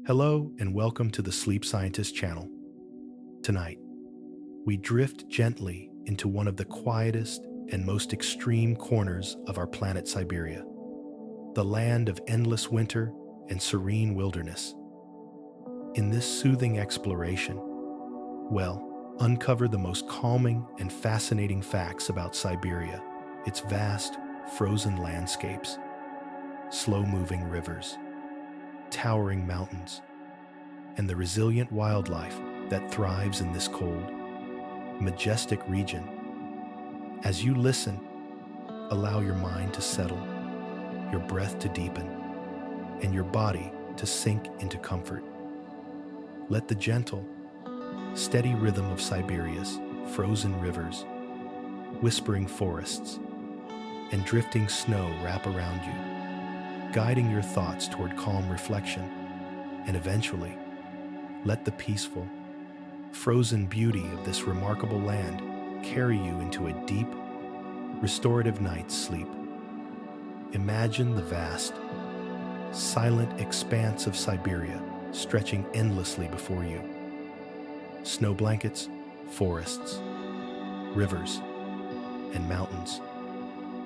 Hello and welcome to the Sleep Scientist channel. Tonight, we drift gently into one of the quietest and most extreme corners of our planet Siberia, the land of endless winter and serene wilderness. In this soothing exploration, uncover the most calming and fascinating facts about Siberia, its vast, frozen landscapes, slow-moving rivers, towering mountains, and the resilient wildlife that thrives in this cold, majestic region. As you listen, allow your mind to settle, your breath to deepen, and your body to sink into comfort. Let the gentle, steady rhythm of Siberia's frozen rivers, whispering forests, and drifting snow wrap around you, guiding your thoughts toward calm reflection, and eventually, let the peaceful, frozen beauty of this remarkable land carry you into a deep, restorative night's sleep. Imagine the vast, silent expanse of Siberia stretching endlessly before you. Snow blankets, forests, rivers, and mountains,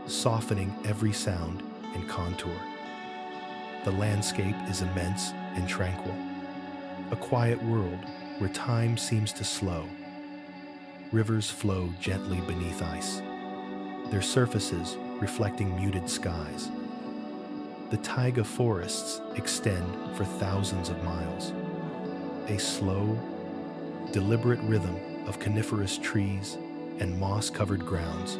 softening every sound and contour. The landscape is immense and tranquil, a quiet world where time seems to slow. Rivers flow gently beneath ice, their surfaces reflecting muted skies. The taiga forests extend for thousands of miles, a slow, deliberate rhythm of coniferous trees and moss-covered grounds.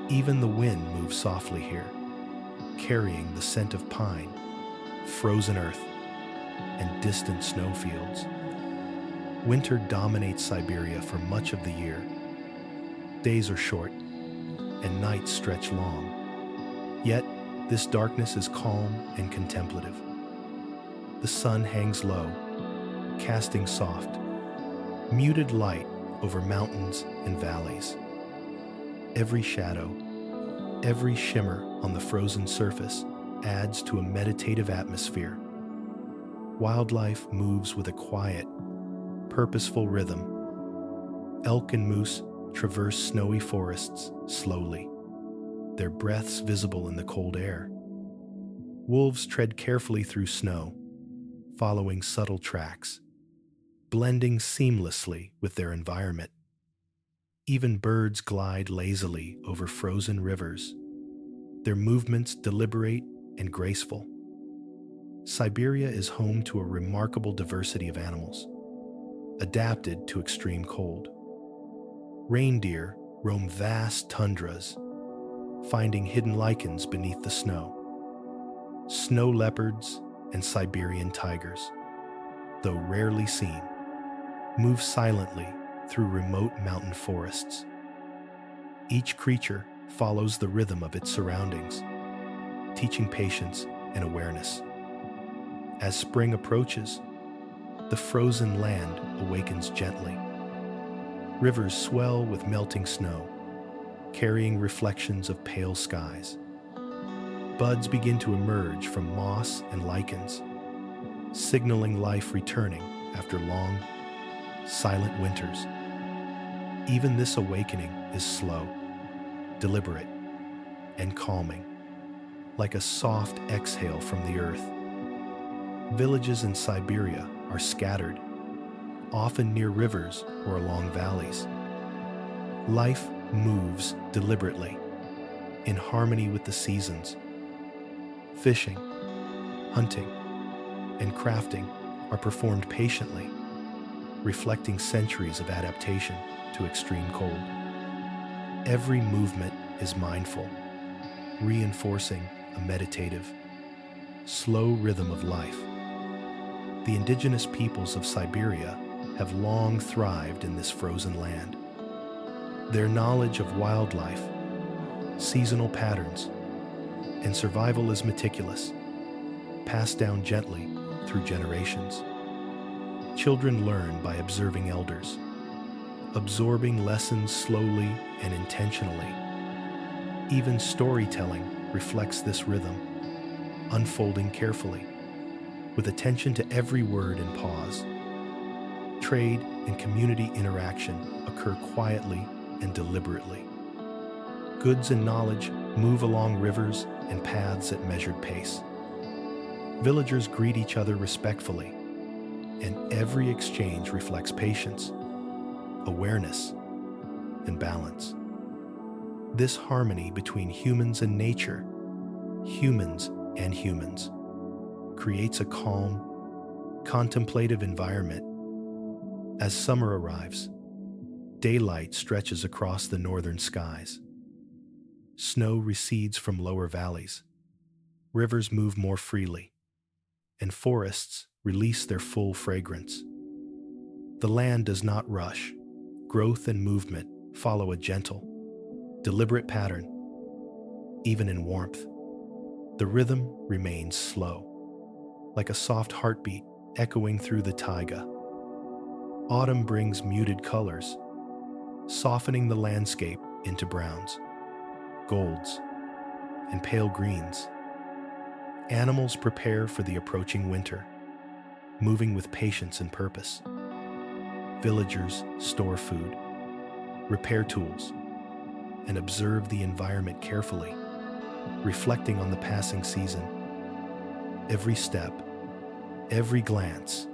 Even the wind moves softly here, carrying the scent of pine, frozen earth, and distant snowfields. Winter dominates Siberia for much of the year. Days are short, and nights stretch long. Yet, this darkness is calm and contemplative. The sun hangs low, casting soft, muted light over mountains and valleys. Every shadow, every shimmer on the frozen surface adds to a meditative atmosphere. Wildlife moves with a quiet, purposeful rhythm. Elk and moose traverse snowy forests slowly, their breaths visible in the cold air. Wolves tread carefully through snow, following subtle tracks, blending seamlessly with their environment. Even birds glide lazily over frozen rivers, their movements deliberate and graceful. Siberia is home to a remarkable diversity of animals, adapted to extreme cold. Reindeer roam vast tundras, finding hidden lichens beneath the snow. Snow leopards and Siberian tigers, though rarely seen, move silently through remote mountain forests. Each creature follows the rhythm of its surroundings, teaching patience and awareness. As spring approaches, the frozen land awakens gently. Rivers swell with melting snow, carrying reflections of pale skies. Buds begin to emerge from moss and lichens, signaling life returning after long, silent winters. Even this awakening is slow, deliberate, and calming, like a soft exhale from the earth. Villages in Siberia are scattered, often near rivers or along valleys. Life moves deliberately, in harmony with the seasons. Fishing, hunting, and crafting are performed patiently, reflecting centuries of adaptation to extreme cold. Every movement is mindful, reinforcing a meditative, slow rhythm of life. The indigenous peoples of Siberia have long thrived in this frozen land. Their knowledge of wildlife, seasonal patterns, and survival is meticulous, passed down gently through generations. Children learn by observing elders, absorbing lessons slowly and intentionally. Even storytelling reflects this rhythm, unfolding carefully, with attention to every word and pause. Trade and community interaction occur quietly and deliberately. Goods and knowledge move along rivers and paths at measured pace. Villagers greet each other respectfully, and every exchange reflects patience, awareness, and balance. This harmony between humans and nature, humans and humans, creates a calm, contemplative environment. As summer arrives, daylight stretches across the northern skies. Snow recedes from lower valleys. Rivers move more freely, and forests release their full fragrance. The land does not rush. Growth and movement follow a gentle, deliberate pattern. Even in warmth, the rhythm remains slow, like a soft heartbeat echoing through the taiga. Autumn brings muted colors, softening the landscape into browns, golds, and pale greens. Animals prepare for the approaching winter, moving with patience and purpose. Villagers store food, repair tools, and observe the environment carefully, reflecting on the passing season. Every step, every glance,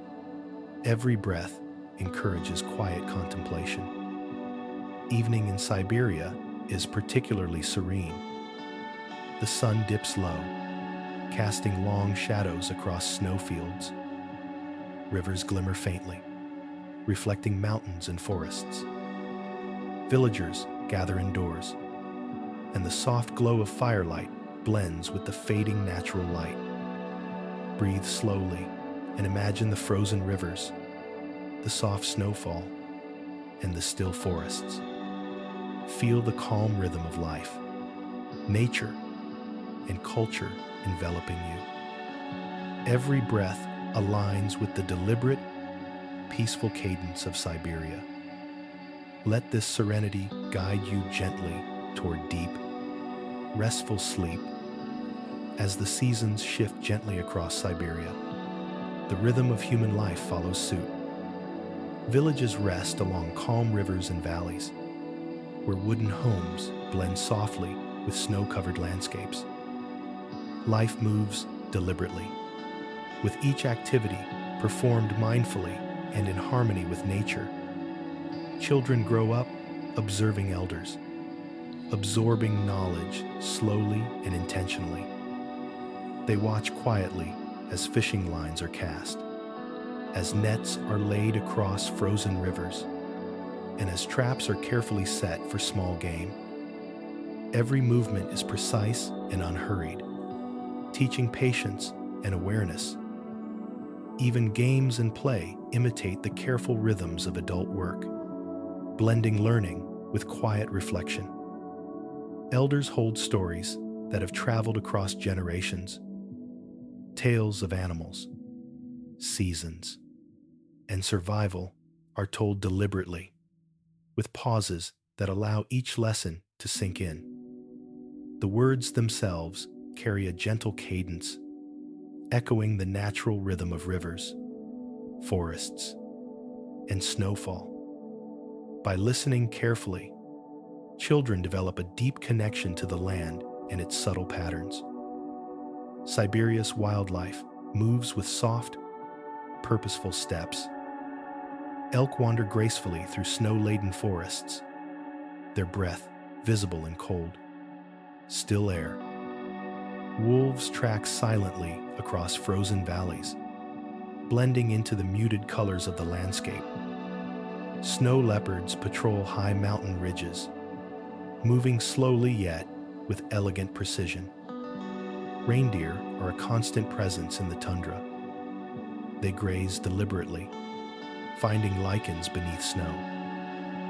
every breath encourages quiet contemplation. Evening in Siberia is particularly serene. The sun dips low, casting long shadows across snowfields. Rivers glimmer faintly, reflecting mountains and forests. Villagers gather indoors, and the soft glow of firelight blends with the fading natural light. Breathe slowly and imagine the frozen rivers, the soft snowfall, and the still forests. Feel the calm rhythm of life, nature, and culture enveloping you. Every breath aligns with the deliberate, peaceful cadence of Siberia. Let this serenity guide you gently toward deep, restful sleep. As the seasons shift gently across Siberia, the rhythm of human life follows suit. Villages rest along calm rivers and valleys, where wooden homes blend softly with snow-covered landscapes. Life moves deliberately, with each activity performed mindfully and in harmony with nature. Children grow up observing elders, absorbing knowledge slowly and intentionally. They watch quietly as fishing lines are cast, as nets are laid across frozen rivers, and as traps are carefully set for small game. Every movement is precise and unhurried, teaching patience and awareness. Even games and play imitate the careful rhythms of adult work, blending learning with quiet reflection. Elders hold stories that have traveled across generations, tales of animals, seasons, and survival are told deliberately, with pauses that allow each lesson to sink in. The words themselves carry a gentle cadence, echoing the natural rhythm of rivers, forests, and snowfall. By listening carefully, children develop a deep connection to the land and its subtle patterns. Siberia's wildlife moves with soft, purposeful steps. Elk wander gracefully through snow-laden forests, their breath visible in cold, still air. Wolves track silently across frozen valleys, blending into the muted colors of the landscape. Snow leopards patrol high mountain ridges, moving slowly yet with elegant precision. Reindeer are a constant presence in the tundra. They graze deliberately, finding lichens beneath snow,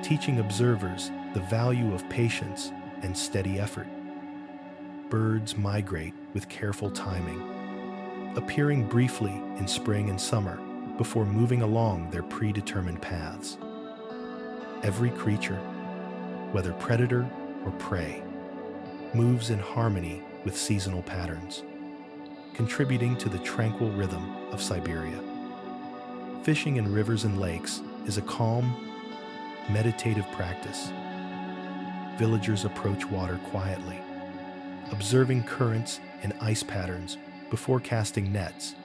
teaching observers the value of patience and steady effort. Birds migrate with careful timing, appearing briefly in spring and summer before moving along their predetermined paths. Every creature, whether predator or prey, moves in harmony with seasonal patterns. contributing to the tranquil rhythm of Siberia. Fishing in rivers and lakes is a calm, meditative practice. Villagers approach water quietly, observing currents and ice patterns before casting nets.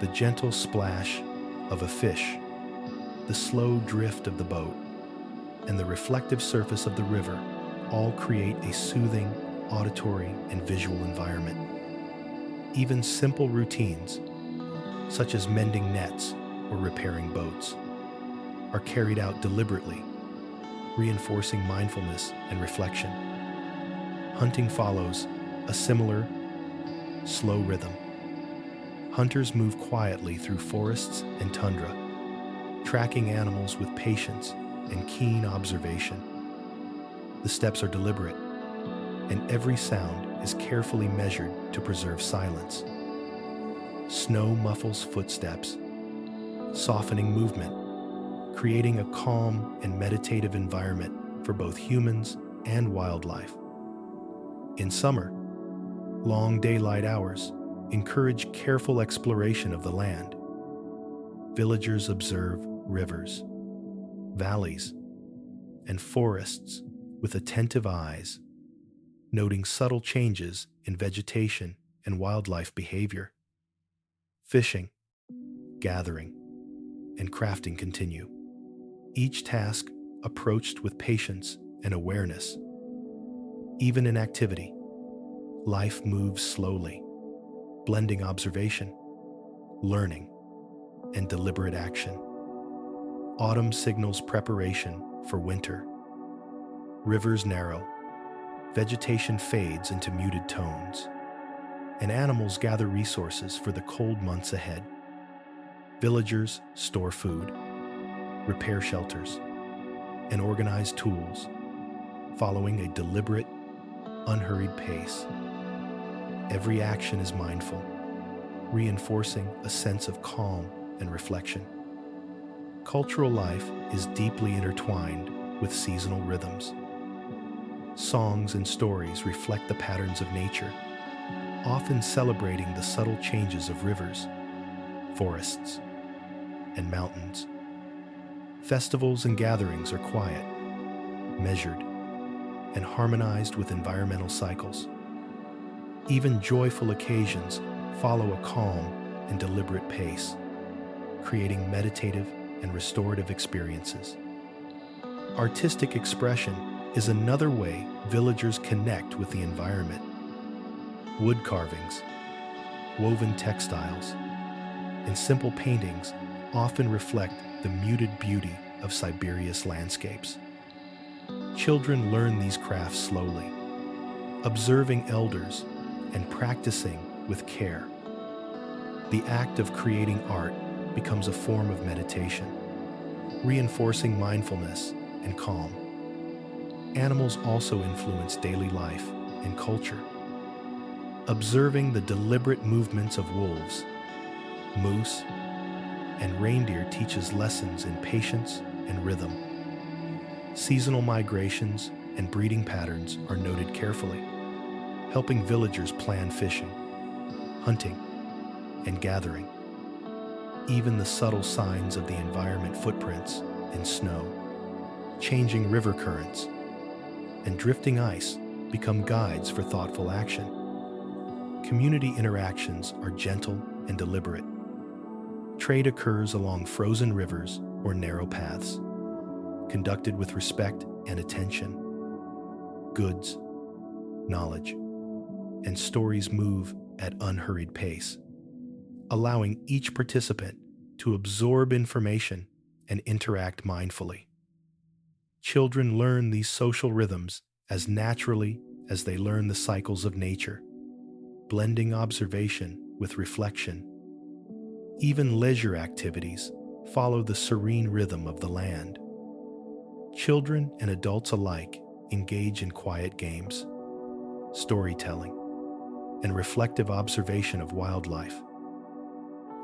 The gentle splash of a fish, the slow drift of the boat, and the reflective surface of the river all create a soothing auditory and visual environment. Even simple routines, such as mending nets or repairing boats, are carried out deliberately, reinforcing mindfulness and reflection. Hunting follows a similar, slow rhythm. Hunters move quietly through forests and tundra, tracking animals with patience and keen observation. The steps are deliberate, and every sound is carefully measured to preserve silence. Snow muffles footsteps, softening movement, creating a calm and meditative environment for both humans and wildlife. In summer, long daylight hours encourage careful exploration of the land. Villagers observe rivers, valleys, and forests with attentive eyes, noting subtle changes in vegetation and wildlife behavior. Fishing, gathering, and crafting continue, each task approached with patience and awareness. Even in activity, life moves slowly, blending observation, learning, and deliberate action. Autumn signals preparation for winter. Rivers narrow, vegetation fades into muted tones, and animals gather resources for the cold months ahead. Villagers store food, repair shelters, and organize tools, following a deliberate, unhurried pace. Every action is mindful, reinforcing a sense of calm and reflection. Cultural life is deeply intertwined with seasonal rhythms. Songs and stories reflect the patterns of nature, often celebrating the subtle changes of rivers, forests, and mountains. Festivals and gatherings are quiet, measured, and harmonized with environmental cycles. Even joyful occasions follow a calm and deliberate pace, creating meditative and restorative experiences. Artistic expression is another way villagers connect with the environment. Wood carvings, woven textiles, and simple paintings often reflect the muted beauty of Siberia's landscapes. Children learn these crafts slowly, observing elders and practicing with care. The act of creating art becomes a form of meditation, reinforcing mindfulness and calm. Animals also influence daily life and culture. Observing the deliberate movements of wolves, moose, and reindeer teaches lessons in patience and rhythm. Seasonal migrations and breeding patterns are noted carefully, helping villagers plan fishing, hunting, and gathering. Even the subtle signs of the environment footprints in snow, changing river currents, and drifting ice become guides for thoughtful action. Community interactions are gentle and deliberate. Trade occurs along frozen rivers or narrow paths, conducted with respect and attention. Goods, knowledge, and stories move at unhurried pace, allowing each participant to absorb information and interact mindfully. Children learn these social rhythms as naturally as they learn the cycles of nature, blending observation with reflection. Even leisure activities follow the serene rhythm of the land. Children and adults alike engage in quiet games, storytelling, and reflective observation of wildlife.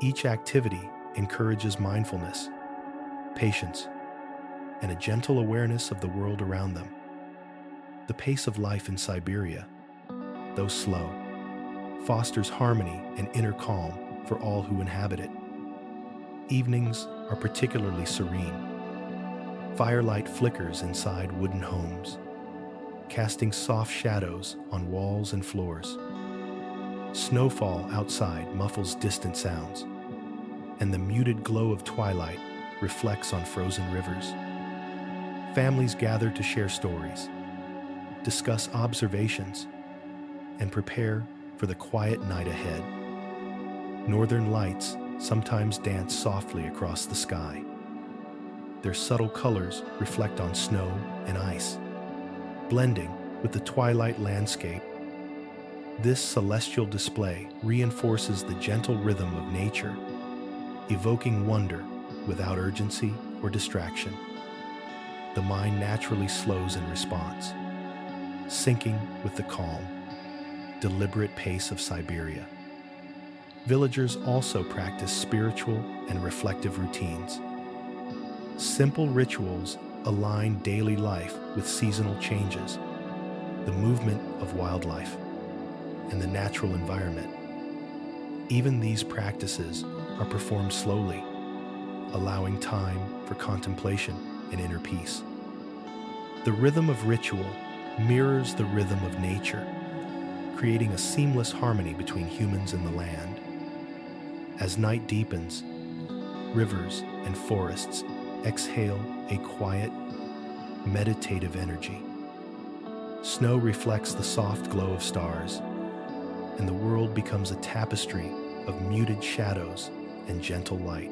Each activity encourages mindfulness, patience, and a gentle awareness of the world around them. The pace of life in Siberia, though slow, fosters harmony and inner calm for all who inhabit it. Evenings are particularly serene. Firelight flickers inside wooden homes, casting soft shadows on walls and floors. Snowfall outside muffles distant sounds, and the muted glow of twilight reflects on frozen rivers. Families gather to share stories, discuss observations, and prepare for the quiet night ahead. Northern lights sometimes dance softly across the sky. Their subtle colors reflect on snow and ice, blending with the twilight landscape. This celestial display reinforces the gentle rhythm of nature, evoking wonder without urgency or distraction. The mind naturally slows in response, syncing with the calm, deliberate pace of Siberia. Villagers also practice spiritual and reflective routines. Simple rituals align daily life with seasonal changes, the movement of wildlife, and the natural environment. Even these practices are performed slowly, allowing time for contemplation and inner peace. The rhythm of ritual mirrors the rhythm of nature, creating a seamless harmony between humans and the land. As night deepens, rivers and forests exhale a quiet, meditative energy. Snow reflects the soft glow of stars, and the world becomes a tapestry of muted shadows and gentle light.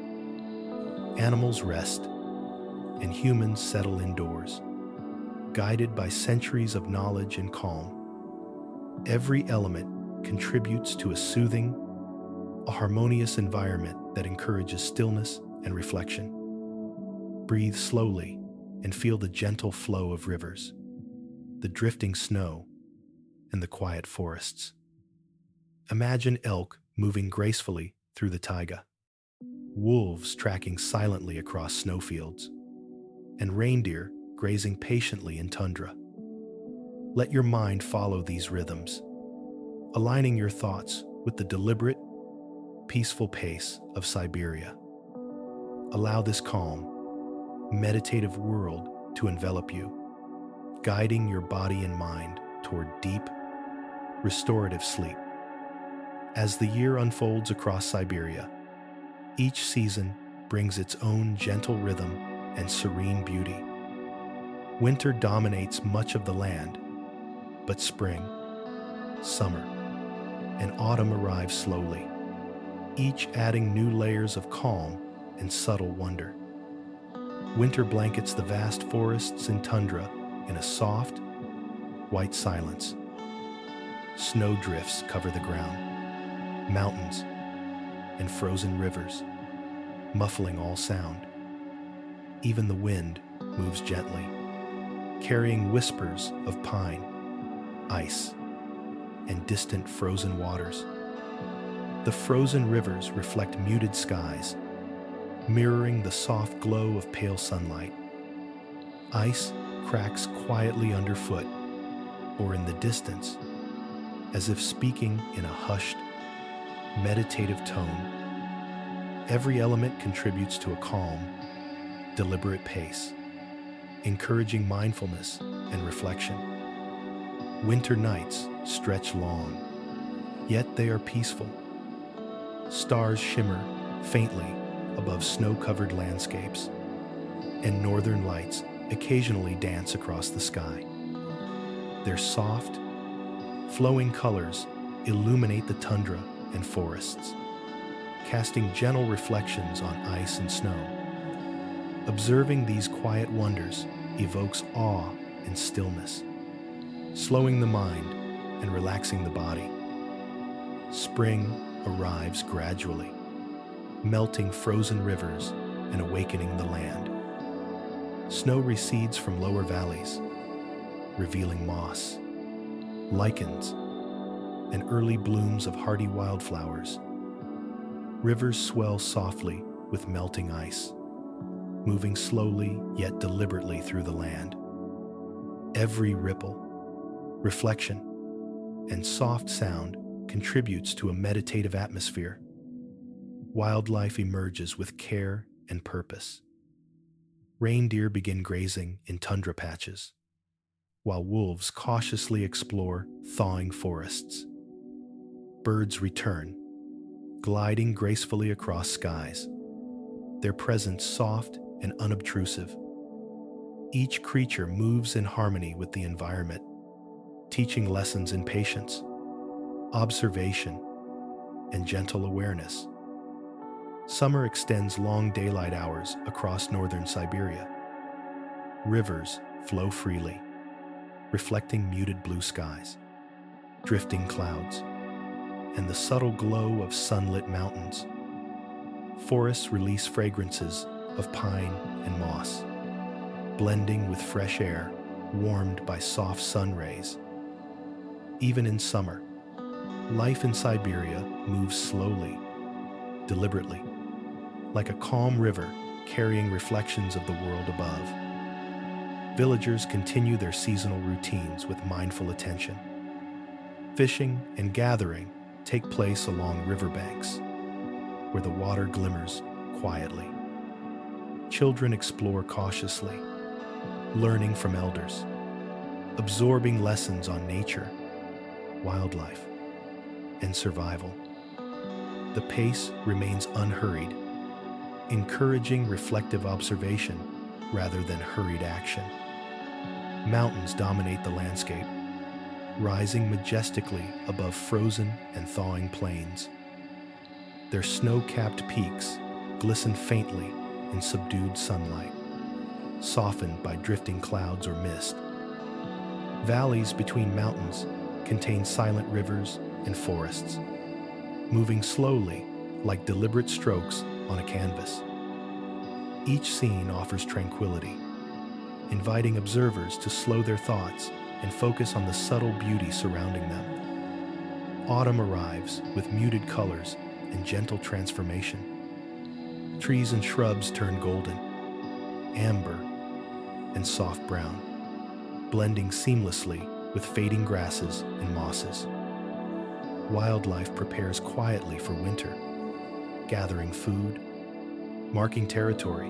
Animals rest, and humans settle indoors, guided by centuries of knowledge and calm. Every element contributes to a soothing, a harmonious environment that encourages stillness and reflection. Breathe slowly and feel the gentle flow of rivers, the drifting snow, and the quiet forests. Imagine elk moving gracefully through the taiga, wolves tracking silently across snowfields, and reindeer grazing patiently in tundra. Let your mind follow these rhythms, aligning your thoughts with the deliberate, peaceful pace of Siberia. Allow this calm, meditative world to envelop you, guiding your body and mind toward deep, restorative sleep. As the year unfolds across Siberia, each season brings its own gentle rhythm and serene beauty. Winter dominates much of the land, but spring, summer, and autumn arrive slowly, each adding new layers of calm and subtle wonder. Winter blankets the vast forests and tundra in a soft, white silence. Snow drifts cover the ground, mountains, and frozen rivers, muffling all sound. Even the wind moves gently, carrying whispers of pine, ice, and distant frozen waters. The frozen rivers reflect muted skies, mirroring the soft glow of pale sunlight. Ice cracks quietly underfoot or in the distance, as if speaking in a hushed, meditative tone. Every element contributes to a calm, deliberate pace, encouraging mindfulness and reflection. Winter nights stretch long, yet they are peaceful. Stars shimmer faintly above snow-covered landscapes, and northern lights occasionally dance across the sky. Their soft, flowing colors illuminate the tundra and forests, casting gentle reflections on ice and snow. Observing these quiet wonders evokes awe and stillness, slowing the mind and relaxing the body. Spring arrives gradually, melting frozen rivers and awakening the land. Snow recedes from lower valleys, revealing moss, lichens, and early blooms of hardy wildflowers. Rivers swell softly with melting ice, moving slowly yet deliberately through the land. Every ripple, reflection, and soft sound contributes to a meditative atmosphere. Wildlife emerges with care and purpose. Reindeer begin grazing in tundra patches, while wolves cautiously explore thawing forests. Birds return, gliding gracefully across skies, their presence soft and unobtrusive. Each creature moves in harmony with the environment, teaching lessons in patience, observation, and gentle awareness. Summer extends long daylight hours across northern Siberia. Rivers flow freely, reflecting muted blue skies, drifting clouds, and the subtle glow of sunlit mountains. Forests release fragrances of pine and moss, blending with fresh air warmed by soft sun rays. Even in summer, life in Siberia moves slowly, deliberately, like a calm river carrying reflections of the world above. Villagers continue their seasonal routines with mindful attention. Fishing and gathering take place along riverbanks, where the water glimmers quietly. Children explore cautiously, learning from elders, absorbing lessons on nature, wildlife, and survival. The pace remains unhurried, encouraging reflective observation rather than hurried action. Mountains dominate the landscape, rising majestically above frozen and thawing plains. Their snow-capped peaks glisten faintly in subdued sunlight, softened by drifting clouds or mist. Valleys between mountains contain silent rivers and forests, moving slowly like deliberate strokes on a canvas. Each scene offers tranquility, inviting observers to slow their thoughts and focus on the subtle beauty surrounding them. Autumn arrives with muted colors and gentle transformation. Trees and shrubs turn golden, amber, and soft brown, blending seamlessly with fading grasses and mosses. Wildlife prepares quietly for winter, gathering food, marking territory,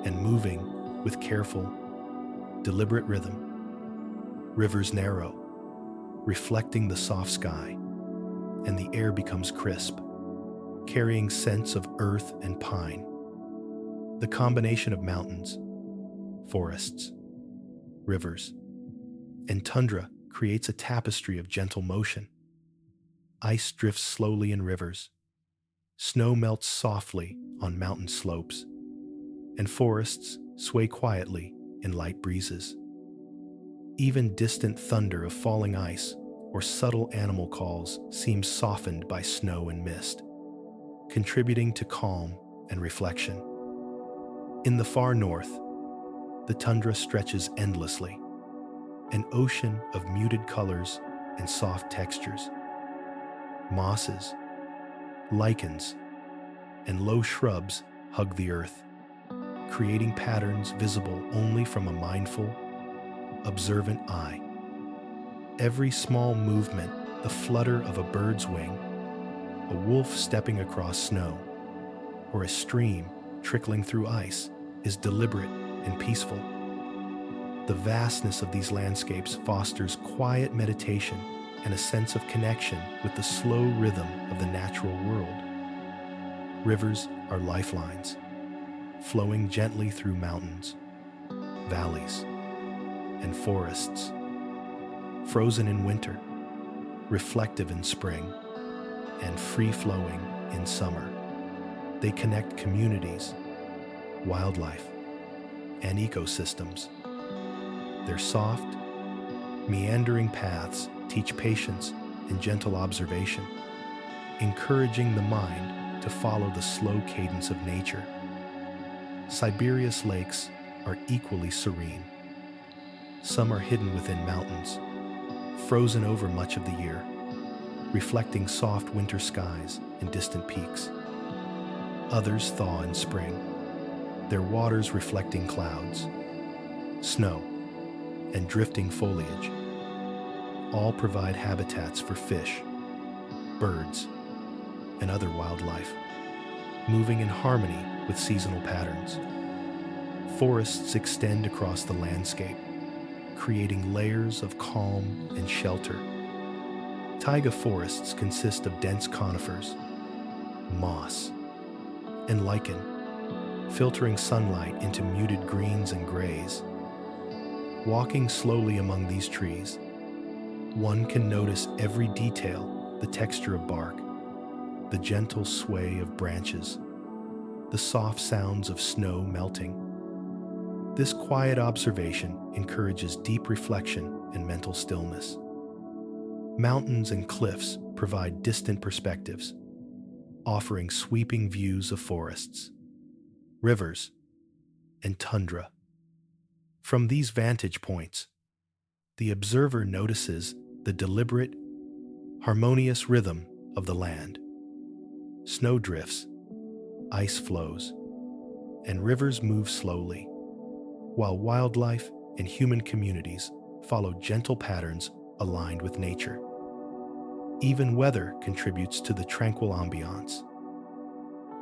and moving with careful, deliberate rhythm. Rivers narrow, reflecting the soft sky, and the air becomes crisp, carrying scents of earth and pine. The combination of mountains, forests, rivers, and tundra creates a tapestry of gentle motion. Ice drifts slowly in rivers, snow melts softly on mountain slopes, and forests sway quietly in light breezes. Even distant thunder of falling ice or subtle animal calls seems softened by snow and mist, contributing to calm and reflection. In the far north, the tundra stretches endlessly, an ocean of muted colors and soft textures. Mosses, lichens, and low shrubs hug the earth, creating patterns visible only from a mindful, observant eye. Every small movement, the flutter of a bird's wing, a wolf stepping across snow, or a stream trickling through ice, is deliberate and peaceful. The vastness of these landscapes fosters quiet meditation and a sense of connection with the slow rhythm of the natural world. Rivers are lifelines, flowing gently through mountains, valleys, and forests. Frozen in winter, reflective in spring, and free-flowing in summer, they connect communities, wildlife, and ecosystems. Their soft, meandering paths teach patience and gentle observation, encouraging the mind to follow the slow cadence of nature. Siberia's lakes are equally serene. Some are hidden within mountains, frozen over much of the year, reflecting soft winter skies and distant peaks. Others thaw in spring, their waters reflecting clouds, snow, and drifting foliage. All provide habitats for fish, birds, and other wildlife, moving in harmony with seasonal patterns. Forests extend across the landscape, creating layers of calm and shelter. Taiga forests consist of dense conifers, moss, and lichen, filtering sunlight into muted greens and grays. Walking slowly among these trees, one can notice every detail: the texture of bark, the gentle sway of branches, the soft sounds of snow melting. This quiet observation encourages deep reflection and mental stillness. Mountains and cliffs provide distant perspectives, offering sweeping views of forests, rivers, and tundra. From these vantage points, the observer notices the deliberate, harmonious rhythm of the land. Snowdrifts, ice flows, and rivers move slowly, while wildlife and human communities follow gentle patterns aligned with nature. Even weather contributes to the tranquil ambiance.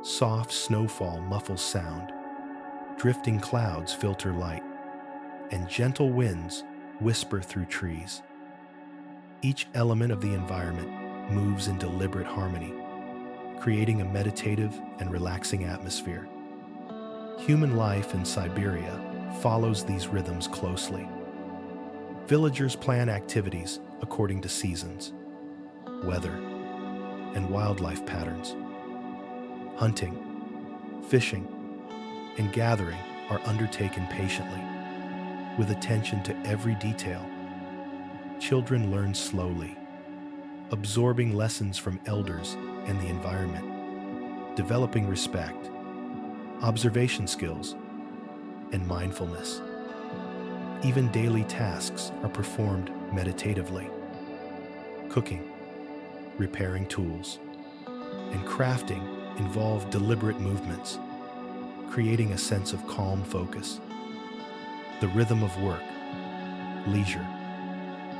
Soft snowfall muffles sound, drifting clouds filter light, and gentle winds whisper through trees. Each element of the environment moves in deliberate harmony, creating a meditative and relaxing atmosphere. Human life in Siberia follows these rhythms closely. Villagers plan activities according to seasons, weather, and wildlife patterns. Hunting, fishing, and gathering are undertaken patiently, with attention to every detail. Children learn slowly, absorbing lessons from elders and the environment, developing respect, observation skills, and mindfulness. Even daily tasks are performed meditatively. Cooking, repairing tools, and crafting involve deliberate movements, creating a sense of calm focus. The rhythm of work, leisure,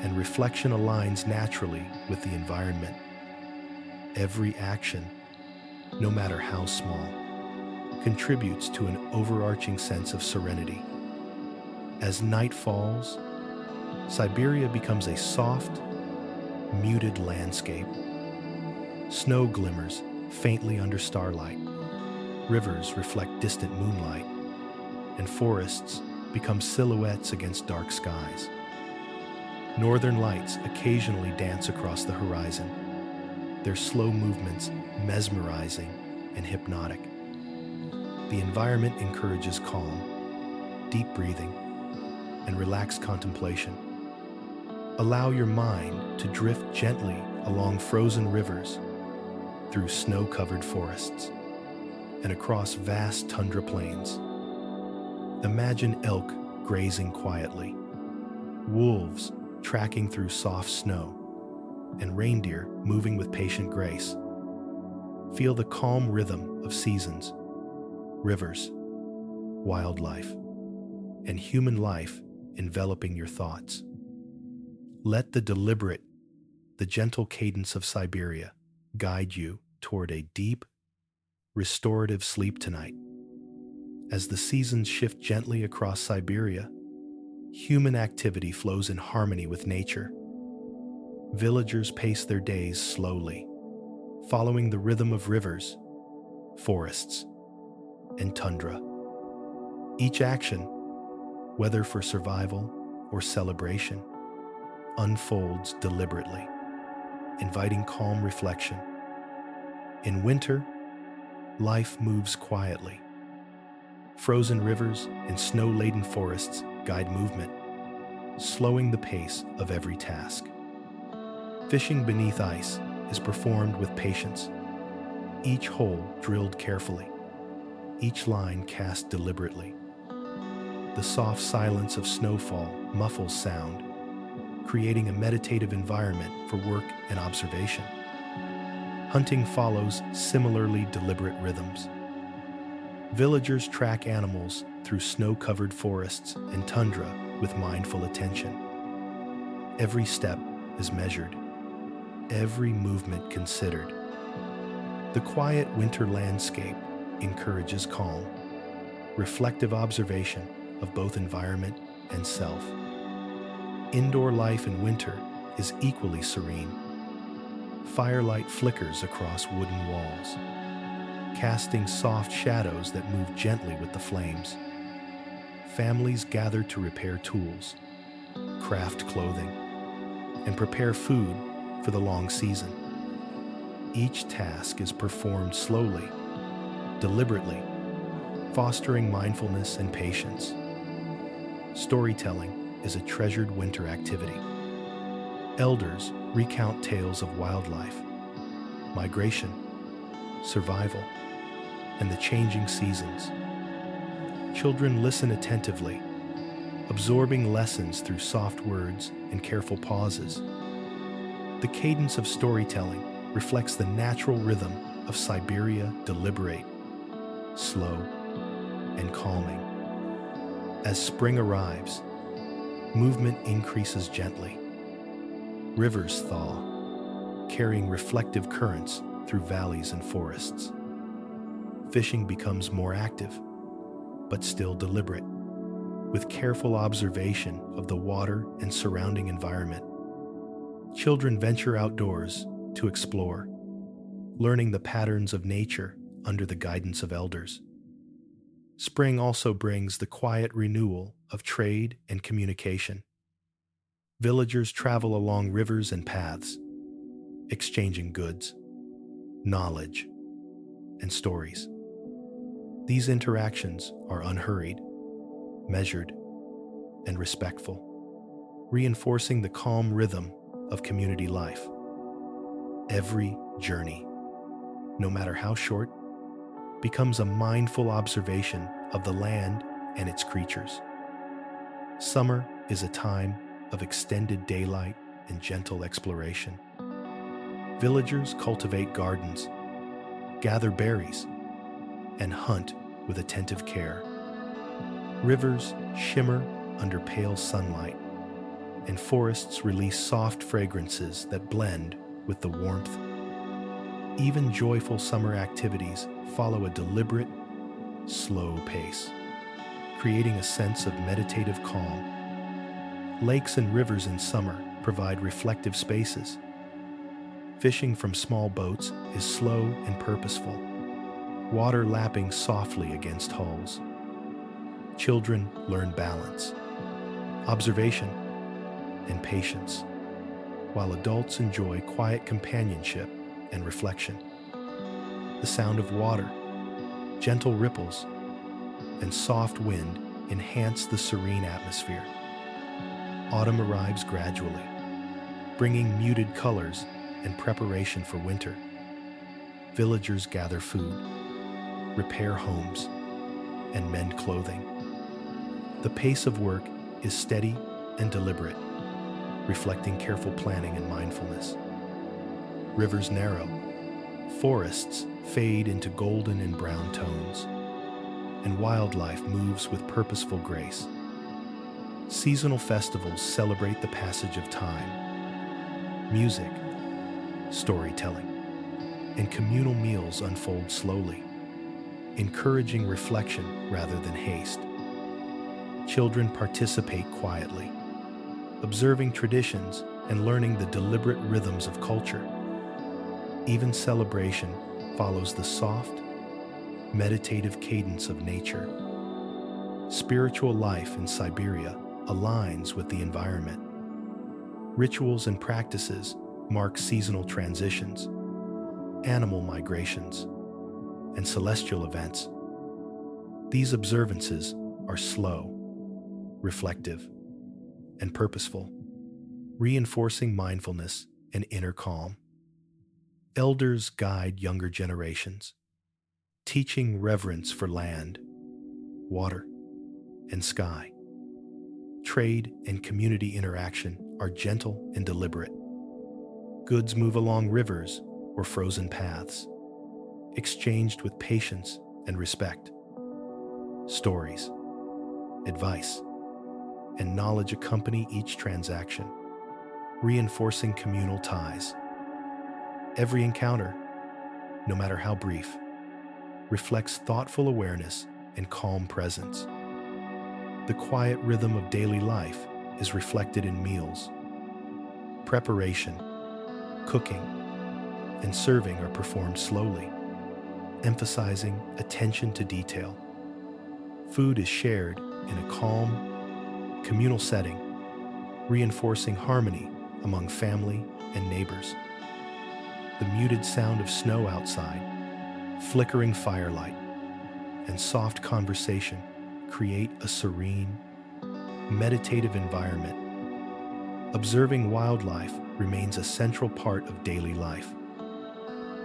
and reflection aligns naturally with the environment. Every action, no matter how small, contributes to an overarching sense of serenity. As night falls, Siberia becomes a soft, muted landscape. Snow glimmers faintly under starlight, rivers reflect distant moonlight, and forests become silhouettes against dark skies. Northern lights occasionally dance across the horizon, their slow movements mesmerizing and hypnotic. The environment encourages calm, deep breathing, and relaxed contemplation. Allow your mind to drift gently along frozen rivers, through snow-covered forests, and across vast tundra plains. Imagine elk grazing quietly, wolves tracking through soft snow, and reindeer moving with patient grace. Feel the calm rhythm of seasons, rivers, wildlife, and human life enveloping your thoughts. Let the gentle cadence of Siberia guide you toward a deep, restorative sleep tonight. As the seasons shift gently across Siberia, human activity flows in harmony with nature. Villagers pace their days slowly, following the rhythm of rivers, forests, and tundra. Each action, whether for survival or celebration, unfolds deliberately, inviting calm reflection. In winter, life moves quietly. Frozen rivers and snow-laden forests guide movement, slowing the pace of every task. Fishing beneath ice is performed with patience, each hole drilled carefully, each line cast deliberately. The soft silence of snowfall muffles sound, creating a meditative environment for work and observation. Hunting follows similarly deliberate rhythms. Villagers track animals through snow-covered forests and tundra with mindful attention. Every step is measured, every movement considered. The quiet winter landscape encourages calm, reflective observation of both environment and self. Indoor life in winter is equally serene. Firelight flickers across wooden walls, casting soft shadows that move gently with the flames. Families gather to repair tools, craft clothing, and prepare food for the long season. Each task is performed slowly, deliberately, fostering mindfulness and patience. Storytelling is a treasured winter activity. Elders recount tales of wildlife, migration, survival, and the changing seasons. Children listen attentively, absorbing lessons through soft words and careful pauses. The cadence of storytelling reflects the natural rhythm of Siberia, deliberate, slow, and calming. As spring arrives, movement increases gently. Rivers thaw, carrying reflective currents through valleys and forests. Fishing becomes more active, but still deliberate, with careful observation of the water and surrounding environment. Children venture outdoors to explore, learning the patterns of nature under the guidance of elders. Spring also brings the quiet renewal of trade and communication. Villagers travel along rivers and paths, exchanging goods, knowledge, and stories. These interactions are unhurried, measured, and respectful, reinforcing the calm rhythm of community life. Every journey, no matter how short, becomes a mindful observation of the land and its creatures. Summer is a time of extended daylight and gentle exploration. Villagers cultivate gardens, gather berries, and hunt with attentive care. Rivers shimmer under pale sunlight, and forests release soft fragrances that blend with the warmth. Even joyful summer activities follow a deliberate, slow pace, creating a sense of meditative calm. Lakes and rivers in summer provide reflective spaces. Fishing from small boats is slow and purposeful, water lapping softly against hulls. Children learn balance, observation, and patience, while adults enjoy quiet companionship and reflection. The sound of water, gentle ripples, and soft wind enhance the serene atmosphere. Autumn arrives gradually, bringing muted colors and preparation for winter. Villagers gather food, repair homes, and mend clothing. The pace of work is steady and deliberate, reflecting careful planning and mindfulness. Rivers narrow, forests fade into golden and brown tones, and wildlife moves with purposeful grace. Seasonal festivals celebrate the passage of time. Music, storytelling, and communal meals unfold slowly, encouraging reflection rather than haste. Children participate quietly, observing traditions and learning the deliberate rhythms of culture. Even celebration follows the soft, meditative cadence of nature. Spiritual life in Siberia aligns with the environment. Rituals and practices mark seasonal transitions, animal migrations, and celestial events. These observances are slow, reflective, and purposeful, reinforcing mindfulness and inner calm. Elders guide younger generations, teaching reverence for land, water, and sky. Trade and community interaction are gentle and deliberate. Goods move along rivers or frozen paths, exchanged with patience and respect. Stories, advice, and knowledge accompany each transaction, reinforcing communal ties. Every encounter, no matter how brief, reflects thoughtful awareness and calm presence. The quiet rhythm of daily life is reflected in meals. Preparation, cooking, and serving are performed slowly, emphasizing attention to detail. Food is shared in a calm, communal setting, reinforcing harmony among family and neighbors. The muted sound of snow outside, flickering firelight, and soft conversation create a serene, meditative environment. Observing wildlife remains a central part of daily life.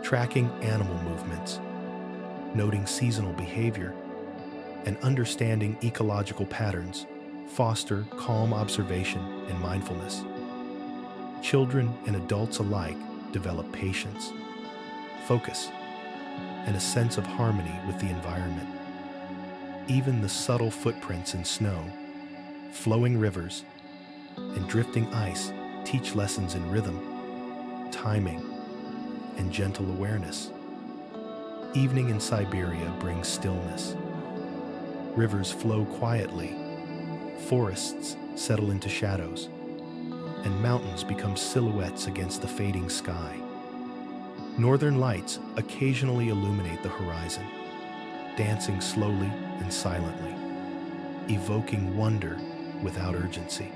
Tracking animal movements, noting seasonal behavior, and understanding ecological patterns foster calm observation and mindfulness. Children and adults alike develop patience, focus, and a sense of harmony with the environment. Even the subtle footprints in snow, flowing rivers, and drifting ice teach lessons in rhythm, timing, and gentle awareness. Evening in Siberia brings stillness. Rivers flow quietly, forests settle into shadows, and mountains become silhouettes against the fading sky. Northern lights occasionally illuminate the horizon, dancing slowly and silently, evoking wonder without urgency.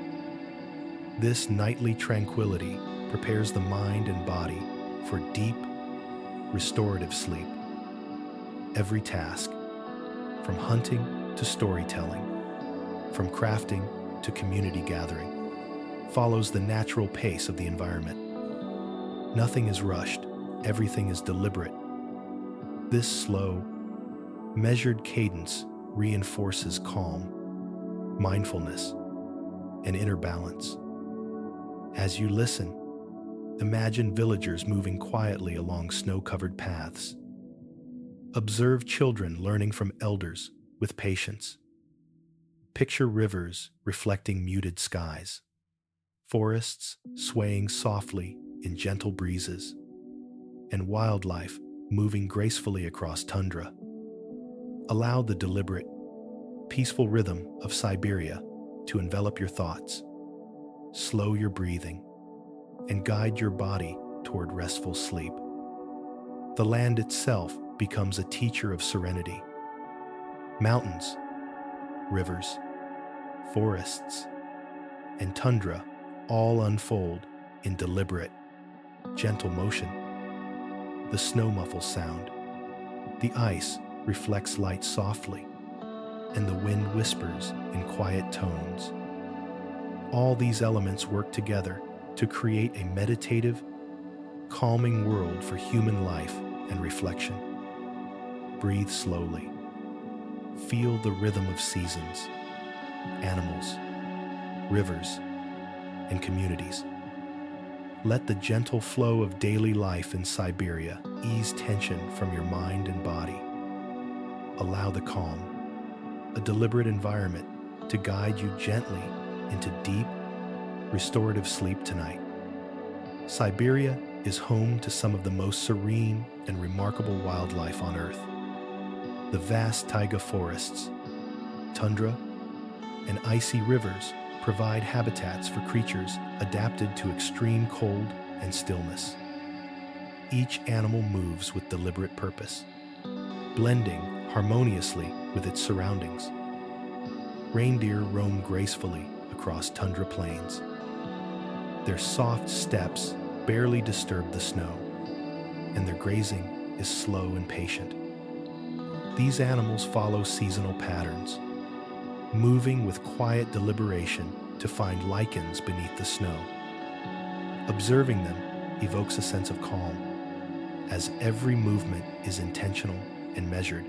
This nightly tranquility prepares the mind and body for deep, restorative sleep. Every task, from hunting to storytelling, from crafting to community gathering, follows the natural pace of the environment. Nothing is rushed, everything is deliberate. This slow, measured cadence reinforces calm, mindfulness, and inner balance. As you listen, imagine villagers moving quietly along snow-covered paths. Observe children learning from elders with patience. Picture rivers reflecting muted skies, forests swaying softly in gentle breezes, and wildlife moving gracefully across tundra. Allow the deliberate, peaceful rhythm of Siberia to envelop your thoughts. Slow your breathing and guide your body toward restful sleep. The land itself becomes a teacher of serenity. Mountains, rivers, forests, and tundra all unfold in deliberate, gentle motion. The snow muffles sound, the ice reflects light softly, and the wind whispers in quiet tones. All these elements work together to create a meditative, calming world for human life and reflection. Breathe slowly. Feel the rhythm of seasons, animals, rivers, and communities. Let the gentle flow of daily life in Siberia ease tension from your mind and body. Allow the calm, a deliberate environment to guide you gently into deep, restorative sleep tonight. Siberia is home to some of the most serene and remarkable wildlife on Earth. The vast taiga forests, tundra, and icy rivers provide habitats for creatures adapted to extreme cold and stillness. Each animal moves with deliberate purpose, blending harmoniously with its surroundings. Reindeer roam gracefully across tundra plains. Their soft steps barely disturb the snow, and their grazing is slow and patient. These animals follow seasonal patterns, moving with quiet deliberation to find lichens beneath the snow. Observing them evokes a sense of calm, as every movement is intentional and measured.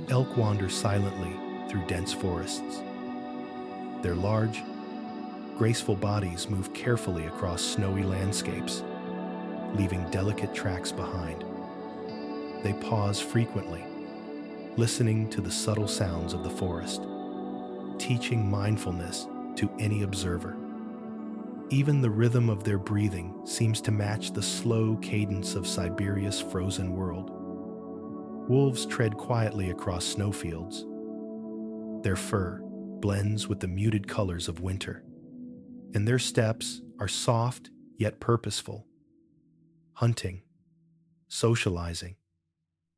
Elk wander silently through dense forests. Their large, graceful bodies move carefully across snowy landscapes, leaving delicate tracks behind. They pause frequently, listening to the subtle sounds of the forest, teaching mindfulness to any observer. Even the rhythm of their breathing seems to match the slow cadence of Siberia's frozen world. Wolves tread quietly across snowfields. Their fur blends with the muted colors of winter, and their steps are soft yet purposeful. Hunting, socializing,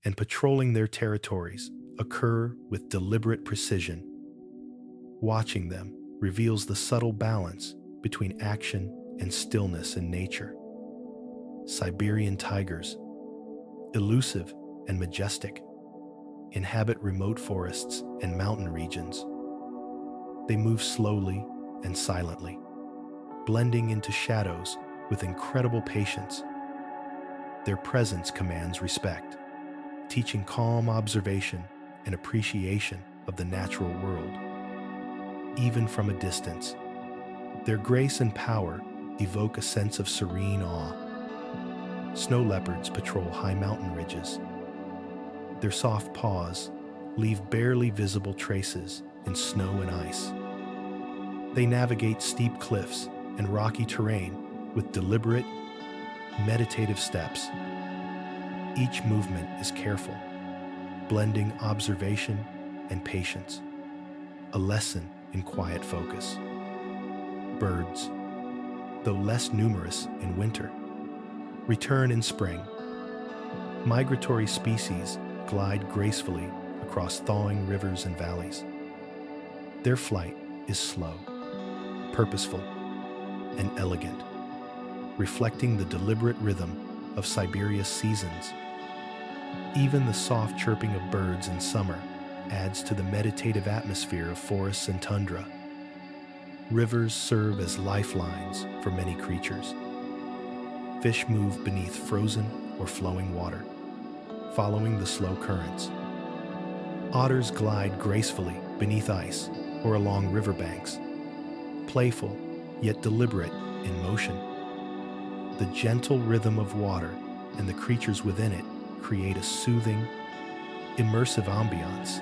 and patrolling their territories occur with deliberate precision. Watching them reveals the subtle balance between action and stillness in nature. Siberian tigers, elusive and majestic, inhabit remote forests and mountain regions. They move slowly and silently, blending into shadows with incredible patience. Their presence commands respect, teaching calm observation and appreciation of the natural world. Even from a distance, their grace and power evoke a sense of serene awe. Snow leopards patrol high mountain ridges. Their soft paws leave barely visible traces in snow and ice. They navigate steep cliffs and rocky terrain with deliberate, meditative steps. Each movement is careful, blending observation and patience, a lesson in quiet focus. Birds, though less numerous in winter, return in spring. Migratory species glide gracefully across thawing rivers and valleys. Their flight is slow, purposeful, and elegant, reflecting the deliberate rhythm of Siberia's seasons. Even the soft chirping of birds in summer adds to the meditative atmosphere of forests and tundra. Rivers serve as lifelines for many creatures. Fish move beneath frozen or flowing water, following the slow currents. Otters glide gracefully beneath ice or along riverbanks, playful yet deliberate in motion. The gentle rhythm of water and the creatures within it create a soothing, immersive ambiance.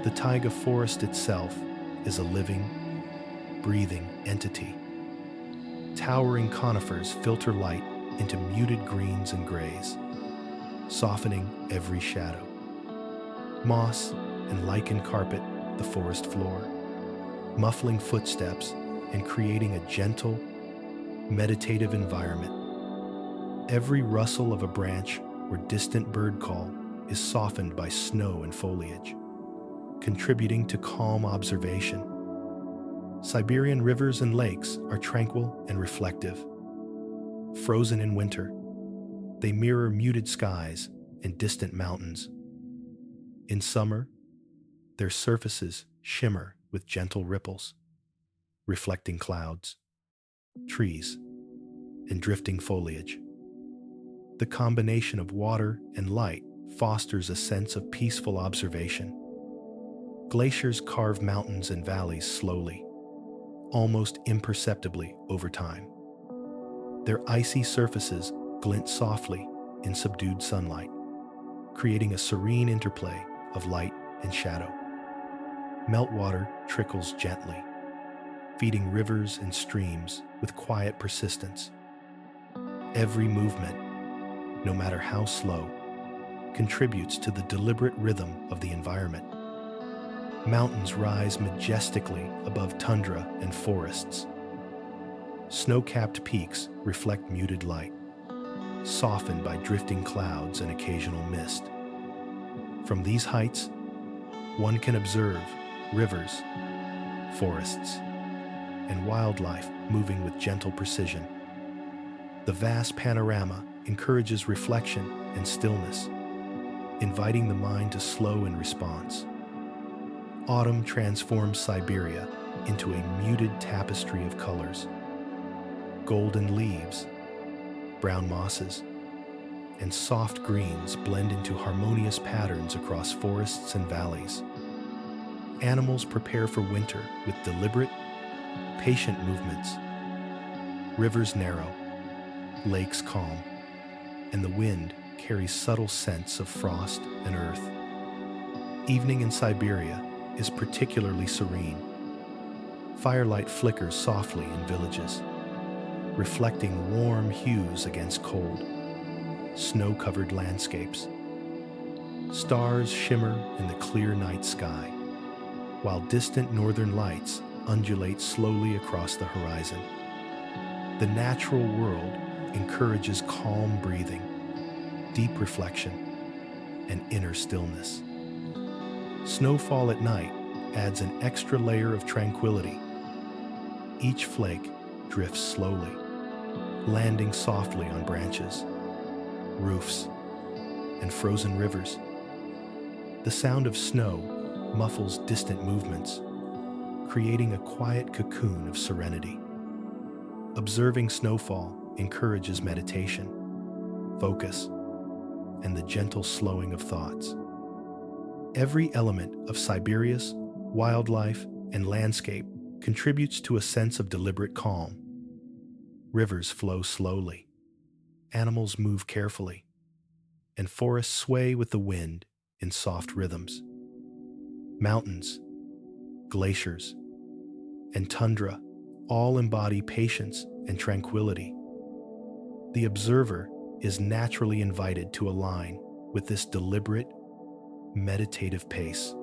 The taiga forest itself is a living, breathing entity. Towering conifers filter light into muted greens and grays, softening every shadow. Moss and lichen carpet the forest floor, muffling footsteps and creating a gentle, meditative environment. Every rustle of a branch or distant bird call is softened by snow and foliage, contributing to calm observation. Siberian rivers and lakes are tranquil and reflective. Frozen in winter, they mirror muted skies and distant mountains. In summer, their surfaces shimmer with gentle ripples, reflecting clouds, trees, and drifting foliage. The combination of water and light fosters a sense of peaceful observation. Glaciers carve mountains and valleys slowly, almost imperceptibly over time. Their icy surfaces glint softly in subdued sunlight, creating a serene interplay of light and shadow. Meltwater trickles gently, feeding rivers and streams with quiet persistence. Every movement, no matter how slow, contributes to the deliberate rhythm of the environment. Mountains rise majestically above tundra and forests. Snow-capped peaks reflect muted light, softened by drifting clouds and occasional mist. From these heights, one can observe rivers, forests, and wildlife moving with gentle precision. The vast panorama encourages reflection and stillness, inviting the mind to slow in response. Autumn transforms Siberia into a muted tapestry of colors. Golden leaves, brown mosses, and soft greens blend into harmonious patterns across forests and valleys. Animals prepare for winter with deliberate, patient movements. Rivers narrow, lakes calm, and the wind carries subtle scents of frost and earth. Evening in Siberia is particularly serene. Firelight flickers softly in villages, reflecting warm hues against cold, snow-covered landscapes. Stars shimmer in the clear night sky, while distant northern lights undulate slowly across the horizon. The natural world encourages calm breathing, deep reflection, and inner stillness. Snowfall at night adds an extra layer of tranquility. Each flake drifts slowly, landing softly on branches, roofs, and frozen rivers. The sound of snow muffles distant movements, creating a quiet cocoon of serenity. Observing snowfall encourages meditation, focus, and the gentle slowing of thoughts. Every element of Siberia's wildlife and landscape contributes to a sense of deliberate calm. Rivers flow slowly, animals move carefully, and forests sway with the wind in soft rhythms. Mountains, glaciers, and tundra all embody patience and tranquility. The observer is naturally invited to align with this deliberate, meditative pace.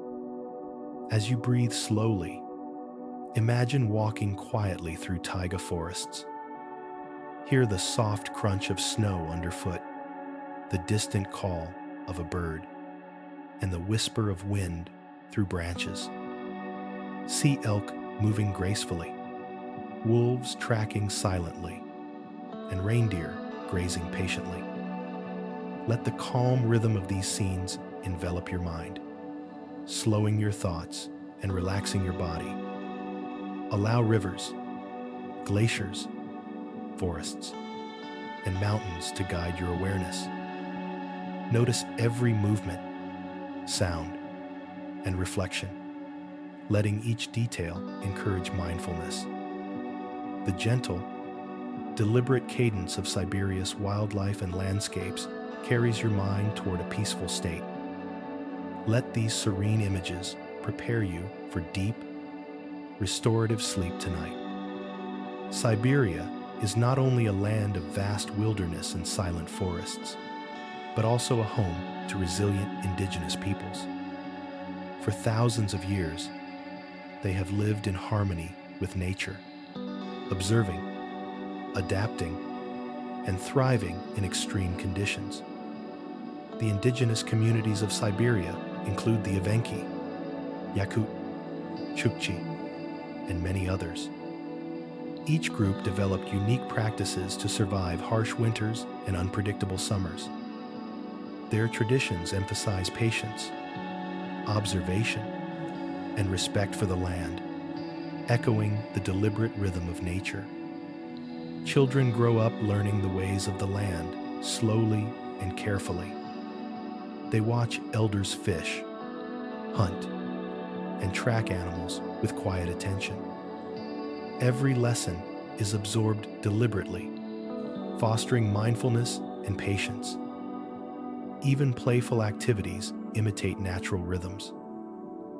As you breathe slowly, imagine walking quietly through taiga forests. Hear the soft crunch of snow underfoot, the distant call of a bird, and the whisper of wind through branches. See elk moving gracefully, wolves tracking silently, and reindeer grazing patiently. Let the calm rhythm of these scenes envelop your mind, slowing your thoughts and relaxing your body. Allow rivers, glaciers, forests, and mountains to guide your awareness. Notice every movement, sound, and reflection, letting each detail encourage mindfulness. The gentle, deliberate cadence of Siberia's wildlife and landscapes carries your mind toward a peaceful state. Let these serene images prepare you for deep, restorative sleep tonight. Siberia is not only a land of vast wilderness and silent forests, but also a home to resilient indigenous peoples. For thousands of years, they have lived in harmony with nature, observing, adapting, and thriving in extreme conditions. The indigenous communities of Siberia include the Evenki, Yakut, Chukchi, and many others. Each group developed unique practices to survive harsh winters and unpredictable summers. Their traditions emphasize patience, observation, and respect for the land, echoing the deliberate rhythm of nature. Children grow up learning the ways of the land slowly and carefully. They watch elders fish, hunt, and track animals with quiet attention. Every lesson is absorbed deliberately, fostering mindfulness and patience. Even playful activities imitate natural rhythms,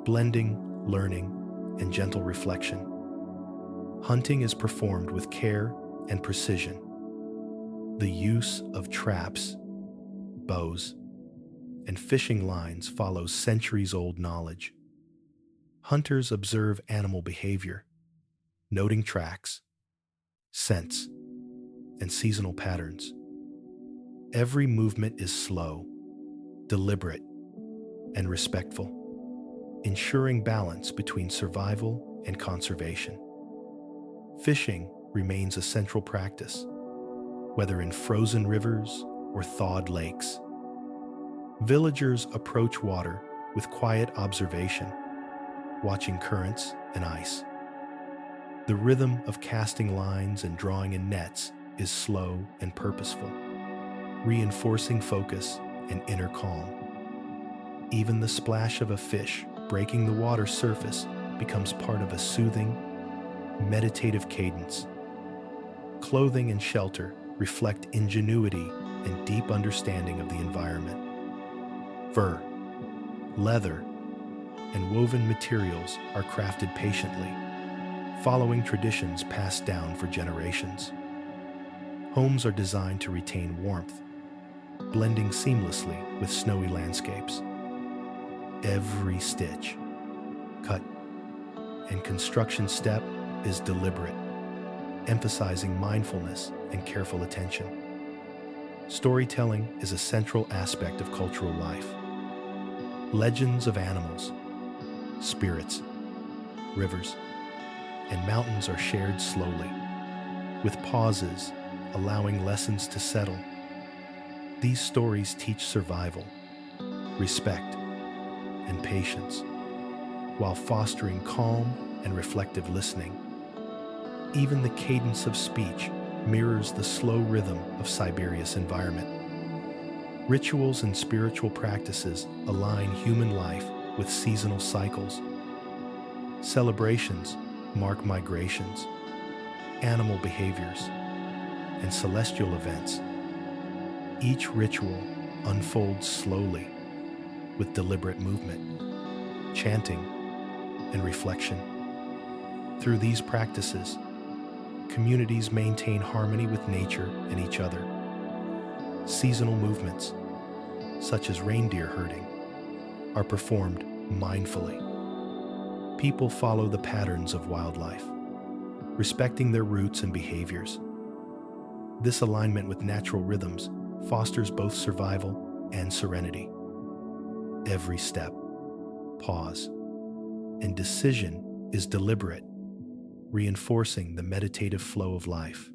blending learning and gentle reflection. Hunting is performed with care and precision. The use of traps, bows, and fishing lines follows centuries-old knowledge. Hunters observe animal behavior, noting tracks, scents, and seasonal patterns. Every movement is slow, deliberate, and respectful, ensuring balance between survival and conservation. Fishing remains a central practice, whether in frozen rivers or thawed lakes. Villagers approach water with quiet observation, watching currents and ice. The rhythm of casting lines and drawing in nets is slow and purposeful, reinforcing focus and inner calm. Even the splash of a fish breaking the water's surface becomes part of a soothing, meditative cadence. Clothing and shelter reflect ingenuity and deep understanding of the environment. Fur, leather, and woven materials are crafted patiently, following traditions passed down for generations. Homes are designed to retain warmth, blending seamlessly with snowy landscapes. Every stitch, cut, and construction step is deliberate, emphasizing mindfulness and careful attention. Storytelling is a central aspect of cultural life. Legends of animals, spirits, rivers, and mountains are shared slowly, with pauses allowing lessons to settle. These stories teach survival, respect, and patience, while fostering calm and reflective listening. Even the cadence of speech mirrors the slow rhythm of Siberia's environment. Rituals and spiritual practices align human life with seasonal cycles. Celebrations mark migrations, animal behaviors, and celestial events. Each ritual unfolds slowly with deliberate movement, chanting, and reflection. Through these practices, communities maintain harmony with nature and each other. Seasonal movements, such as reindeer herding, are performed mindfully. People follow the patterns of wildlife, respecting their roots and behaviors. This alignment with natural rhythms fosters both survival and serenity. Every step, pause, and decision is deliberate, reinforcing the meditative flow of life.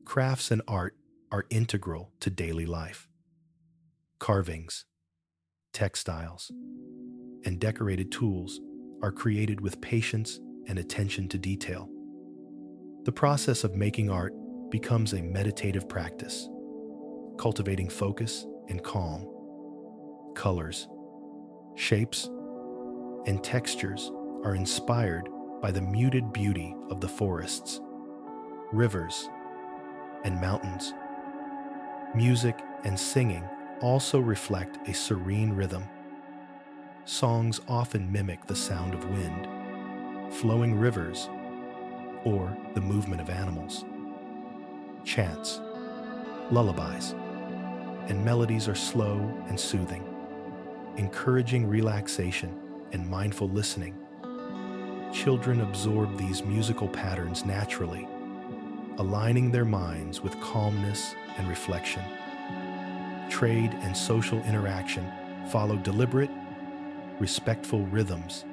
Crafts and art are integral to daily life. Carvings, textiles, and decorated tools are created with patience and attention to detail. The process of making art becomes a meditative practice, cultivating focus and calm. Colors, shapes, and textures are inspired by the muted beauty of the forests, rivers, and mountains. Music and singing also reflect a serene rhythm. Songs often mimic the sound of wind, flowing rivers, or the movement of animals. Chants, lullabies, and melodies are slow and soothing, encouraging relaxation and mindful listening. Children absorb these musical patterns naturally, aligning their minds with calmness and reflection. Trade and social interaction follow deliberate, respectful rhythms.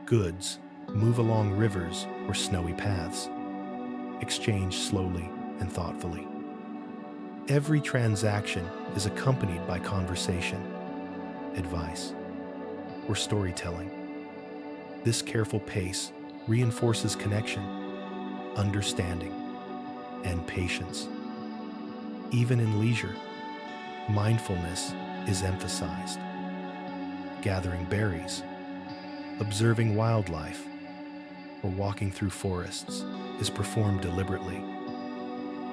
Goods move along rivers or snowy paths, exchanged slowly and thoughtfully. Every transaction is accompanied by conversation, advice, or storytelling. This careful pace reinforces connection, understanding, and patience. Even in leisure, mindfulness is emphasized. Gathering berries, observing wildlife, or walking through forests is performed deliberately.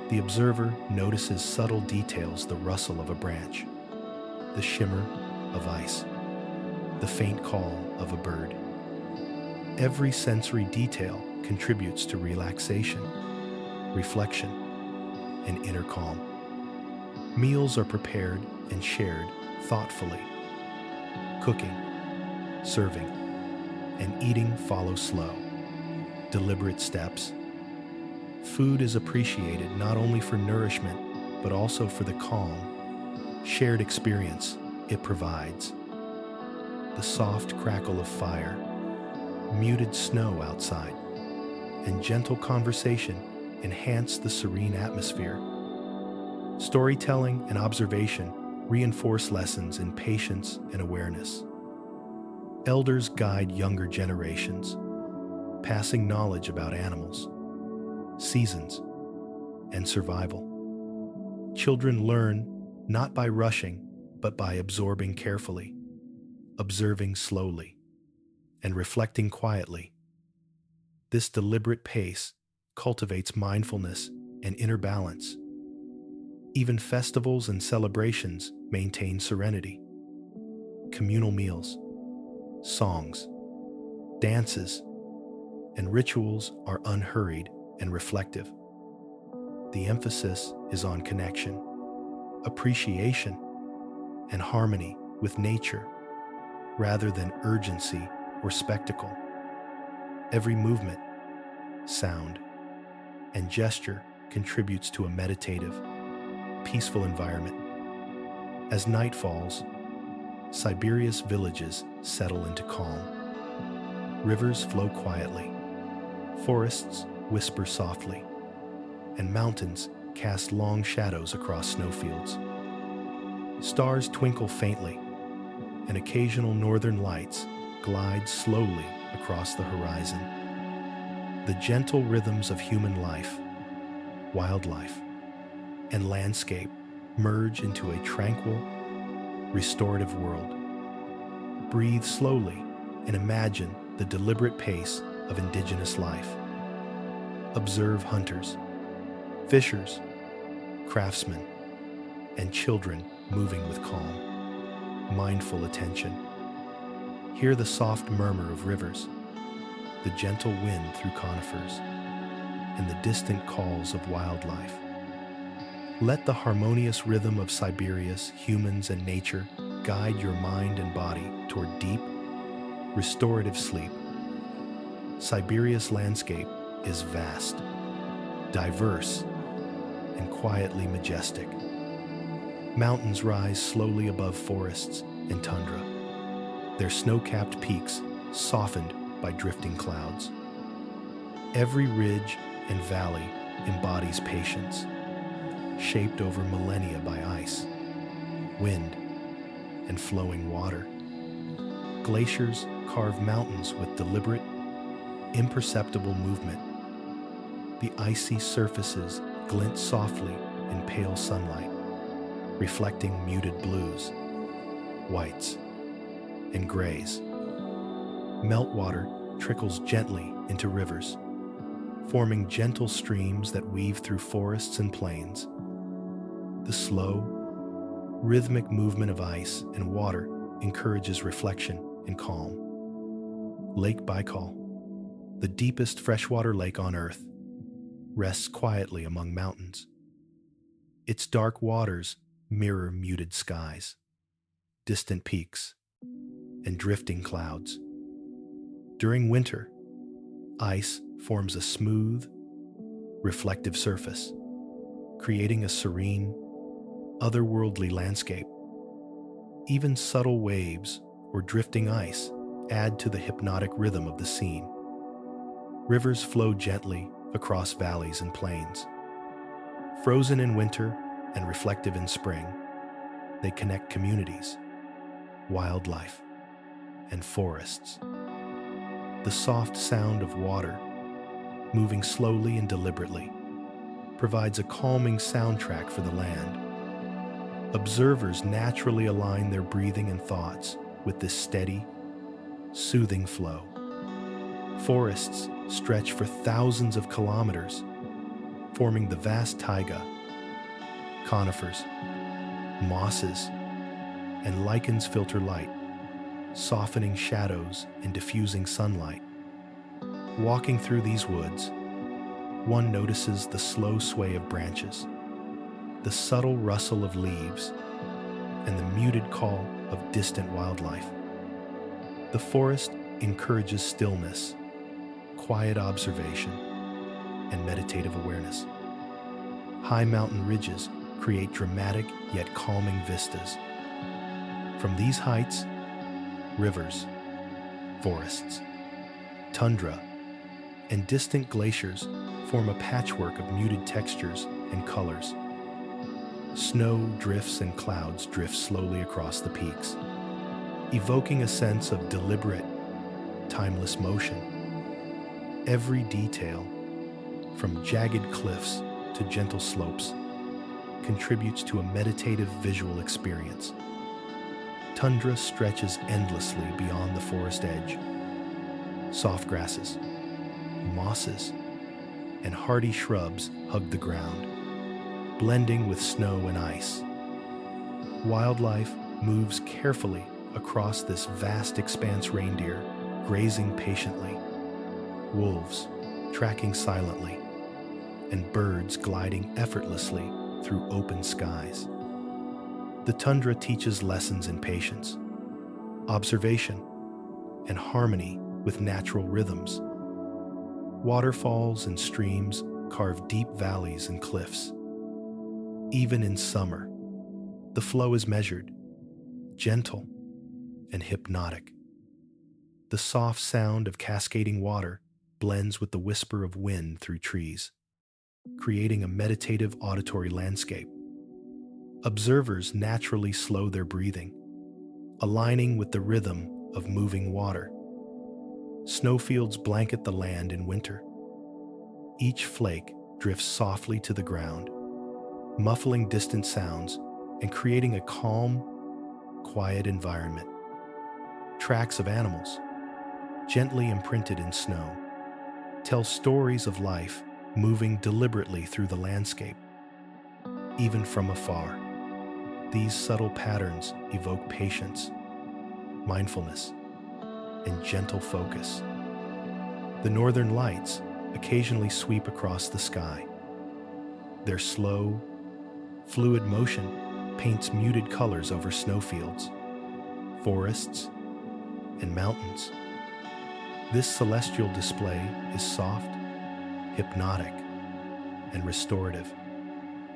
The observer notices subtle details: the rustle of a branch, the shimmer of ice, the faint call of a bird. Every sensory detail contributes to relaxation, reflection, and inner calm. Meals are prepared and shared thoughtfully. Cooking, serving, and eating follow slow, deliberate steps. Food is appreciated not only for nourishment, but also for the calm, shared experience it provides. The soft crackle of fire, muted snow outside, and gentle conversation enhance the serene atmosphere. Storytelling and observation reinforce lessons in patience and awareness. Elders guide younger generations, passing knowledge about animals, seasons, and survival. Children learn not by rushing, but by absorbing carefully, observing slowly, and reflecting quietly. This deliberate pace cultivates mindfulness and inner balance. Even festivals and celebrations maintain serenity. Communal meals, songs, dances, and rituals are unhurried and reflective. The emphasis is on connection, appreciation, and harmony with nature rather than urgency or spectacle. Every movement, sound, and gesture contributes to a meditative, peaceful environment. As night falls, Siberia's villages settle into calm. Rivers flow quietly, forests whisper softly, and mountains cast long shadows across snowfields. Stars twinkle faintly, and occasional northern lights glide slowly across the horizon. The gentle rhythms of human life, wildlife, and landscape merge into a tranquil, restorative world. Breathe slowly and imagine the deliberate pace of indigenous life. Observe hunters, fishers, craftsmen, and children moving with calm, mindful attention. Hear the soft murmur of rivers, the gentle wind through conifers, and the distant calls of wildlife. Let the harmonious rhythm of Siberia's humans and nature guide your mind and body toward deep, restorative sleep. Siberia's landscape is vast, diverse, and quietly majestic. Mountains rise slowly above forests and tundra, their snow-capped peaks softened by drifting clouds. Every ridge and valley embodies patience, shaped over millennia by ice, wind, and flowing water. Glaciers carve mountains with deliberate, imperceptible movement. The icy surfaces glint softly in pale sunlight, reflecting muted blues, whites, and grays. Meltwater trickles gently into rivers, forming gentle streams that weave through forests and plains. The slow, rhythmic movement of ice and water encourages reflection and calm. Lake Baikal, the deepest freshwater lake on Earth, rests quietly among mountains. Its dark waters mirror muted skies, distant peaks, and drifting clouds. During winter, ice forms a smooth, reflective surface, creating a serene, otherworldly landscape. Even subtle waves or drifting ice add to the hypnotic rhythm of the scene. Rivers flow gently across valleys and plains. Frozen in winter and reflective in spring, they connect communities, wildlife, and forests. The soft sound of water, moving slowly and deliberately, provides a calming soundtrack for the land. Observers naturally align their breathing and thoughts with this steady, soothing flow. Forests stretch for thousands of kilometers, forming the vast taiga. Conifers, mosses, and lichens filter light, softening shadows and diffusing sunlight. Walking through these woods, one notices the slow sway of branches, the subtle rustle of leaves, and the muted call of distant wildlife. The forest encourages stillness, quiet observation, and meditative awareness. High mountain ridges create dramatic yet calming vistas. From these heights, rivers, forests, tundra, and distant glaciers form a patchwork of muted textures and colors. Snow drifts and clouds drift slowly across the peaks, evoking a sense of deliberate, timeless motion. Every detail, from jagged cliffs to gentle slopes, contributes to a meditative visual experience. Tundra stretches endlessly beyond the forest edge. Soft grasses, mosses, and hardy shrubs hug the ground, blending with snow and ice. Wildlife moves carefully across this vast expanse, reindeer grazing patiently, wolves tracking silently, and birds gliding effortlessly through open skies. The tundra teaches lessons in patience, observation, and harmony with natural rhythms. Waterfalls and streams carve deep valleys and cliffs. Even in summer, the flow is measured, gentle, and hypnotic. The soft sound of cascading water blends with the whisper of wind through trees, creating a meditative auditory landscape. Observers naturally slow their breathing, aligning with the rhythm of moving water. Snowfields blanket the land in winter. Each flake drifts softly to the ground, muffling distant sounds and creating a calm, quiet environment. Tracks of animals, gently imprinted in snow, tell stories of life moving deliberately through the landscape. Even from afar, these subtle patterns evoke patience, mindfulness, and gentle focus. The northern lights occasionally sweep across the sky. Their slow, fluid motion paints muted colors over snowfields, forests, and mountains. This celestial display is soft, hypnotic, and restorative,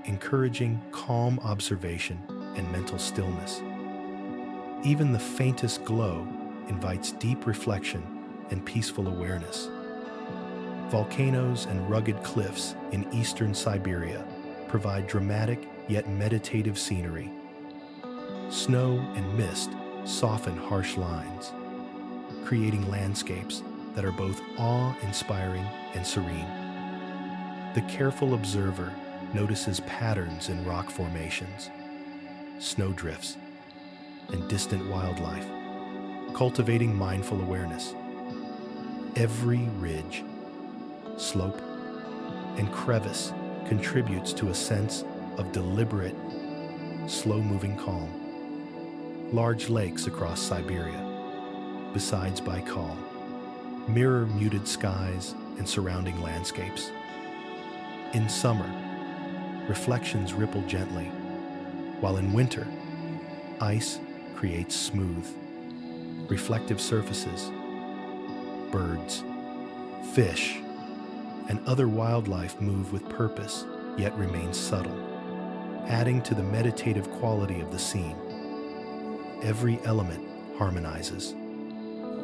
encouraging calm observation and mental stillness. Even the faintest glow invites deep reflection and peaceful awareness. Volcanoes and rugged cliffs in eastern Siberia provide dramatic yet meditative scenery. Snow and mist soften harsh lines, creating landscapes that are both awe-inspiring and serene. The careful observer notices patterns in rock formations, snowdrifts, and distant wildlife, cultivating mindful awareness. Every ridge, slope, and crevice contributes to a sense of deliberate, slow-moving calm. Large lakes across Siberia, besides Baikal, mirror muted skies and surrounding landscapes. In summer, reflections ripple gently, while in winter, ice creates smooth, reflective surfaces. Birds, fish, and other wildlife move with purpose, yet remain subtle, adding to the meditative quality of the scene. Every element harmonizes,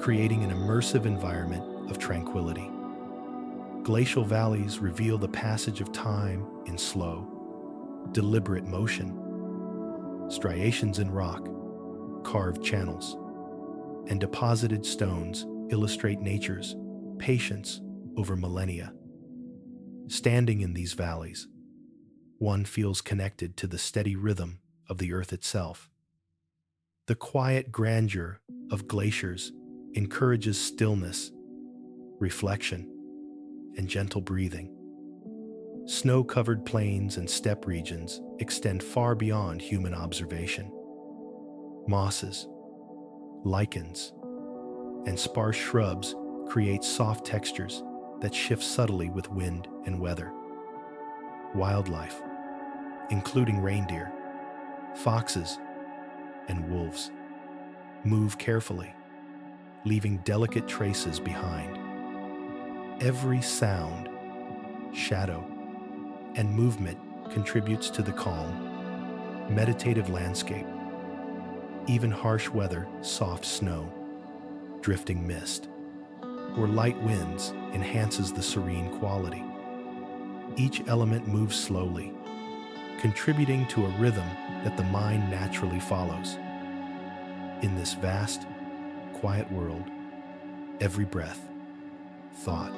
creating an immersive environment of tranquility. Glacial valleys reveal the passage of time in slow, deliberate motion. Striations in rock, carved channels, and deposited stones illustrate nature's patience over millennia. Standing in these valleys, one feels connected to the steady rhythm of the earth itself. The quiet grandeur of glaciers encourages stillness, reflection, and gentle breathing. Snow-covered plains and steppe regions extend far beyond human observation. Mosses, lichens, and sparse shrubs create soft textures that shift subtly with wind and weather. Wildlife, including reindeer, foxes, and wolves, move carefully, leaving delicate traces behind. Every sound, shadow, and movement contributes to the calm, meditative landscape. Even harsh weather, soft snow, drifting mist, or light winds enhances the serene quality. Each element moves slowly, contributing to a rhythm that the mind naturally follows. In this vast, quiet world, every breath, thought,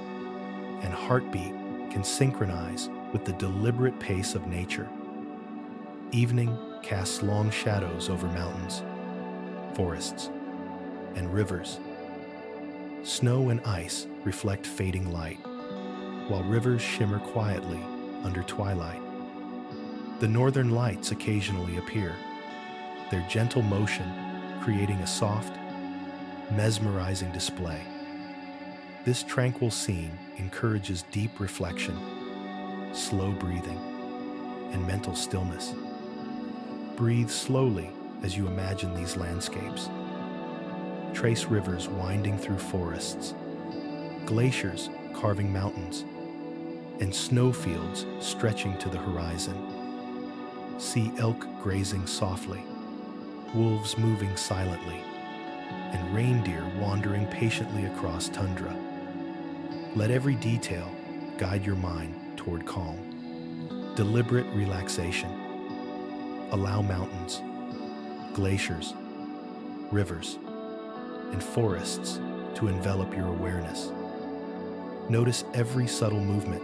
and heartbeat can synchronize with the deliberate pace of nature. Evening casts long shadows over mountains, forests, and rivers. Snow and ice reflect fading light, while rivers shimmer quietly under twilight. The northern lights occasionally appear, their gentle motion creating a soft, mesmerizing display. This tranquil scene encourages deep reflection, slow breathing, and mental stillness. Breathe slowly as you imagine these landscapes. Trace rivers winding through forests, glaciers carving mountains, and snowfields stretching to the horizon. See elk grazing softly, wolves moving silently, and reindeer wandering patiently across tundra. Let every detail guide your mind toward calm. Deliberate relaxation. Allow mountains, glaciers, rivers, and forests to envelop your awareness. Notice every subtle movement,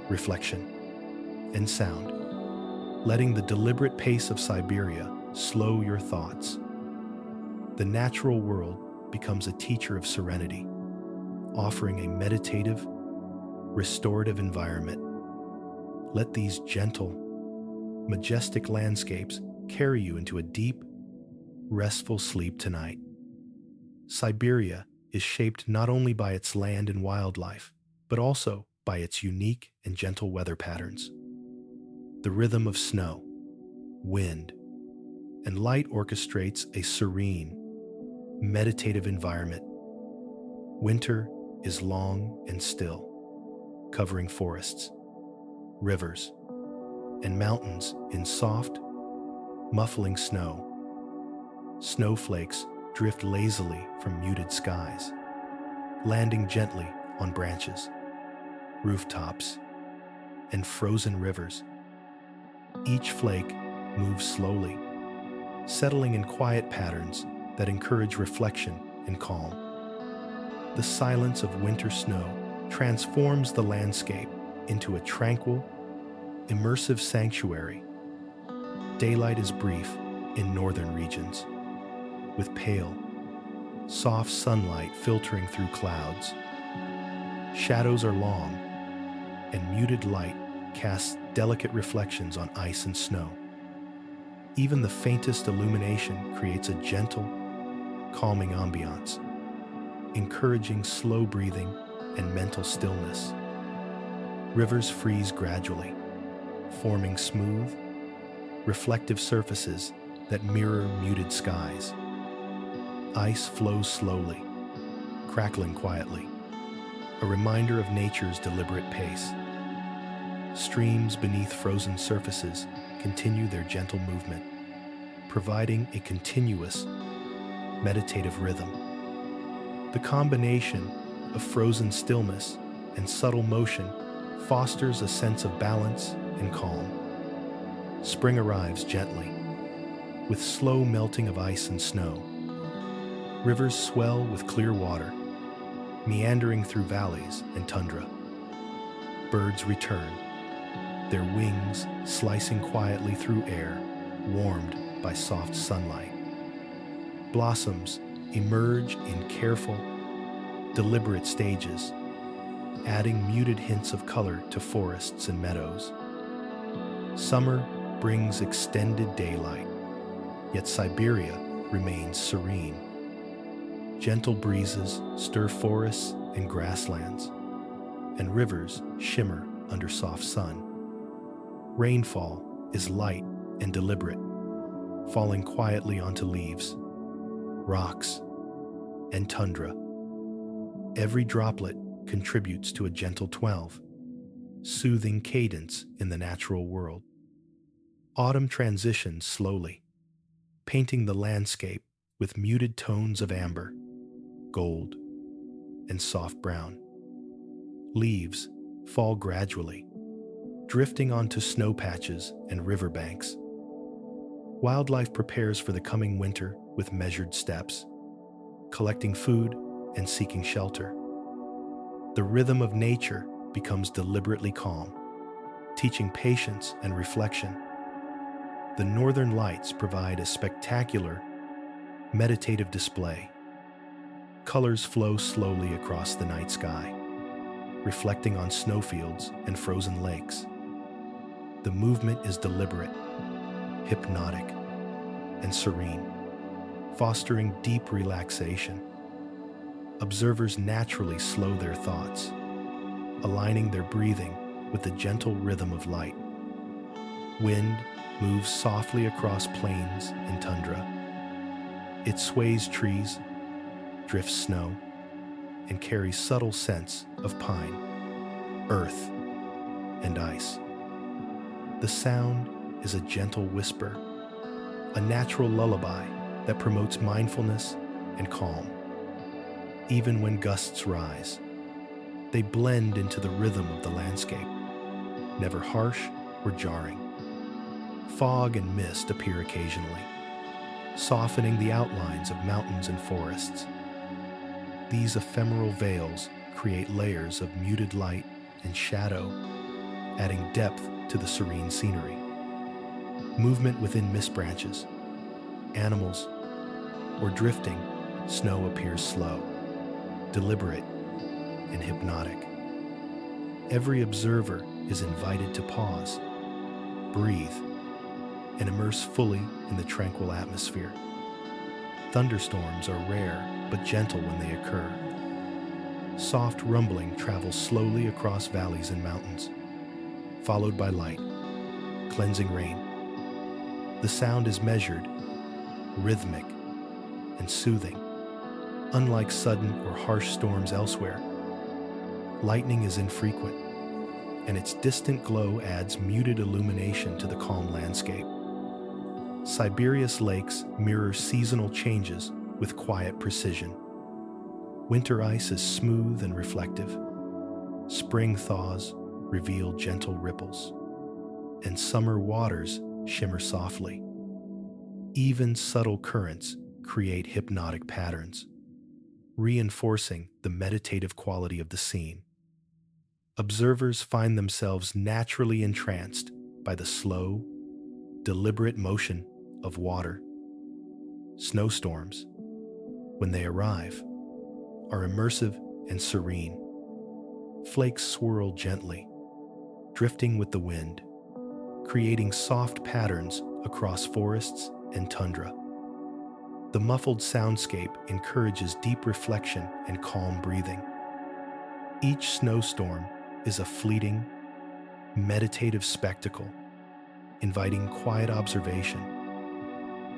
reflection, and sound, letting the deliberate pace of Siberia slow your thoughts. The natural world becomes a teacher of serenity, offering a meditative, restorative environment. Let these gentle, majestic landscapes carry you into a deep, restful sleep tonight. Siberia is shaped not only by its land and wildlife, but also by its unique and gentle weather patterns. The rhythm of snow, wind, and light orchestrates a serene, meditative environment. Winter is long and still, covering forests, rivers, and mountains in soft, muffling snow. Snowflakes drift lazily from muted skies, landing gently on branches, rooftops, and frozen rivers. Each flake moves slowly, settling in quiet patterns that encourage reflection and calm. The silence of winter snow transforms the landscape into a tranquil, immersive sanctuary. Daylight is brief in northern regions, with pale, soft sunlight filtering through clouds. Shadows are long, and muted light casts delicate reflections on ice and snow. Even the faintest illumination creates a gentle, calming ambiance, encouraging slow breathing and mental stillness. Rivers freeze gradually, forming smooth, reflective surfaces that mirror muted skies. Ice flows slowly, crackling quietly, a reminder of nature's deliberate pace. Streams beneath frozen surfaces continue their gentle movement, providing a continuous, meditative rhythm. The combination of frozen stillness and subtle motion fosters a sense of balance and calm. Spring arrives gently, with slow melting of ice and snow. Rivers swell with clear water, meandering through valleys and tundra. Birds return, their wings slicing quietly through air, warmed by soft sunlight. Blossoms emerge in careful, deliberate stages, adding muted hints of color to forests and meadows. Summer brings extended daylight, yet Siberia remains serene. Gentle breezes stir forests and grasslands, and rivers shimmer under soft sun. Rainfall is light and deliberate, falling quietly onto leaves, rocks, and tundra. Every droplet contributes to a gentle 12, soothing cadence in the natural world. Autumn transitions slowly, painting the landscape with muted tones of amber, gold, and soft brown. Leaves fall gradually, drifting onto snow patches and riverbanks. Wildlife prepares for the coming winter with measured steps, collecting food and seeking shelter. The rhythm of nature becomes deliberately calm, teaching patience and reflection. The northern lights provide a spectacular, meditative display. Colors flow slowly across the night sky, reflecting on snowfields and frozen lakes. The movement is deliberate, hypnotic, and serene, fostering deep relaxation. observers naturally slow their thoughts, aligning their breathing with the gentle rhythm of light. Wind moves softly across plains and tundra. It sways trees, drifts snow, and carries subtle scents of pine, earth, and ice. The sound is a gentle whisper, a natural lullaby that promotes mindfulness and calm. Even when gusts rise, they blend into the rhythm of the landscape, never harsh or jarring. Fog and mist appear occasionally, softening the outlines of mountains and forests. These ephemeral veils create layers of muted light and shadow, adding depth to the serene scenery. Movement within mist branches, animals, or drifting snow appears slow, deliberate, and hypnotic. Every observer is invited to pause, breathe, and immerse fully in the tranquil atmosphere. Thunderstorms are rare but gentle when they occur. Soft rumbling travels slowly across valleys and mountains, followed by light, cleansing rain. The sound is measured, rhythmic, and soothing. Unlike sudden or harsh storms elsewhere, lightning is infrequent, and its distant glow adds muted illumination to the calm landscape. Siberia's lakes mirror seasonal changes with quiet precision. Winter ice is smooth and reflective. Spring thaws reveal gentle ripples, and summer waters shimmer softly. Even subtle currents create hypnotic patterns, reinforcing the meditative quality of the scene. Observers find themselves naturally entranced by the slow, deliberate motion of water. Snowstorms, when they arrive, are immersive and serene. Flakes swirl gently, drifting with the wind, creating soft patterns across forests and tundra. The muffled soundscape encourages deep reflection and calm breathing. Each snowstorm is a fleeting, meditative spectacle, inviting quiet observation.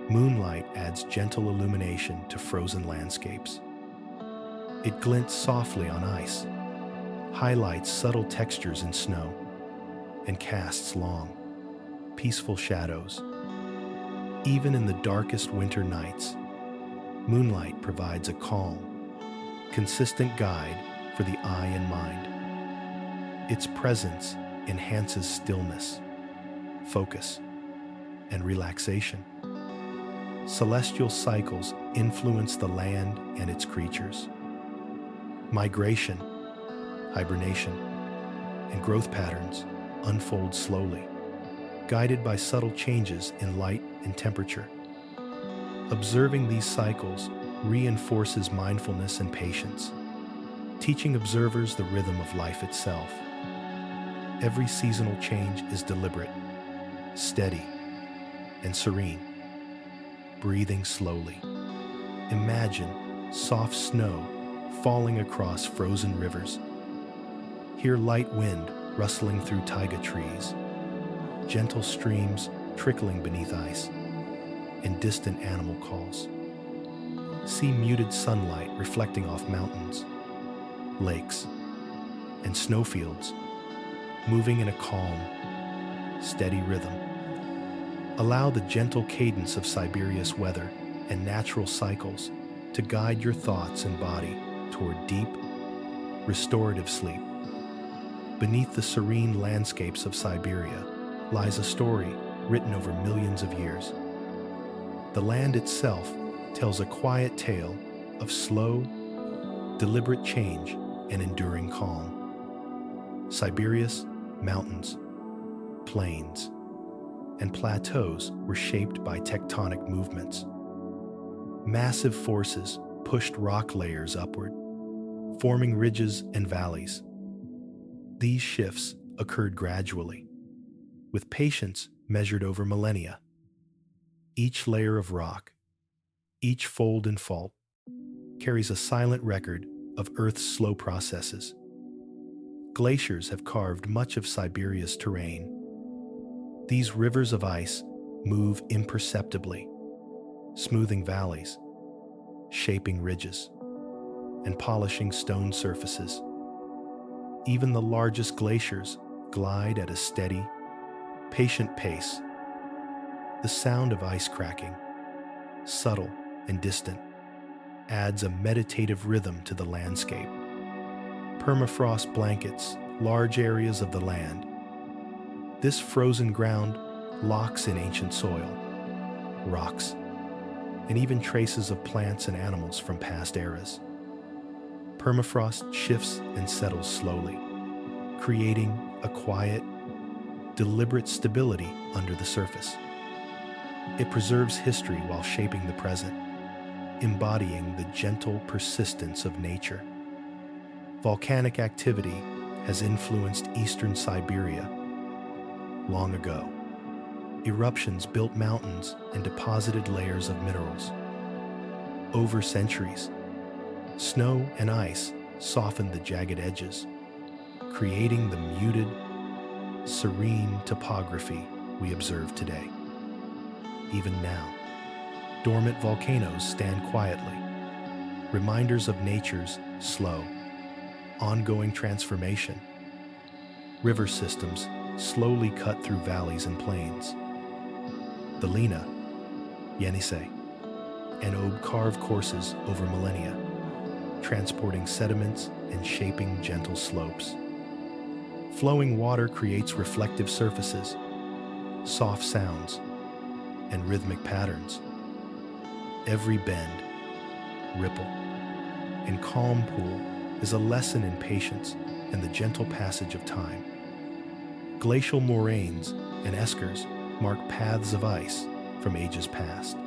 Moonlight adds gentle illumination to frozen landscapes. It glints softly on ice, highlights subtle textures in snow, and casts long, peaceful shadows. Even in the darkest winter nights, moonlight provides a calm, consistent guide for the eye and mind. Its presence enhances stillness, focus, and relaxation. Celestial cycles influence the land and its creatures. Migration, hibernation, and growth patterns unfold slowly, guided by subtle changes in light and temperature. Observing these cycles reinforces mindfulness and patience, teaching observers the rhythm of life itself. Every seasonal change is deliberate, steady, and serene. Breathing slowly. Imagine soft snow falling across frozen rivers. Hear light wind rustling through taiga trees, gentle streams trickling beneath ice, and distant animal calls. See muted sunlight reflecting off mountains, lakes, and snowfields, moving in a calm, steady rhythm. Allow the gentle cadence of Siberia's weather and natural cycles to guide your thoughts and body toward deep, restorative sleep. Beneath the serene landscapes of Siberia lies a story written over millions of years. The land itself tells a quiet tale of slow, deliberate change and enduring calm. Siberia's mountains, plains, and plateaus were shaped by tectonic movements. Massive forces pushed rock layers upward, forming ridges and valleys. These shifts occurred gradually, with patience measured over millennia. Each layer of rock, each fold and fault, carries a silent record of Earth's slow processes. Glaciers have carved much of Siberia's terrain. These rivers of ice move imperceptibly, smoothing valleys, shaping ridges, and polishing stone surfaces. Even the largest glaciers glide at a steady, patient pace. The sound of ice cracking, subtle and distant, adds a meditative rhythm to the landscape. Permafrost blankets large areas of the land. This frozen ground locks in ancient soil, rocks, and even traces of plants and animals from past eras. Permafrost shifts and settles slowly, creating a quiet, deliberate stability under the surface. It preserves history while shaping the present, embodying the gentle persistence of nature. Volcanic activity has influenced eastern Siberia. Long ago, eruptions built mountains and deposited layers of minerals. Over centuries, snow and ice softened the jagged edges, creating the muted, serene topography we observe today. Even now, dormant volcanoes stand quietly, reminders of nature's slow, ongoing transformation. River systems slowly cut through valleys and plains. The Lena, Yenisei, and Ob carve courses over millennia, transporting sediments and shaping gentle slopes. Flowing water creates reflective surfaces, soft sounds, and rhythmic patterns. Every bend, ripple, and calm pool is a lesson in patience and the gentle passage of time. Glacial moraines and eskers mark paths of ice from ages past.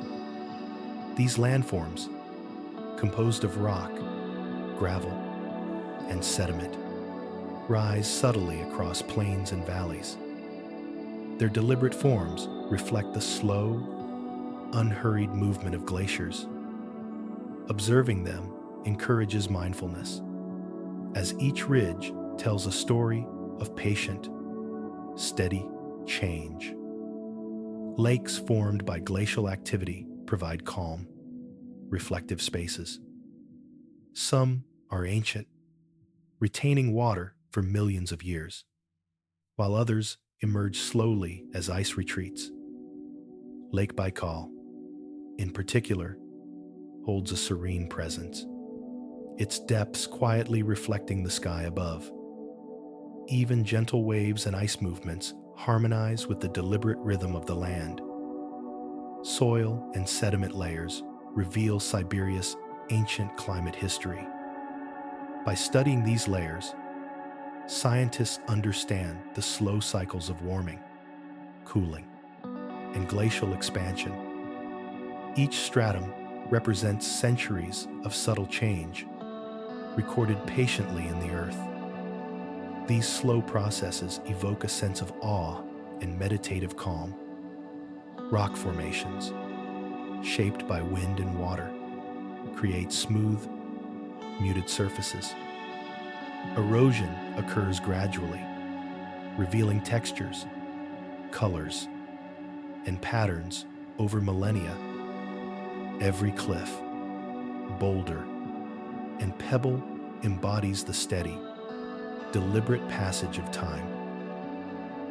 These landforms, composed of rock, gravel, and sediment, rise subtly across plains and valleys. Their deliberate forms reflect the slow, unhurried movement of glaciers. Observing them encourages mindfulness, as each ridge tells a story of patient, steady change. Lakes formed by glacial activity provide calm, reflective spaces. Some are ancient, retaining water for millions of years, while others emerge slowly as ice retreats. Lake Baikal, in particular, holds a serene presence, its depths quietly reflecting the sky above. Even gentle waves and ice movements harmonize with the deliberate rhythm of the land. Soil and sediment layers reveal Siberia's ancient climate history. By studying these layers, scientists understand the slow cycles of warming, cooling, and glacial expansion. Each stratum represents centuries of subtle change, recorded patiently in the earth. These slow processes evoke a sense of awe and meditative calm. Rock formations, shaped by wind and water, create smooth, muted surfaces. Erosion occurs gradually, revealing textures, colors, and patterns over millennia. Every cliff, boulder, and pebble embodies the steady, deliberate passage of time.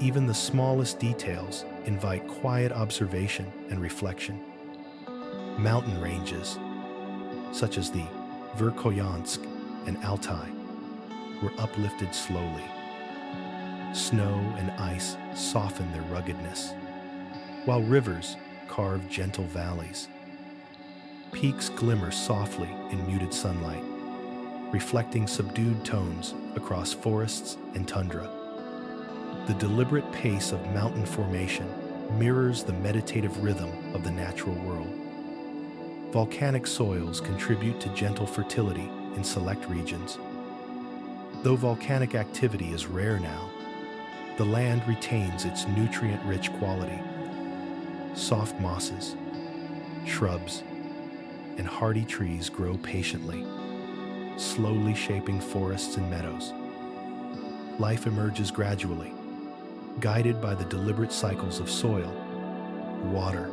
Even the smallest details invite quiet observation and reflection. Mountain ranges, such as the Verkhoyansk and Altai, were uplifted slowly. Snow and ice soften their ruggedness, while rivers carve gentle valleys. Peaks glimmer softly in muted sunlight, reflecting subdued tones across forests and tundra. The deliberate pace of mountain formation mirrors the meditative rhythm of the natural world. Volcanic soils contribute to gentle fertility in select regions. Though volcanic activity is rare now, the land retains its nutrient-rich quality. Soft mosses, shrubs, and hardy trees grow patiently, slowly shaping forests and meadows. Life emerges gradually, guided by the deliberate cycles of soil, water,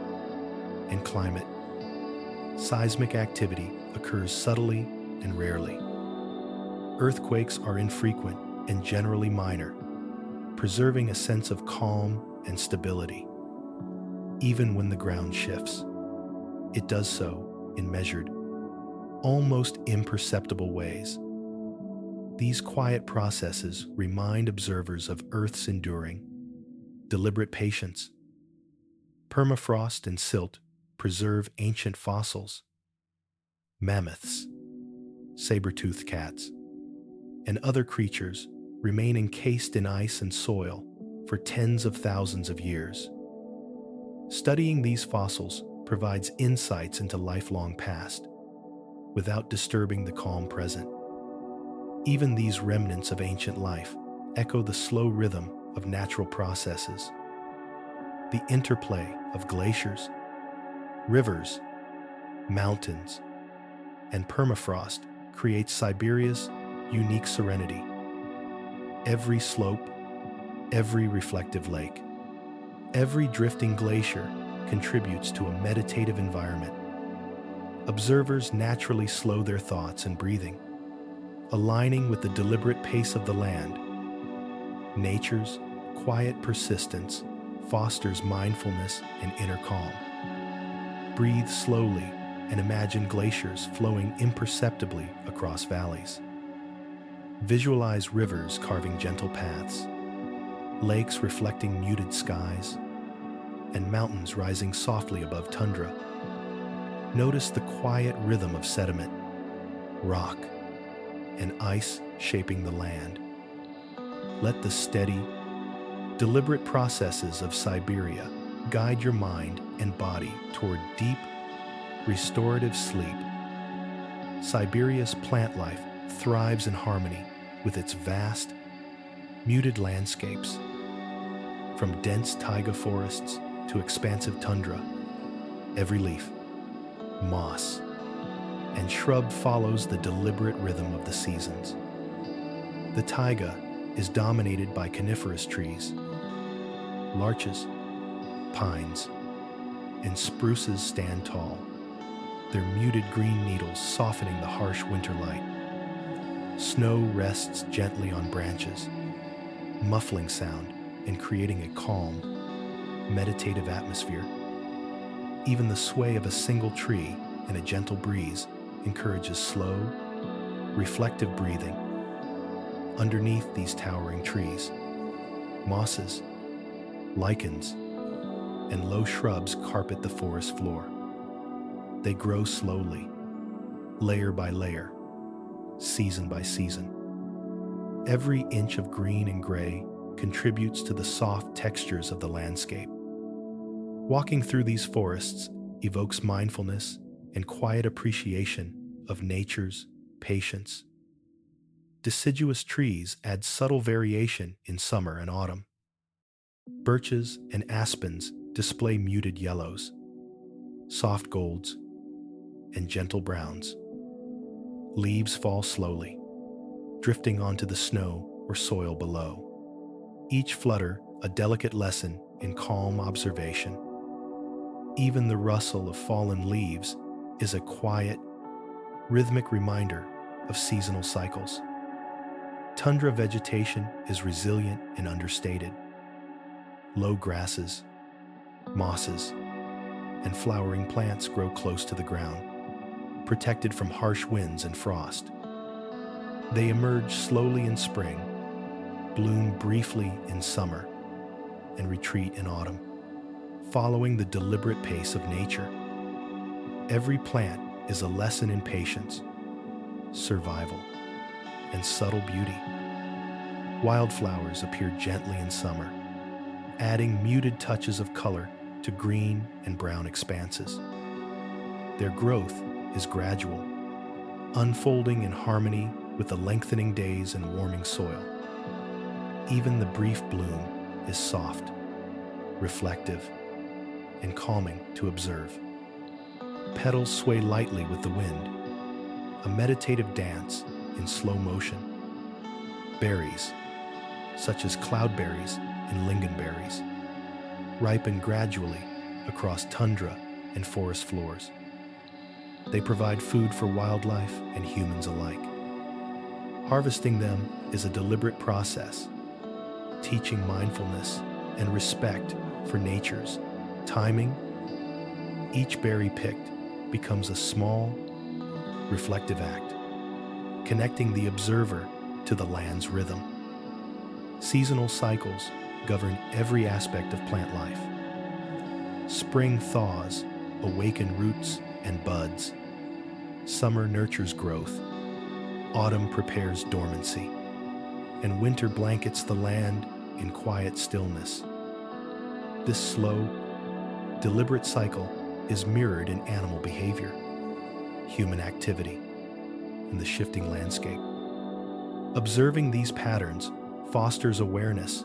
and climate. Seismic activity occurs subtly and rarely. Earthquakes are infrequent and generally minor, preserving a sense of calm and stability. Even when the ground shifts, it does so in measured, almost imperceptible ways. These quiet processes remind observers of Earth's enduring, deliberate patience. Permafrost and silt preserve ancient fossils. Mammoths, saber-toothed cats, and other creatures remain encased in ice and soil for tens of thousands of years. Studying these fossils provides insights into lifelong past, without disturbing the calm present. Even these remnants of ancient life echo the slow rhythm of natural processes. The interplay of glaciers, rivers, mountains, and permafrost creates Siberia's unique serenity. Every slope, every reflective lake, every drifting glacier contributes to a meditative environment. Observers naturally slow their thoughts and breathing, aligning with the deliberate pace of the land. Nature's quiet persistence fosters mindfulness and inner calm. Breathe slowly and imagine glaciers flowing imperceptibly across valleys. Visualize rivers carving gentle paths, lakes reflecting muted skies, and mountains rising softly above tundra. Notice the quiet rhythm of sediment, rock, and ice shaping the land. Let the steady, deliberate processes of Siberia guide your mind and body toward deep, restorative sleep. Siberia's plant life thrives in harmony with its vast, muted landscapes. From dense taiga forests to expansive tundra, every leaf, moss, and shrub follows the deliberate rhythm of the seasons. The taiga is dominated by coniferous trees. Larches, pines, and spruces stand tall, their muted green needles softening the harsh winter light. Snow rests gently on branches, muffling sound and creating a calm, meditative atmosphere. Even the sway of a single tree in a gentle breeze encourages slow, reflective breathing. Underneath these towering trees, mosses, lichens, and low shrubs carpet the forest floor. They grow slowly, layer by layer, season by season. Every inch of green and gray contributes to the soft textures of the landscape. Walking through these forests evokes mindfulness and quiet appreciation of nature's patience. Deciduous trees add subtle variation in summer and autumn. Birches and aspens display muted yellows, soft golds, and gentle browns. Leaves fall slowly, drifting onto the snow or soil below. Each flutter a delicate lesson in calm observation. Even the rustle of fallen leaves is a quiet, rhythmic reminder of seasonal cycles. Tundra vegetation is resilient and understated. Low grasses, mosses, and flowering plants grow close to the ground, protected from harsh winds and frost. They emerge slowly in spring, bloom briefly in summer, and retreat in autumn, following the deliberate pace of nature. Every plant is a lesson in patience, survival, and subtle beauty. Wildflowers appear gently in summer, adding muted touches of color to green and brown expanses. Their growth is gradual, unfolding in harmony with the lengthening days and warming soil. Even the brief bloom is soft, reflective, and calming to observe. Petals sway lightly with the wind, a meditative dance in slow motion. Berries, such as cloudberries and lingonberries, ripen gradually across tundra and forest floors. They provide food for wildlife and humans alike. Harvesting them is a deliberate process, teaching mindfulness and respect for nature's timing. Each berry picked becomes a small, reflective act, connecting the observer to the land's rhythm. Seasonal cycles govern every aspect of plant life. Spring thaws awaken roots and buds. Summer nurtures growth. Autumn prepares dormancy. And winter blankets the land in quiet stillness. This slow, deliberate cycle is mirrored in animal behavior, human activity, and the shifting landscape. Observing these patterns fosters awareness,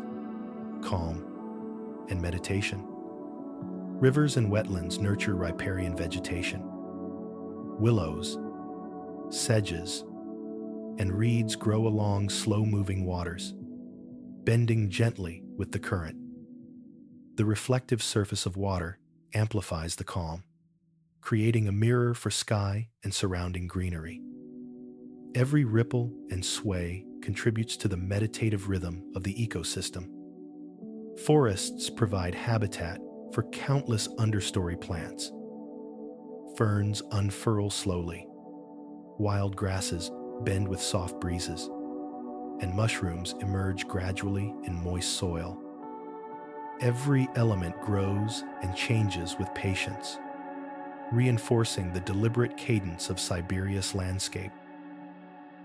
calm, and meditation. Rivers and wetlands nurture riparian vegetation. Willows, sedges, and reeds grow along slow-moving waters, bending gently with the current. The reflective surface of water amplifies the calm, creating a mirror for sky and surrounding greenery. Every ripple and sway contributes to the meditative rhythm of the ecosystem. Forests provide habitat for countless understory plants. Ferns unfurl slowly. Wild grasses bend with soft breezes, and mushrooms emerge gradually in moist soil. Every element grows and changes with patience, reinforcing the deliberate cadence of Siberia's landscape.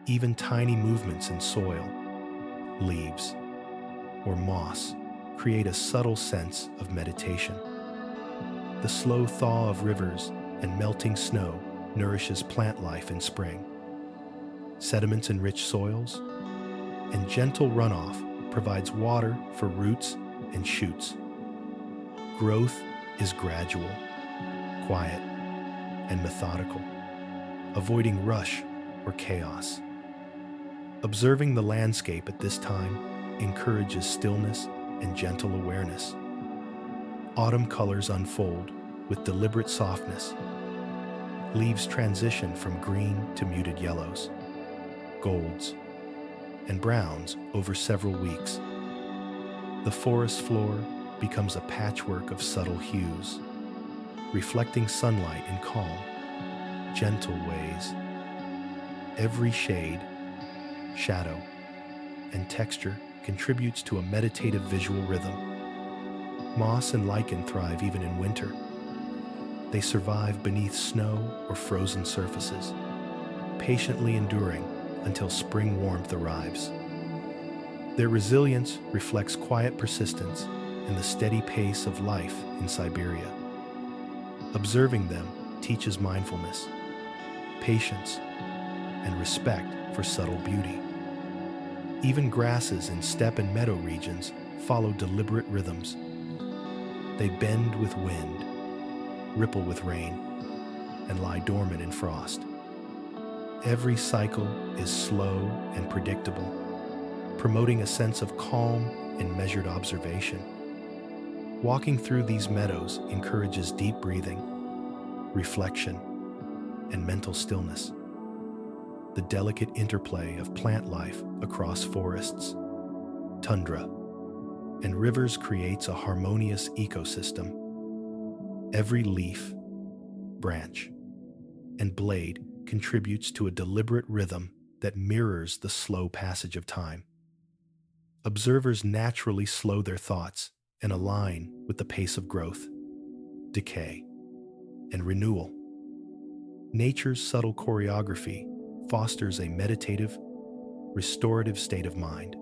Even tiny movements in soil, leaves, or moss create a subtle sense of meditation. The slow thaw of rivers and melting snow nourishes plant life in spring. Sediments enrich soils, and gentle runoff provides water for roots and shoots. Growth is gradual, quiet, and methodical, avoiding rush or chaos. Observing the landscape at this time encourages stillness and gentle awareness. Autumn colors unfold with deliberate softness. Leaves transition from green to muted yellows, golds, and browns over several weeks. The forest floor becomes a patchwork of subtle hues, reflecting sunlight in calm, gentle ways. Every shade, shadow, and texture contributes to a meditative visual rhythm. Moss and lichen thrive even in winter. They survive beneath snow or frozen surfaces, patiently enduring until spring warmth arrives. Their resilience reflects quiet persistence and the steady pace of life in Siberia. Observing them teaches mindfulness, patience, and respect for subtle beauty. Even grasses in steppe and meadow regions follow deliberate rhythms. They bend with wind, ripple with rain, and lie dormant in frost. Every cycle is slow and predictable, promoting a sense of calm and measured observation. Walking through these meadows encourages deep breathing, reflection, and mental stillness. The delicate interplay of plant life across forests, tundra, and rivers creates a harmonious ecosystem. Every leaf, branch, and blade contributes to a deliberate rhythm that mirrors the slow passage of time. Observers naturally slow their thoughts and align with the pace of growth, decay, and renewal. Nature's subtle choreography fosters a meditative, restorative state of mind.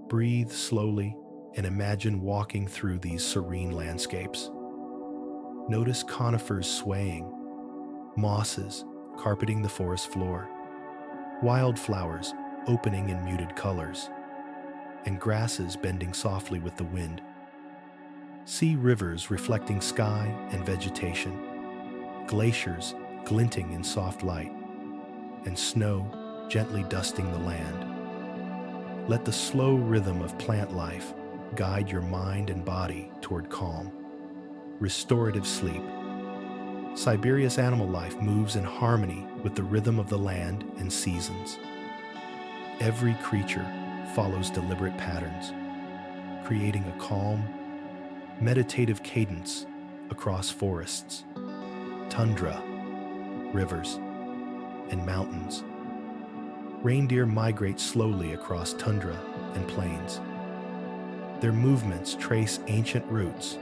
Breathe slowly and imagine walking through these serene landscapes. Notice conifers swaying, mosses carpeting the forest floor, wildflowers opening in muted colors, and grasses bending softly with the wind. See rivers reflecting sky and vegetation, glaciers glinting in soft light, and snow gently dusting the land. Let the slow rhythm of plant life guide your mind and body toward calm. Restorative sleep. Siberia's animal life moves in harmony with the rhythm of the land and seasons. Every creature follows deliberate patterns, creating a calm, meditative cadence across forests, tundra, rivers, and mountains. Reindeer migrate slowly across tundra and plains. Their movements trace ancient roots,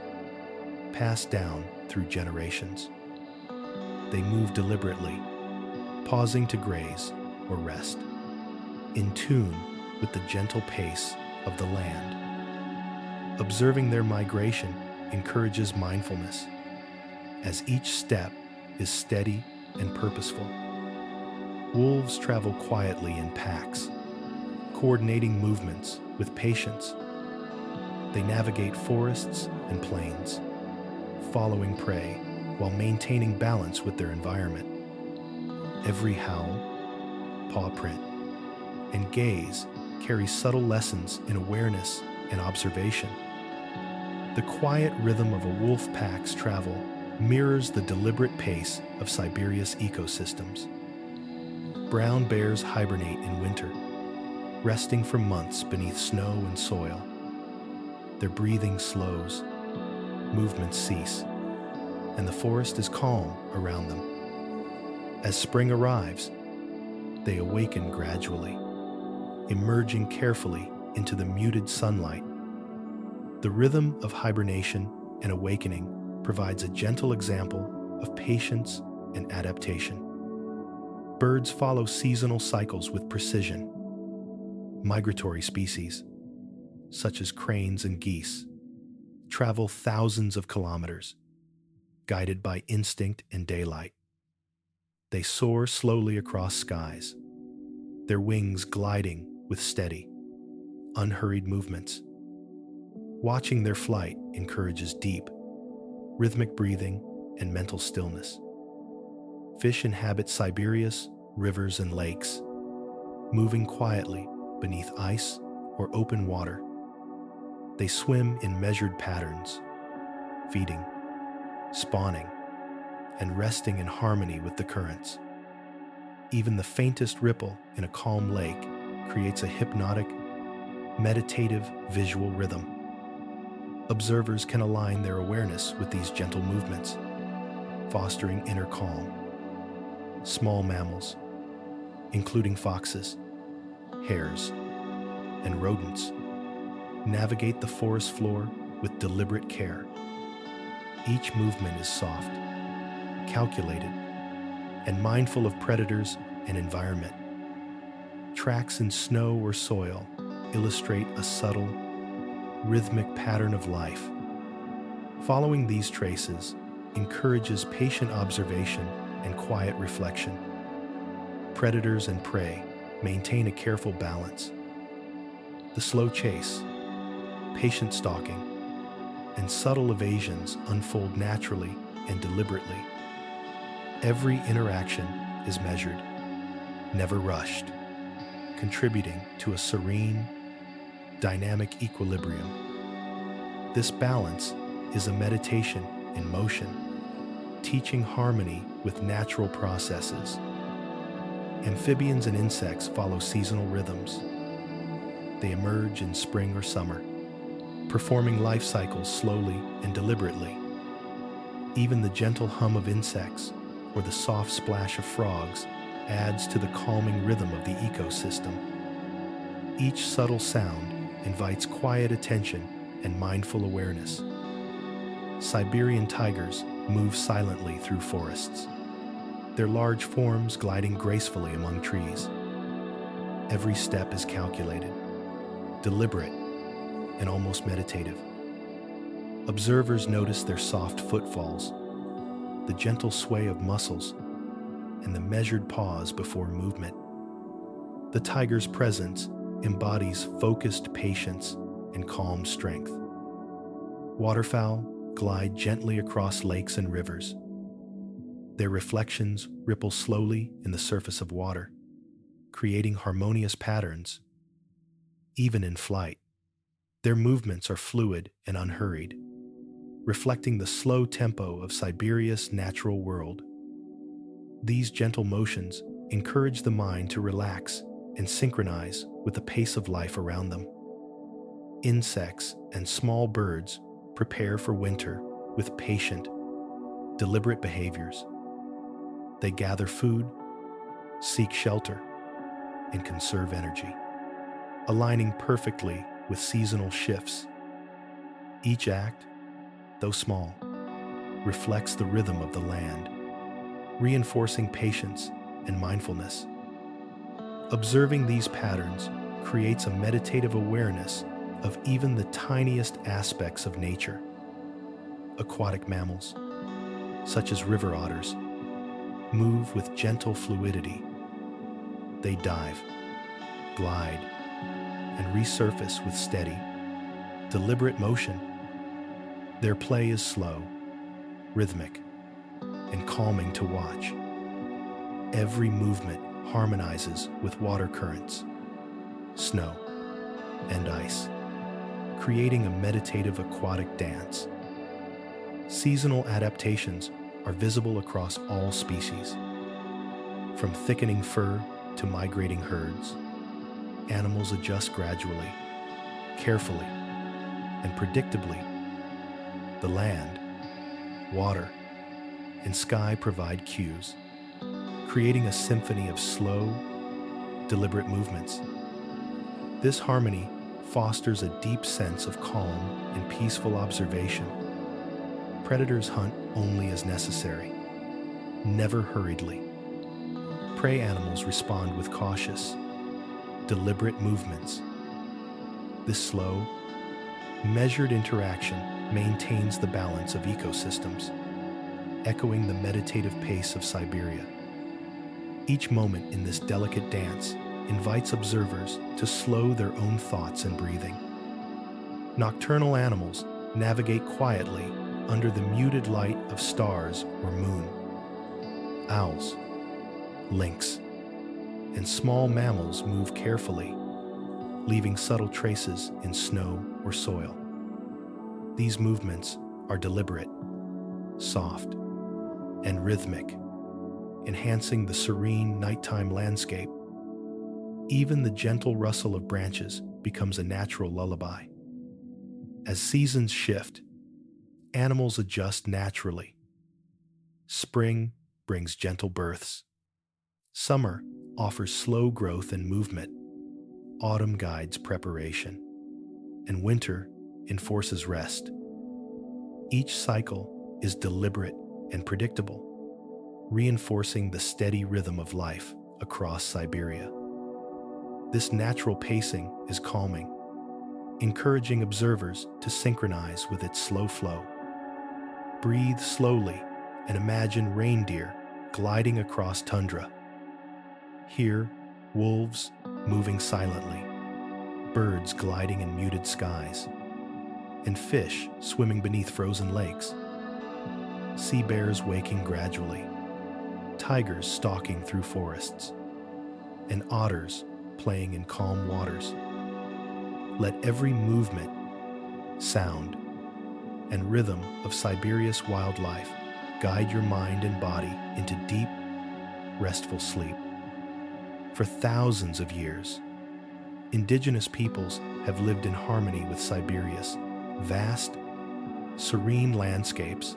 passed down through generations. They move deliberately, pausing to graze or rest, in tune with the gentle pace of the land. Observing their migration encourages mindfulness, as each step is steady and purposeful. Wolves travel quietly in packs, coordinating movements with patience. They navigate forests and plains, following prey while maintaining balance with their environment. Every howl, paw print, and gaze carries subtle lessons in awareness and observation. The quiet rhythm of a wolf pack's travel mirrors the deliberate pace of Siberia's ecosystems. Brown bears hibernate in winter, resting for months beneath snow and soil. Their breathing slows, movements cease, and the forest is calm around them. As spring arrives, they awaken gradually, emerging carefully into the muted sunlight. The rhythm of hibernation and awakening provides a gentle example of patience and adaptation. Birds follow seasonal cycles with precision. Migratory species, such as cranes and geese, travel thousands of kilometers, guided by instinct and daylight. They soar slowly across skies, their wings gliding with steady, unhurried movements. Watching their flight encourages deep, rhythmic breathing and mental stillness. Fish inhabit Siberia's rivers and lakes, moving quietly beneath ice or open water. They swim in measured patterns, feeding, spawning, and resting in harmony with the currents. Even the faintest ripple in a calm lake creates a hypnotic, meditative visual rhythm. Observers can align their awareness with these gentle movements, fostering inner calm. Small mammals, including foxes, hares, and rodents, navigate the forest floor with deliberate care. Each movement is soft, calculated, and mindful of predators and environment. Tracks in snow or soil illustrate a subtle, rhythmic pattern of life. Following these traces encourages patient observation and quiet reflection. Predators and prey maintain a careful balance. The slow chase, patient stalking, and subtle evasions unfold naturally and deliberately. Every interaction is measured, never rushed, contributing to a serene, dynamic equilibrium. This balance is a meditation in motion, teaching harmony with natural processes. Amphibians and insects follow seasonal rhythms. They emerge in spring or summer, performing life cycles slowly and deliberately. Even the gentle hum of insects or the soft splash of frogs adds to the calming rhythm of the ecosystem. Each subtle sound invites quiet attention and mindful awareness. Siberian tigers move silently through forests, their large forms gliding gracefully among trees. Every step is calculated, deliberate, and almost meditative. Observers notice their soft footfalls, the gentle sway of muscles, and the measured pause before movement. The tiger's presence embodies focused patience and calm strength. Waterfowl glide gently across lakes and rivers. Their reflections ripple slowly in the surface of water, creating harmonious patterns, even in flight. Their movements are fluid and unhurried, reflecting the slow tempo of Siberia's natural world. These gentle motions encourage the mind to relax and synchronize with the pace of life around them. Insects and small birds prepare for winter with patient, deliberate behaviors. They gather food, seek shelter, and conserve energy, aligning perfectly with seasonal shifts. Each act, though small, reflects the rhythm of the land, reinforcing patience and mindfulness. Observing these patterns creates a meditative awareness of even the tiniest aspects of nature. Aquatic mammals, such as river otters, move with gentle fluidity. They dive, glide, and resurface with steady, deliberate motion. Their play is slow, rhythmic, and calming to watch. Every movement harmonizes with water currents, snow, and ice, creating a meditative aquatic dance. Seasonal adaptations are visible across all species. From thickening fur to migrating herds, animals adjust gradually, carefully, and predictably. The land, water, and sky provide cues, creating a symphony of slow, deliberate movements. This harmony fosters a deep sense of calm and peaceful observation. Predators hunt only as necessary, never hurriedly. Prey animals respond with cautious, deliberate movements. This slow, measured interaction maintains the balance of ecosystems, echoing the meditative pace of Siberia. Each moment in this delicate dance invites observers to slow their own thoughts and breathing. Nocturnal animals navigate quietly under the muted light of stars or moon. Owls, lynx, and small mammals move carefully, leaving subtle traces in snow or soil. These movements are deliberate, soft, and rhythmic, enhancing the serene nighttime landscape. Even the gentle rustle of branches becomes a natural lullaby. As seasons shift, animals adjust naturally. Spring brings gentle births. Summer offers slow growth and movement. Autumn guides preparation. And winter enforces rest. Each cycle is deliberate and predictable, reinforcing the steady rhythm of life across Siberia. This natural pacing is calming, encouraging observers to synchronize with its slow flow. Breathe slowly and imagine reindeer gliding across tundra. Hear wolves moving silently, birds gliding in muted skies, and fish swimming beneath frozen lakes. Sea bears waking gradually, tigers stalking through forests, and otters playing in calm waters. Let every movement, sound, and rhythm of Siberia's wildlife guide your mind and body into deep, restful sleep. For thousands of years, indigenous peoples have lived in harmony with Siberia's vast, serene landscapes.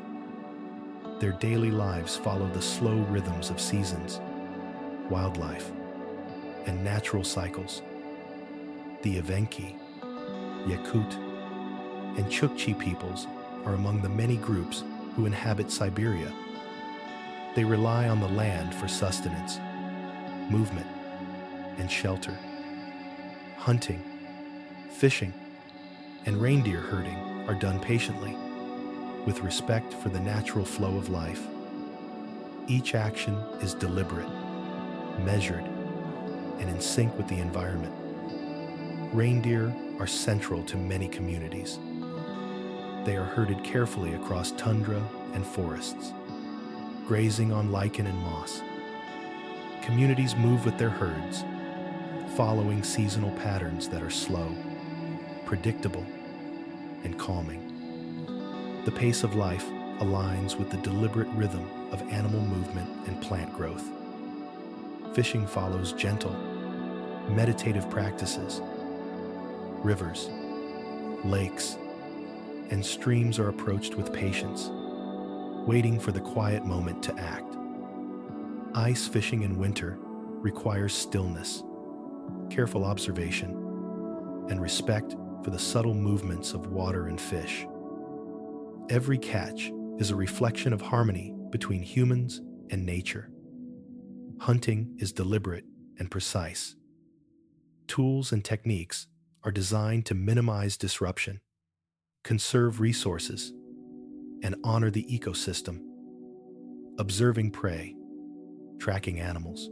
Their daily lives follow the slow rhythms of seasons, wildlife, and natural cycles. The Evenki, Yakut, and Chukchi peoples are among the many groups who inhabit Siberia. They rely on the land for sustenance, movement, and shelter. Hunting, fishing, and reindeer herding are done patiently, with respect for the natural flow of life. Each action is deliberate, measured, and in sync with the environment. Reindeer are central to many communities. They are herded carefully across tundra and forests, grazing on lichen and moss. Communities move with their herds, following seasonal patterns that are slow, predictable, and calming. The pace of life aligns with the deliberate rhythm of animal movement and plant growth. Fishing follows gentle, meditative practices. Rivers, lakes, and streams are approached with patience, waiting for the quiet moment to act. Ice fishing in winter requires stillness, careful observation, and respect for the subtle movements of water and fish. Every catch is a reflection of harmony between humans and nature. Hunting is deliberate and precise. Tools and techniques are designed to minimize disruption, conserve resources, and honor the ecosystem. Observing prey, tracking animals,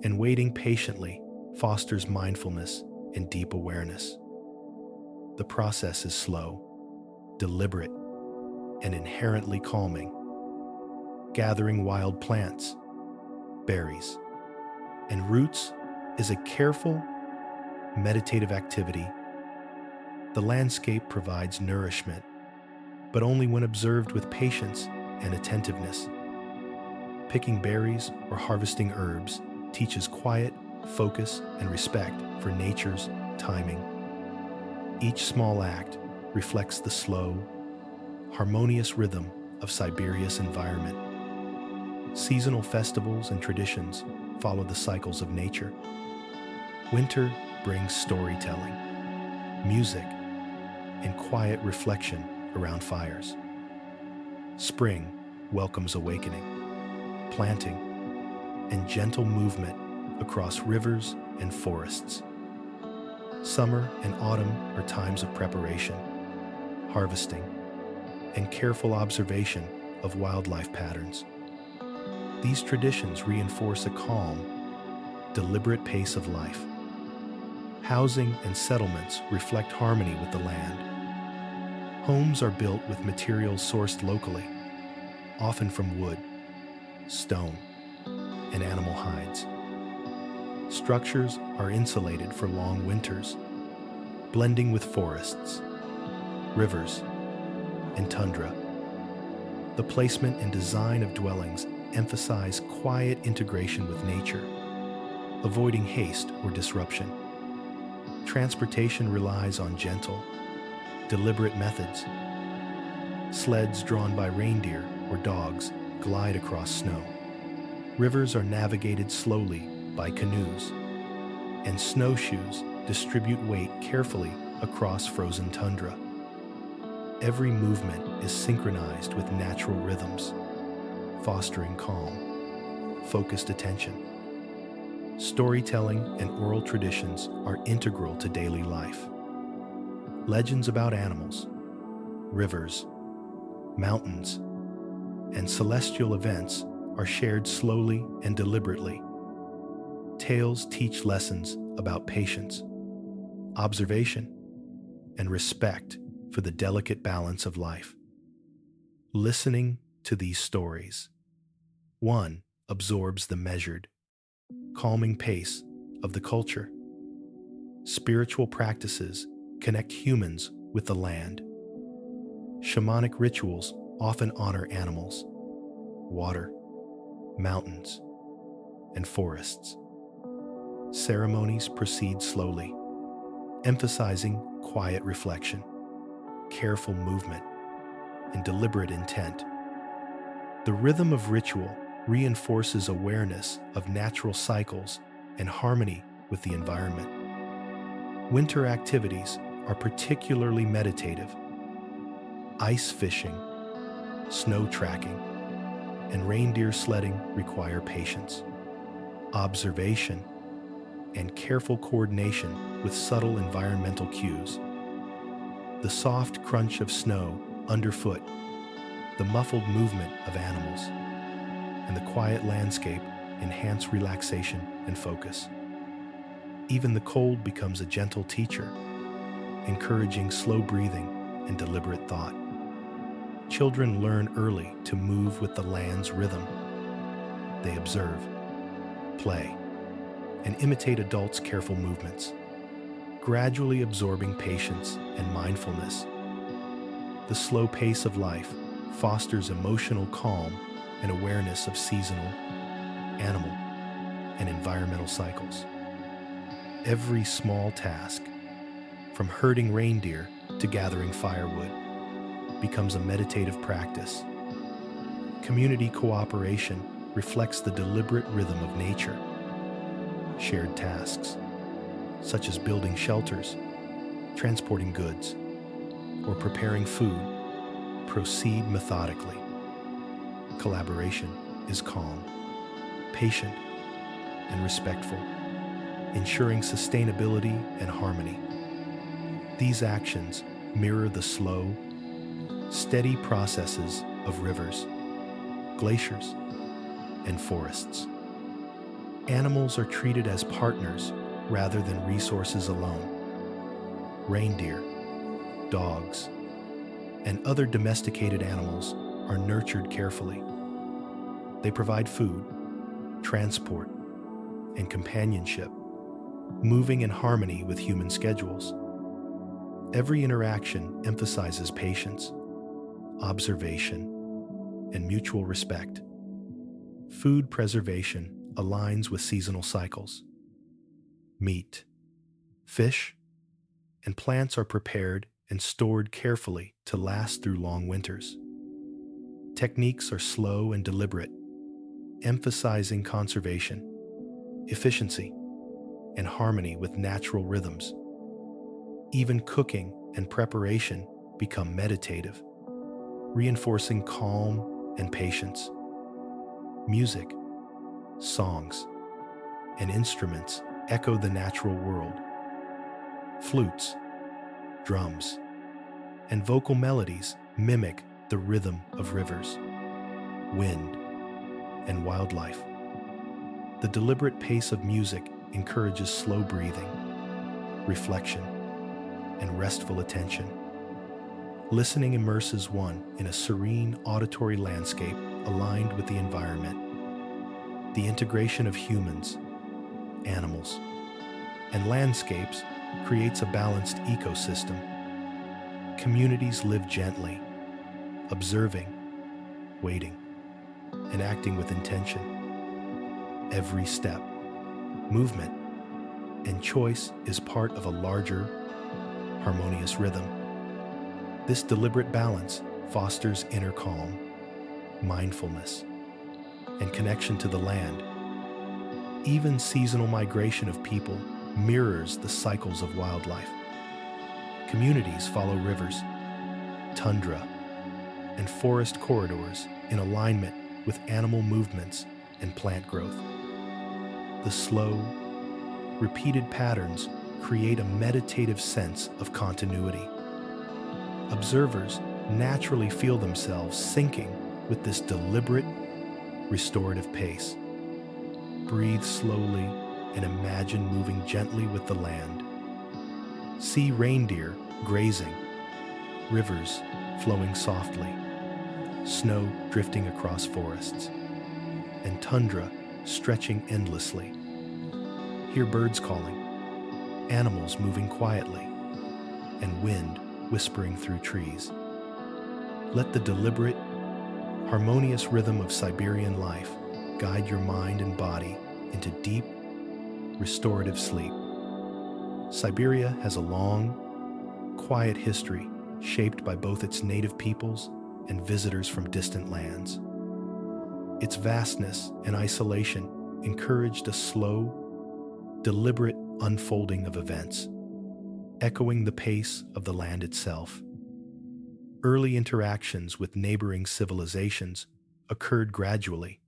and waiting patiently fosters mindfulness and deep awareness. The process is slow, deliberate, and inherently calming. Gathering wild plants, berries, and roots is a careful, meditative activity. The landscape provides nourishment, but only when observed with patience and attentiveness. Picking berries or harvesting herbs teaches quiet, focus, and respect for nature's timing. Each small act reflects the slow, harmonious rhythm of Siberia's environment. Seasonal festivals and traditions follow the cycles of nature. Winter brings storytelling, music, and quiet reflection around fires. Spring welcomes awakening, planting, and gentle movement across rivers and forests. Summer and autumn are times of preparation, harvesting, and careful observation of wildlife patterns. These traditions reinforce a calm, deliberate pace of life. Housing and settlements reflect harmony with the land. Homes are built with materials sourced locally, often from wood, stone, and animal hides. Structures are insulated for long winters, blending with forests, rivers, and tundra. The placement and design of dwellings emphasize quiet integration with nature, avoiding haste or disruption. Transportation relies on gentle, deliberate methods. Sleds drawn by reindeer or dogs glide across snow. Rivers are navigated slowly by canoes, and snowshoes distribute weight carefully across frozen tundra. Every movement is synchronized with natural rhythms, fostering calm, focused attention. Storytelling and oral traditions are integral to daily life. Legends about animals, rivers, mountains, and celestial events are shared slowly and deliberately. Tales teach lessons about patience, observation, and respect for the delicate balance of life. Listening to these stories, one absorbs the measured, calming pace of the culture. Spiritual practices connect humans with the land. Shamanic rituals often honor animals, water, mountains, and forests. Ceremonies proceed slowly, emphasizing quiet reflection, careful movement, and deliberate intent. The rhythm of ritual reinforces awareness of natural cycles and harmony with the environment. Winter activities are particularly meditative. Ice fishing, snow tracking, and reindeer sledding require patience, observation, and careful coordination with subtle environmental cues. The soft crunch of snow underfoot, the muffled movement of animals, and the quiet landscape enhance relaxation and focus. Even the cold becomes a gentle teacher, encouraging slow breathing and deliberate thought. Children learn early to move with the land's rhythm. They observe, play, and imitate adults' careful movements, gradually absorbing patience and mindfulness. The slow pace of life fosters emotional calm and awareness of seasonal, animal, and environmental cycles. Every small task, from herding reindeer to gathering firewood, becomes a meditative practice. Community cooperation reflects the deliberate rhythm of nature. Shared tasks, such as building shelters, transporting goods, or preparing food, proceed methodically. Collaboration is calm, patient, and respectful, ensuring sustainability and harmony. These actions mirror the slow, steady processes of rivers, glaciers, and forests. Animals are treated as partners rather than resources alone. Reindeer, dogs, and other domesticated animals are nurtured carefully. They provide food, transport, and companionship, moving in harmony with human schedules. Every interaction emphasizes patience, observation, and mutual respect. Food preservation aligns with seasonal cycles. Meat, fish, and plants are prepared and stored carefully to last through long winters. Techniques are slow and deliberate, emphasizing conservation, efficiency, and harmony with natural rhythms. Even cooking and preparation become meditative, reinforcing calm and patience. Music, songs, and instruments echo the natural world. Flutes, drums, and vocal melodies mimic the rhythm of rivers, wind, and wildlife. The deliberate pace of music encourages slow breathing, reflection, and restful attention. Listening immerses one in a serene auditory landscape aligned with the environment. The integration of humans, animals, and landscapes creates a balanced ecosystem. Communities live gently, observing, waiting, and acting with intention. Every step, movement, and choice is part of a larger, harmonious rhythm. This deliberate balance fosters inner calm, mindfulness, and connection to the land. Even seasonal migration of people mirrors the cycles of wildlife. Communities follow rivers, tundra, and forest corridors in alignment with animal movements and plant growth. The slow, repeated patterns create a meditative sense of continuity. Observers naturally feel themselves syncing with this deliberate, restorative pace. Breathe slowly and imagine moving gently with the land. See reindeer grazing, rivers flowing softly, snow drifting across forests, and tundra stretching endlessly. Hear birds calling, animals moving quietly, and wind whispering through trees. Let the deliberate, harmonious rhythm of Siberian life guide your mind and body into deep, restorative sleep. Siberia has a long, quiet history shaped by both its native peoples and visitors from distant lands. Its vastness and isolation encouraged a slow, deliberate unfolding of events, echoing the pace of the land itself. Early interactions with neighboring civilizations occurred gradually.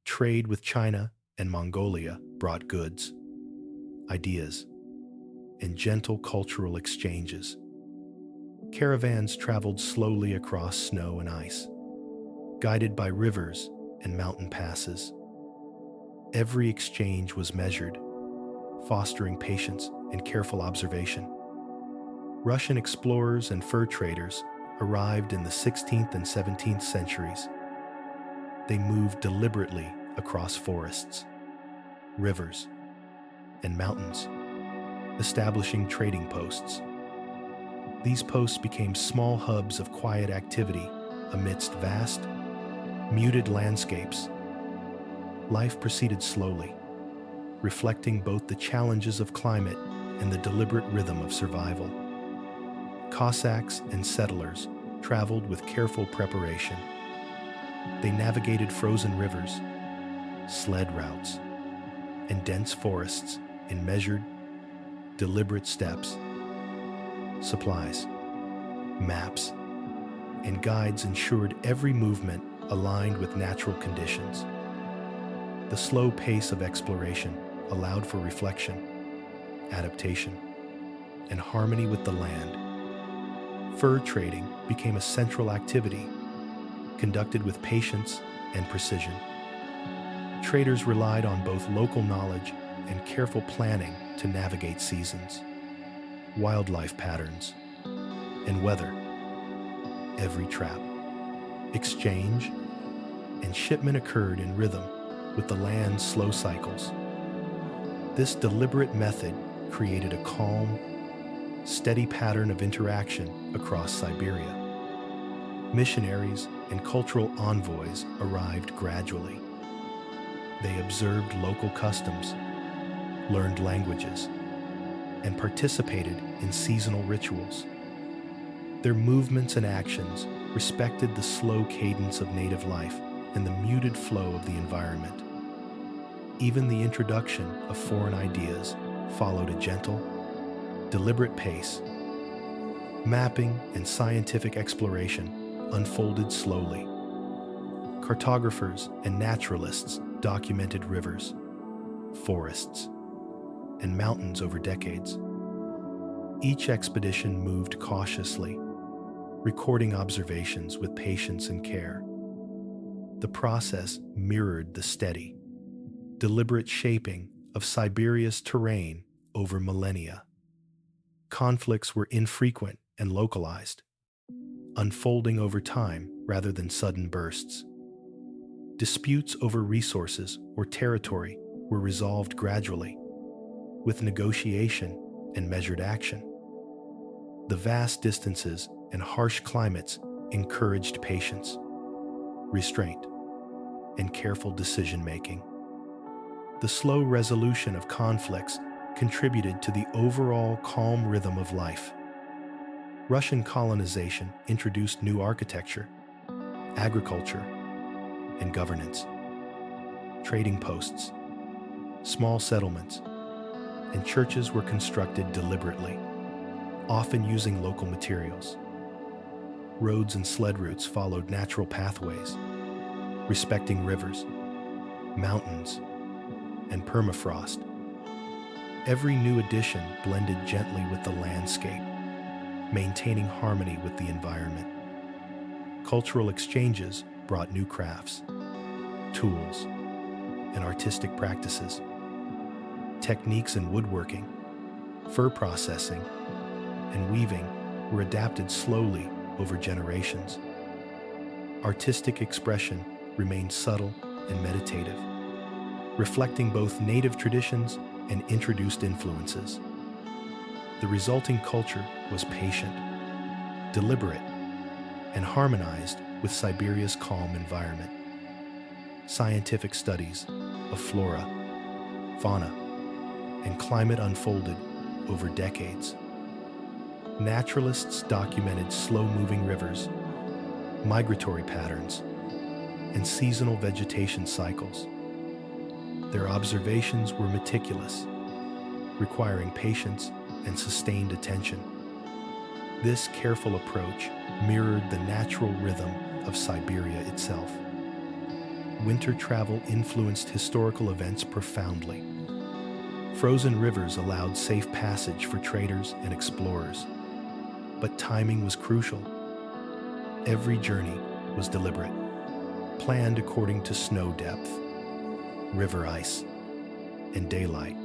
Trade with China and Mongolia brought goods, ideas, and gentle cultural exchanges. Caravans traveled slowly across snow and ice, guided by rivers and mountain passes. Every exchange was measured, fostering patience and careful observation. Russian explorers and fur traders arrived in the 16th and 17th centuries. They moved deliberately across forests, rivers, and mountains, establishing trading posts. These posts became small hubs of quiet activity amidst vast, muted landscapes. Life proceeded slowly, reflecting both the challenges of climate and the deliberate rhythm of survival. Cossacks and settlers traveled with careful preparation. They navigated frozen rivers, sled routes, and dense forests in measured, deliberate steps. Supplies, maps, and guides ensured every movement aligned with natural conditions. The slow pace of exploration allowed for reflection, adaptation, and harmony with the land. Fur trading became a central activity, conducted with patience and precision. Traders relied on both local knowledge and careful planning to navigate seasons, wildlife patterns, and weather. Every trap, exchange, and shipment occurred in rhythm with the land's slow cycles. This deliberate method created a calm, steady pattern of interaction across Siberia. Missionaries and cultural envoys arrived gradually. They observed local customs, learned languages, and participated in seasonal rituals. Their movements and actions respected the slow cadence of native life and the muted flow of the environment. Even the introduction of foreign ideas followed a gentle, deliberate pace. Mapping and scientific exploration unfolded slowly. Cartographers and naturalists documented rivers, forests, and mountains over decades. Each expedition moved cautiously, recording observations with patience and care. The process mirrored the steady, deliberate shaping of Siberia's terrain over millennia. Conflicts were infrequent and localized, unfolding over time rather than sudden bursts. Disputes over resources or territory were resolved gradually, with negotiation and measured action. The vast distances and harsh climates encouraged patience, restraint, and careful decision-making. The slow resolution of conflicts contributed to the overall calm rhythm of life. Russian colonization introduced new architecture, agriculture, and governance. Trading posts, small settlements, and churches were constructed deliberately, often using local materials. Roads and sled routes followed natural pathways, respecting rivers, mountains, and permafrost. Every new addition blended gently with the landscape, maintaining harmony with the environment. Cultural exchanges brought new crafts, tools, and artistic practices. Techniques in woodworking, fur processing, and weaving were adapted slowly over generations. Artistic expression remained subtle and meditative, reflecting both native traditions and introduced influences. The resulting culture was patient, deliberate, and harmonized with Siberia's calm environment. Scientific studies of flora, fauna, and climate unfolded over decades. Naturalists documented slow-moving rivers, migratory patterns, and seasonal vegetation cycles. Their observations were meticulous, requiring patience and sustained attention. This careful approach mirrored the natural rhythm of Siberia itself. Winter travel influenced historical events profoundly. Frozen rivers allowed safe passage for traders and explorers, but timing was crucial. Every journey was deliberate, planned according to snow depth, river ice, and daylight.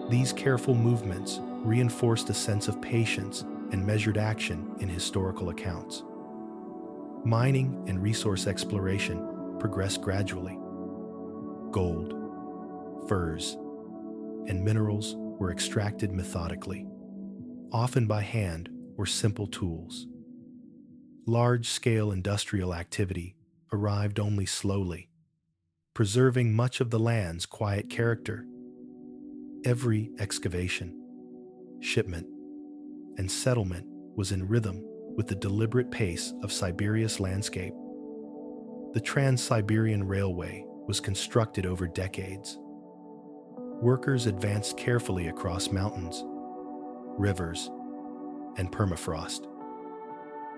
These careful movements reinforced a sense of patience and measured action in historical accounts. Mining and resource exploration progressed gradually. Gold, furs, and minerals were extracted methodically, often by hand or simple tools. Large-scale industrial activity arrived only slowly, preserving much of the land's quiet character. Every excavation, shipment, and settlement was in rhythm with the deliberate pace of Siberia's landscape. The Trans-Siberian Railway was constructed over decades. Workers advanced carefully across mountains, rivers, and permafrost.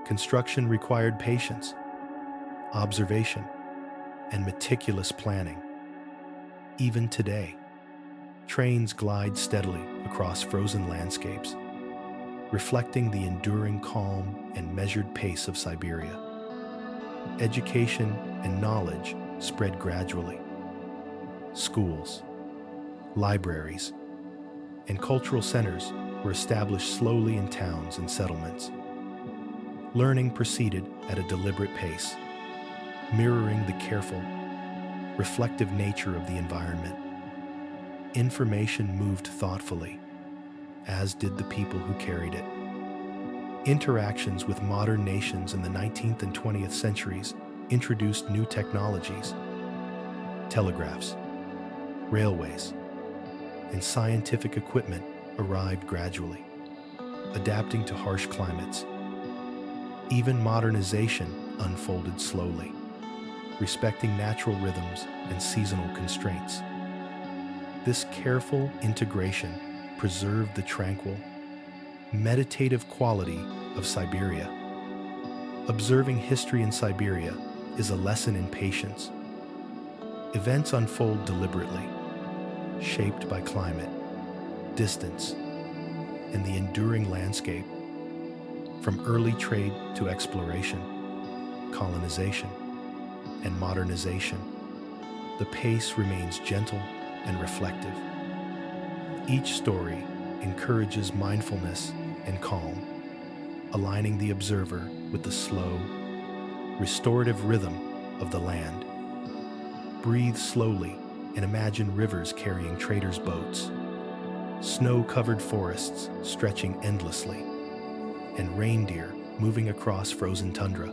Construction required patience, observation, and meticulous planning. Even today, trains glide steadily across frozen landscapes, reflecting the enduring calm and measured pace of Siberia. Education and knowledge spread gradually. Schools, libraries, and cultural centers were established slowly in towns and settlements. Learning proceeded at a deliberate pace, mirroring the careful, reflective nature of the environment. Information moved thoughtfully, as did the people who carried it. Interactions with modern nations in the 19th and 20th centuries introduced new technologies. Telegraphs, railways, and scientific equipment arrived gradually, adapting to harsh climates. Even modernization unfolded slowly, respecting natural rhythms and seasonal constraints. This careful integration preserved the tranquil, meditative quality of Siberia. Observing history in Siberia is a lesson in patience. Events unfold deliberately, shaped by climate, distance, and the enduring landscape. From early trade to exploration, colonization, and modernization, the pace remains gentle and reflective. Each story encourages mindfulness and calm, aligning the observer with the slow, restorative rhythm of the land. Breathe slowly and imagine rivers carrying traders' boats, snow-covered forests stretching endlessly, and reindeer moving across frozen tundra.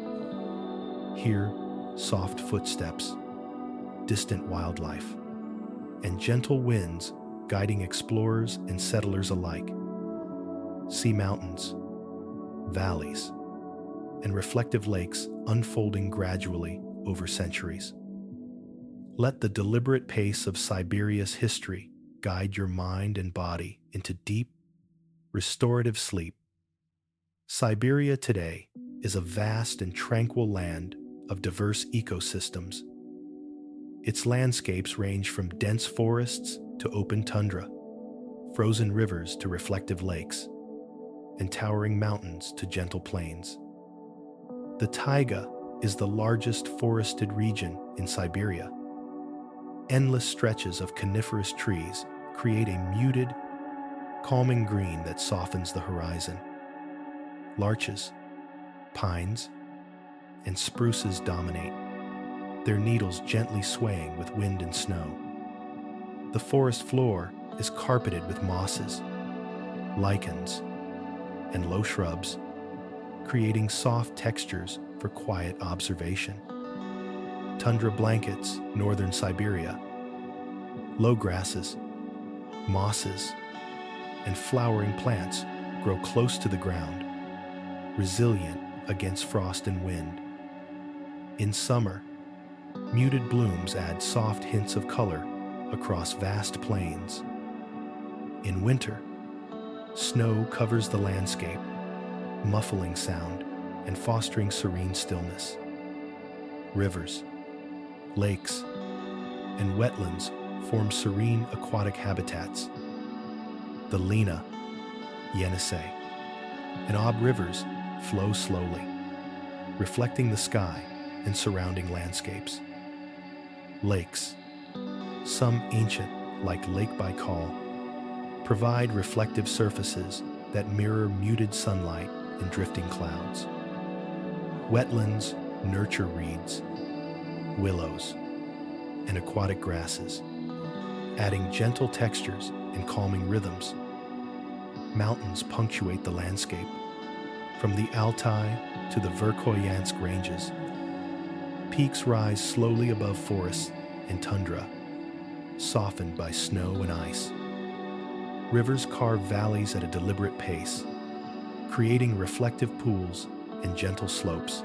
Hear soft footsteps, distant wildlife, and gentle winds guiding explorers and settlers alike. See mountains, valleys, and reflective lakes unfolding gradually over centuries. Let the deliberate pace of Siberia's history guide your mind and body into deep, restorative sleep. Siberia today is a vast and tranquil land of diverse ecosystems. Its landscapes range from dense forests to open tundra, frozen rivers to reflective lakes, and towering mountains to gentle plains. The taiga is the largest forested region in Siberia. Endless stretches of coniferous trees create a muted, calming green that softens the horizon. Larches, pines, and spruces dominate, their needles gently swaying with wind and snow. The forest floor is carpeted with mosses, lichens, and low shrubs, creating soft textures for quiet observation. Tundra blankets northern Siberia. Low grasses, mosses, and flowering plants grow close to the ground, resilient against frost and wind. In summer, muted blooms add soft hints of color across vast plains. In winter, snow covers the landscape, muffling sound and fostering serene stillness. Rivers, lakes, and wetlands form serene aquatic habitats. The Lena, Yenisei, and Ob rivers flow slowly, reflecting the sky and surrounding landscapes. Lakes, some ancient like Lake Baikal, provide reflective surfaces that mirror muted sunlight and drifting clouds. Wetlands nurture reeds, willows, and aquatic grasses, adding gentle textures and calming rhythms. Mountains punctuate the landscape, from the Altai to the Verkhoyansk ranges. Peaks rise slowly above forests and tundra, softened by snow and ice. Rivers carve valleys at a deliberate pace, creating reflective pools and gentle slopes.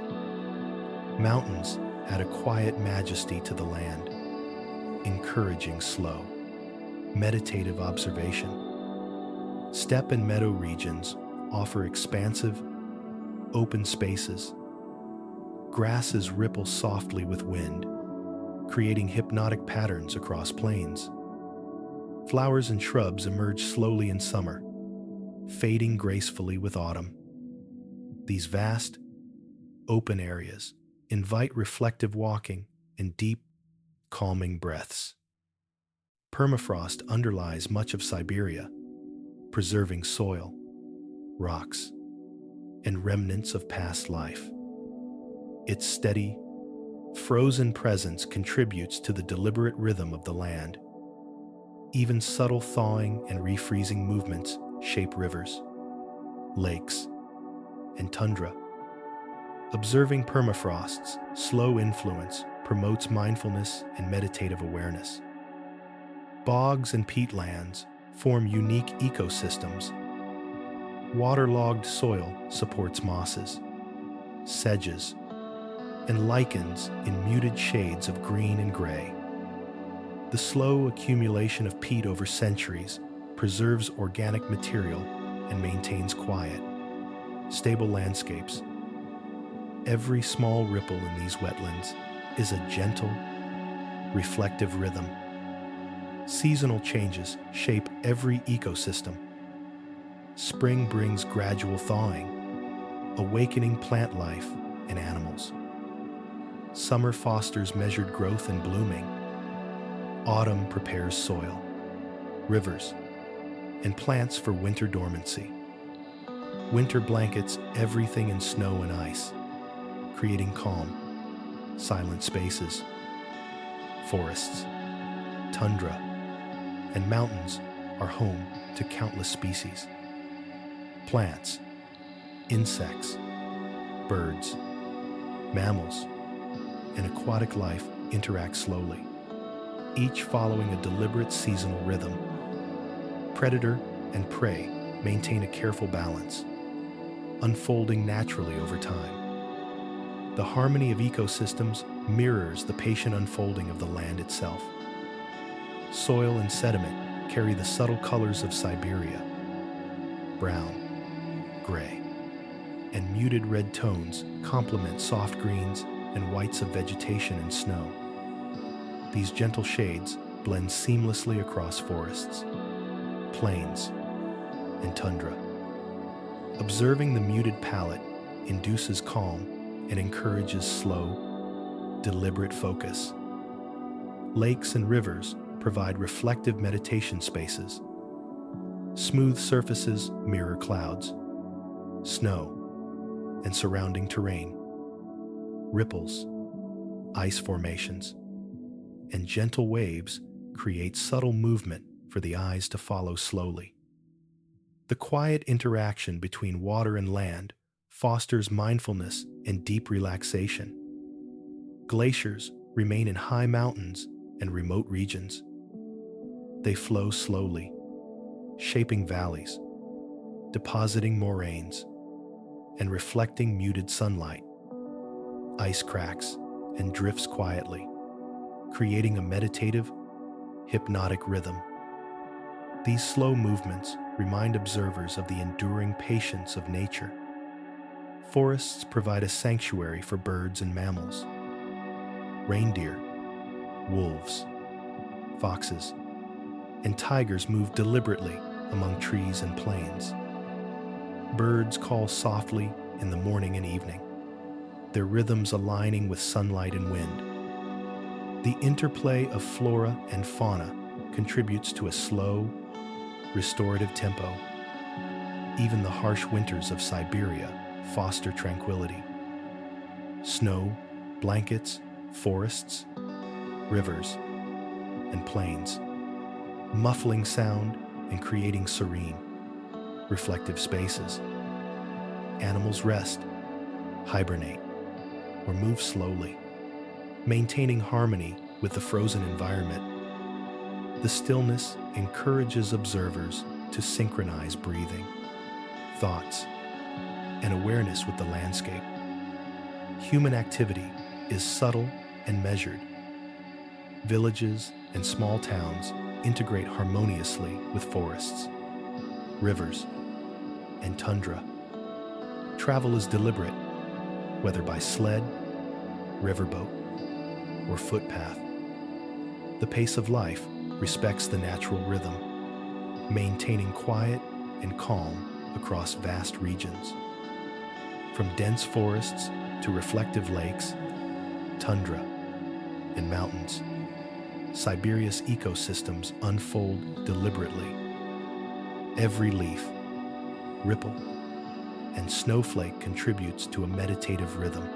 Mountains add a quiet majesty to the land, encouraging slow, meditative observation. Steppe and meadow regions offer expansive, open spaces. Grasses ripple softly with wind, creating hypnotic patterns across plains. Flowers and shrubs emerge slowly in summer, fading gracefully with autumn. These vast, open areas invite reflective walking and deep, calming breaths. Permafrost underlies much of Siberia, preserving soil, rocks, and remnants of past life. Its steady, frozen presence contributes to the deliberate rhythm of the land. Even subtle thawing and refreezing movements shape rivers, lakes, and tundra. Observing permafrost's slow influence promotes mindfulness and meditative awareness. Bogs and peatlands form unique ecosystems. Waterlogged soil supports mosses, sedges, and lichens in muted shades of green and gray. The slow accumulation of peat over centuries preserves organic material and maintains quiet, stable landscapes. Every small ripple in these wetlands is a gentle, reflective rhythm. Seasonal changes shape every ecosystem. Spring brings gradual thawing, awakening plant life and animals. Summer fosters measured growth and blooming. Autumn prepares soil, rivers, and plants for winter dormancy. Winter blankets everything in snow and ice, creating calm, silent spaces. Forests, tundra, and mountains are home to countless species. Plants, insects, birds, mammals, and aquatic life interact slowly, each following a deliberate seasonal rhythm. Predator and prey maintain a careful balance, unfolding naturally over time. The harmony of ecosystems mirrors the patient unfolding of the land itself. Soil and sediment carry the subtle colors of Siberia: brown, gray, and muted red tones complement soft greens and whites of vegetation and snow. These gentle shades blend seamlessly across forests, plains, and tundra. Observing the muted palette induces calm and encourages slow, deliberate focus. Lakes and rivers provide reflective meditation spaces. Smooth surfaces mirror clouds, snow, and surrounding terrain. Ripples, ice formations, and gentle waves create subtle movement for the eyes to follow slowly. The quiet interaction between water and land fosters mindfulness and deep relaxation. Glaciers remain in high mountains and remote regions. They flow slowly, shaping valleys, depositing moraines, and reflecting muted sunlight. Ice cracks and drifts quietly, creating a meditative, hypnotic rhythm. These slow movements remind observers of the enduring patience of nature. Forests provide a sanctuary for birds and mammals. Reindeer, wolves, foxes, and tigers move deliberately among trees and plains. Birds call softly in the morning and evening, their rhythms aligning with sunlight and wind. The interplay of flora and fauna contributes to a slow, restorative tempo. Even the harsh winters of Siberia foster tranquility. Snow, blankets, forests, rivers, and plains. Muffling sound and creating serene, reflective spaces. Animals rest, hibernate, or move slowly, maintaining harmony with the frozen environment. The stillness encourages observers to synchronize breathing, thoughts, and awareness with the landscape. Human activity is subtle and measured. Villages and small towns integrate harmoniously with forests, rivers, and tundra. Travel is deliberate, whether by sled, riverboat, or footpath. The pace of life respects the natural rhythm, maintaining quiet and calm across vast regions. From dense forests to reflective lakes, tundra, and mountains, Siberia's ecosystems unfold deliberately. Every leaf, ripple, and snowflake contributes to a meditative rhythm.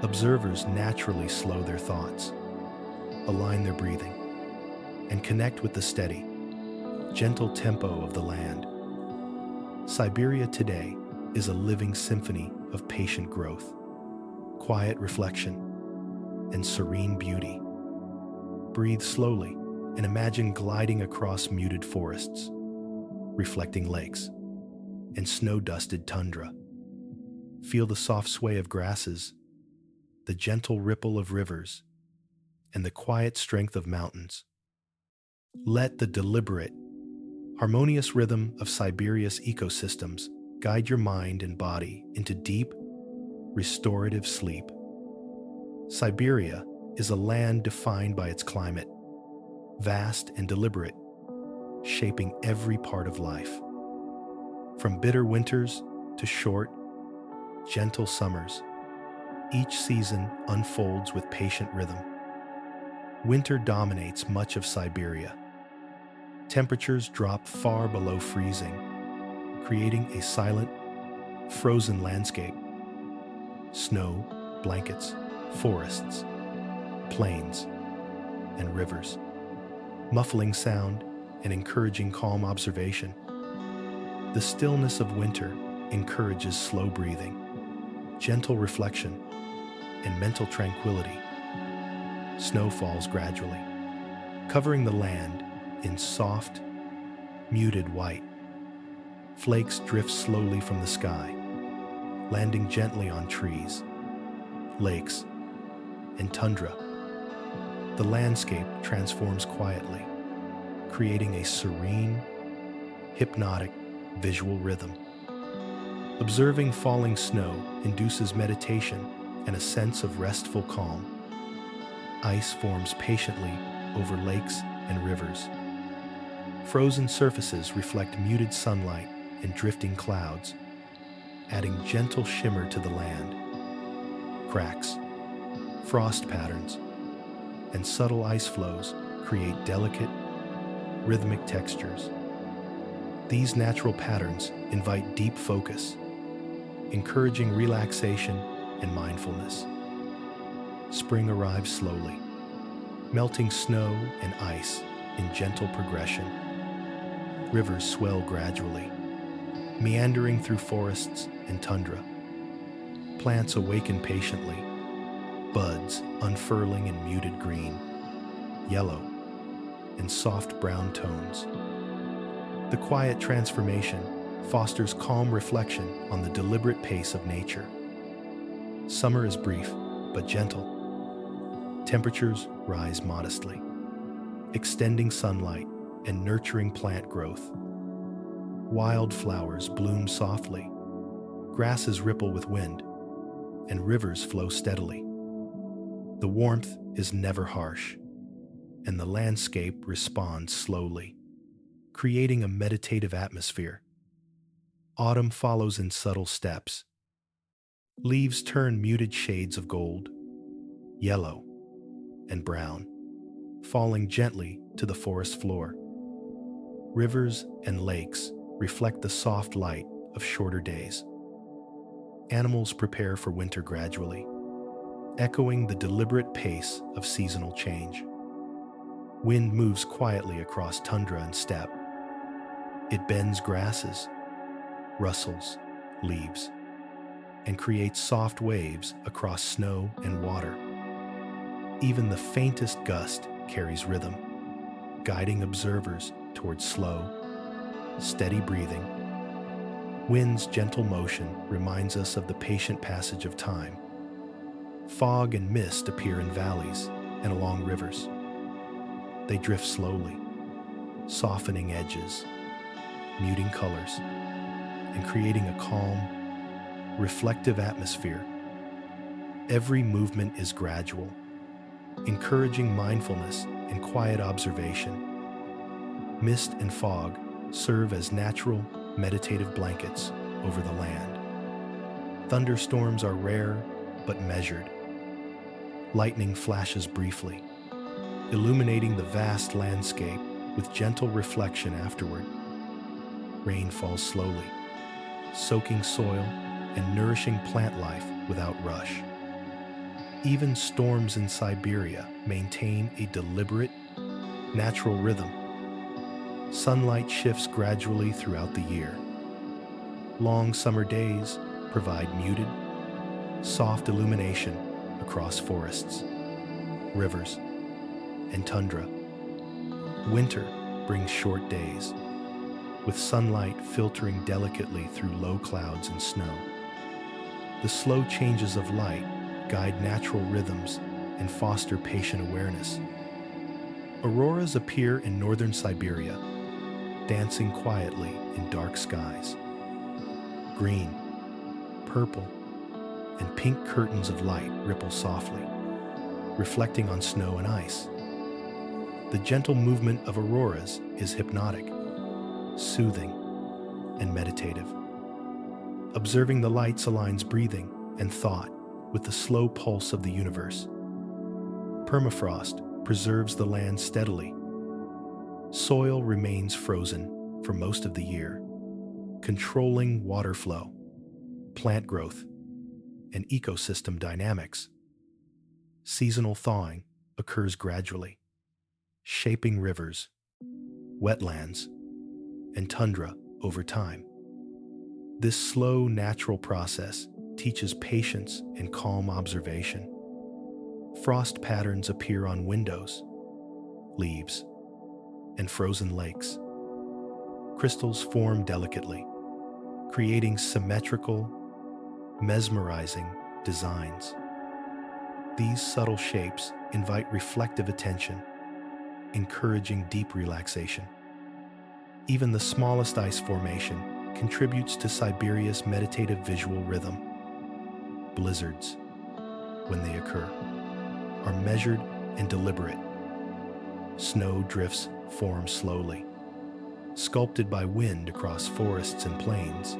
Observers naturally slow their thoughts, align their breathing, and connect with the steady, gentle tempo of the land. Siberia today is a living symphony of patient growth, quiet reflection, and serene beauty. Breathe slowly and imagine gliding across muted forests, reflecting lakes, and snow-dusted tundra. Feel the soft sway of grasses, the gentle ripple of rivers, and the quiet strength of mountains. Let the deliberate, harmonious rhythm of Siberia's ecosystems guide your mind and body into deep, restorative sleep. Siberia is a land defined by its climate, vast and deliberate, shaping every part of life. From bitter winters to short, gentle summers, each season unfolds with patient rhythm. Winter dominates much of Siberia. Temperatures drop far below freezing, creating a silent, frozen landscape. Snow blankets forests, plains, and rivers, muffling sound and encouraging calm observation. The stillness of winter encourages slow breathing, gentle reflection, and mental tranquility. Snow falls gradually, covering the land in soft, muted white. Flakes drift slowly from the sky, landing gently on trees, lakes, and tundra. The landscape transforms quietly, creating a serene, hypnotic visual rhythm. Observing falling snow induces meditation and a sense of restful calm. Ice forms patiently over lakes and rivers. Frozen surfaces reflect muted sunlight and drifting clouds, adding gentle shimmer to the land. Cracks, frost patterns, and subtle ice flows create delicate, rhythmic textures. These natural patterns invite deep focus, encouraging relaxation and mindfulness. Spring arrives slowly, melting snow and ice in gentle progression. Rivers swell gradually, meandering through forests and tundra. Plants awaken patiently, buds unfurling in muted green, yellow, and soft brown tones. The quiet transformation fosters calm reflection on the deliberate pace of nature. Summer is brief but gentle. Temperatures rise modestly, extending sunlight and nurturing plant growth. Wildflowers bloom softly, grasses ripple with wind, and rivers flow steadily. The warmth is never harsh, and the landscape responds slowly, creating a meditative atmosphere. Autumn follows in subtle steps. Leaves turn muted shades of gold, yellow, and brown, falling gently to the forest floor. Rivers and lakes reflect the soft light of shorter days. Animals prepare for winter gradually, echoing the deliberate pace of seasonal change. Wind moves quietly across tundra and steppe, It bends grasses, rustles leaves, and creates soft waves across snow and water. Even the faintest gust carries rhythm, guiding observers towards slow, steady breathing. Wind's gentle motion reminds us of the patient passage of time. Fog and mist appear in valleys and along rivers. They drift slowly, softening edges, muting colors, and creating a calm, reflective atmosphere. Every movement is gradual, encouraging mindfulness and quiet observation. Mist and fog serve as natural, meditative blankets over the land. Thunderstorms are rare but measured. Lightning flashes briefly, illuminating the vast landscape with gentle reflection afterward. Rain falls slowly, soaking soil and nourishing plant life without rush. Even storms in Siberia maintain a deliberate, natural rhythm. Sunlight shifts gradually throughout the year. Long summer days provide muted, soft illumination across forests, rivers, and tundra. Winter brings short days, with sunlight filtering delicately through low clouds and snow. The slow changes of light guide natural rhythms and foster patient awareness. Auroras appear in northern Siberia, dancing quietly in dark skies. Green, purple, and pink curtains of light ripple softly, reflecting on snow and ice. The gentle movement of auroras is hypnotic, soothing, and meditative. Observing the lights aligns breathing and thought with the slow pulse of the universe. Permafrost preserves the land steadily. Soil remains frozen for most of the year, controlling water flow, plant growth, and ecosystem dynamics. Seasonal thawing occurs gradually, shaping rivers, wetlands, and tundra over time. This slow, natural process teaches patience and calm observation. Frost patterns appear on windows, leaves, and frozen lakes. Crystals form delicately, creating symmetrical, mesmerizing designs. These subtle shapes invite reflective attention, encouraging deep relaxation. Even the smallest ice formation contributes to Siberia's meditative visual rhythm. Blizzards, when they occur, are measured and deliberate. Snow drifts form slowly, sculpted by wind across forests and plains.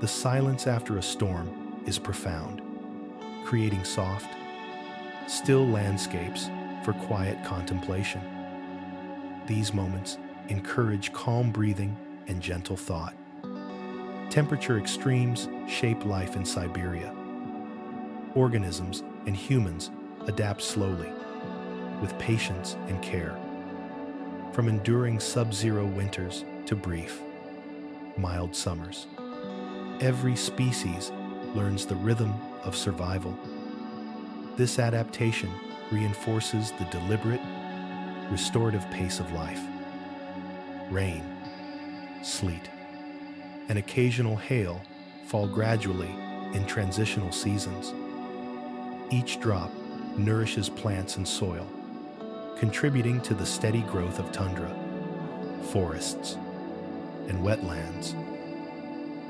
The silence after a storm is profound, creating soft, still landscapes for quiet contemplation. These moments encourage calm breathing and gentle thought. Temperature extremes shape life in Siberia. Organisms and humans adapt slowly, with patience and care. From enduring sub-zero winters to brief, mild summers, every species learns the rhythm of survival. This adaptation reinforces the deliberate, restorative pace of life. Rain, sleet, and occasional hail fall gradually in transitional seasons. Each drop nourishes plants and soil, contributing to the steady growth of tundra, forests, and wetlands.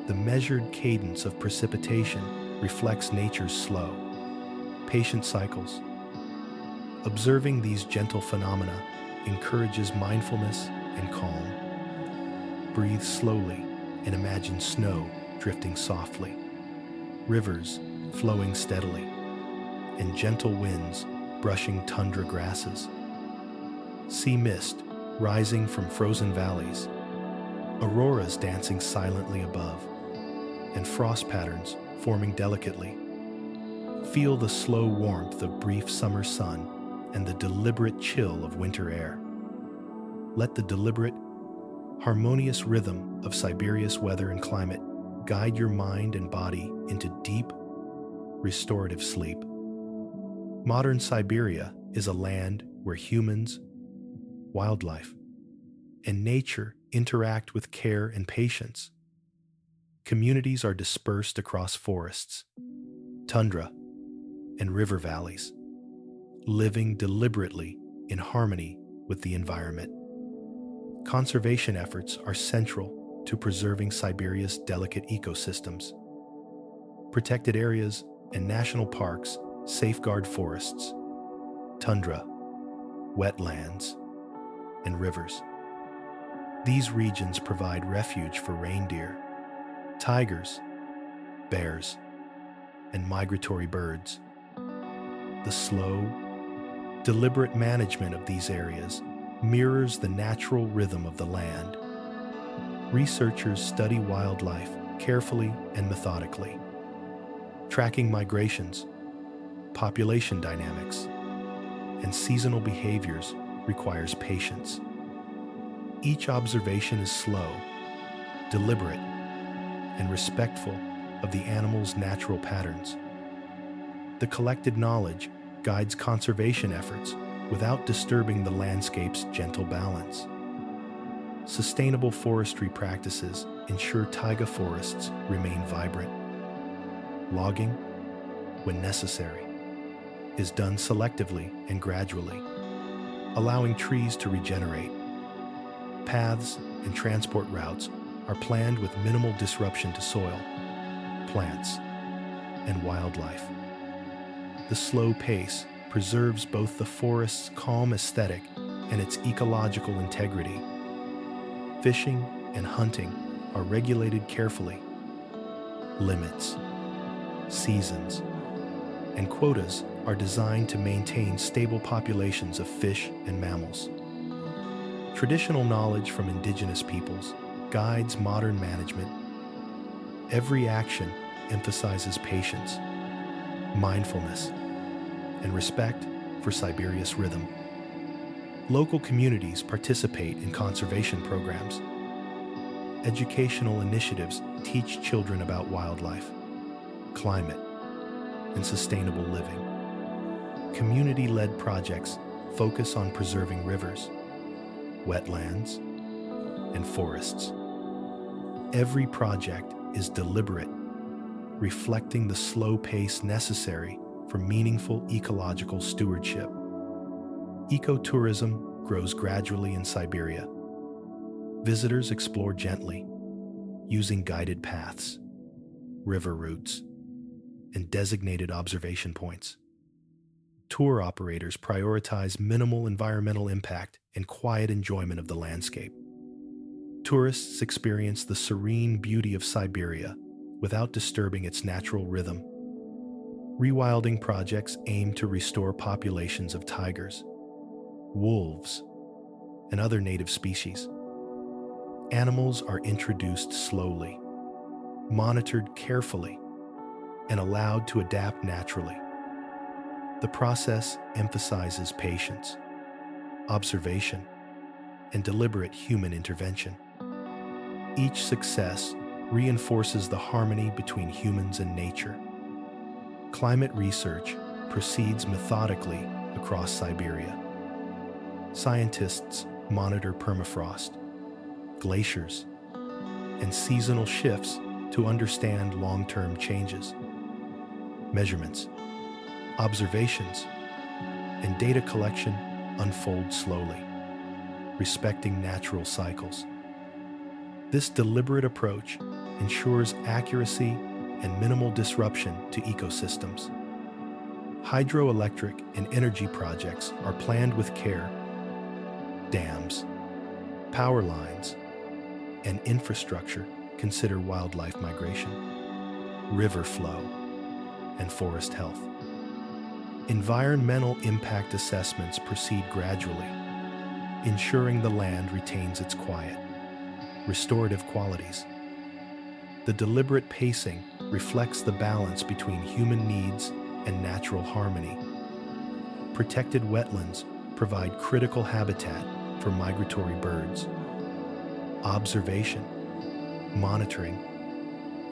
The measured cadence of precipitation reflects nature's slow, patient cycles. Observing these gentle phenomena encourages mindfulness and calm. Breathe slowly and imagine snow drifting softly, rivers flowing steadily, and gentle winds brushing tundra grasses. See mist rising from frozen valleys, auroras dancing silently above, and frost patterns forming delicately. Feel the slow warmth of brief summer sun and the deliberate chill of winter air. Let the deliberate, harmonious rhythm of Siberia's weather and climate guide your mind and body into deep, restorative sleep. Modern Siberia is a land where humans, wildlife, and nature interact with care and patience. Communities are dispersed across forests, tundra, and river valleys, living deliberately in harmony with the environment. Conservation efforts are central to preserving Siberia's delicate ecosystems. Protected areas and national parks safeguard forests, tundra, wetlands, and rivers. These regions provide refuge for reindeer, tigers, bears, and migratory birds. The slow, deliberate management of these areas mirrors the natural rhythm of the land. Researchers study wildlife carefully and methodically, tracking migrations, population dynamics, and seasonal behaviors requires patience. Each observation is slow, deliberate, and respectful of the animal's natural patterns. The collected knowledge guides conservation efforts without disturbing the landscape's gentle balance. Sustainable forestry practices ensure taiga forests remain vibrant. Logging, when necessary, is done selectively and gradually, allowing trees to regenerate. Paths and transport routes are planned with minimal disruption to soil, plants, and wildlife. The slow pace preserves both the forest's calm aesthetic and its ecological integrity. Fishing and hunting are regulated carefully. Limits, seasons, and quotas are designed to maintain stable populations of fish and mammals. Traditional knowledge from indigenous peoples guides modern management. Every action emphasizes patience, mindfulness, and respect for Siberia's rhythm. Local communities participate in conservation programs. Educational initiatives teach children about wildlife, climate, and sustainable living. Community-led projects focus on preserving rivers, wetlands, and forests. Every project is deliberate, reflecting the slow pace necessary for meaningful ecological stewardship. Ecotourism grows gradually in Siberia. Visitors explore gently, using guided paths, river routes, and designated observation points. Tour operators prioritize minimal environmental impact and quiet enjoyment of the landscape. Tourists experience the serene beauty of Siberia without disturbing its natural rhythm. Rewilding projects aim to restore populations of tigers, wolves, and other native species. Animals are introduced slowly, monitored carefully, and allowed to adapt naturally. The process emphasizes patience, observation, and deliberate human intervention. Each success reinforces the harmony between humans and nature. Climate research proceeds methodically across Siberia. Scientists monitor permafrost, glaciers, and seasonal shifts to understand long-term changes. Measurements, observations, and data collection unfold slowly, respecting natural cycles. This deliberate approach ensures accuracy and minimal disruption to ecosystems. Hydroelectric and energy projects are planned with care. Dams, power lines, and infrastructure consider wildlife migration, river flow, and forest health. Environmental impact assessments proceed gradually, ensuring the land retains its quiet, restorative qualities. The deliberate pacing reflects the balance between human needs and natural harmony. Protected wetlands provide critical habitat for migratory birds. Observation, monitoring,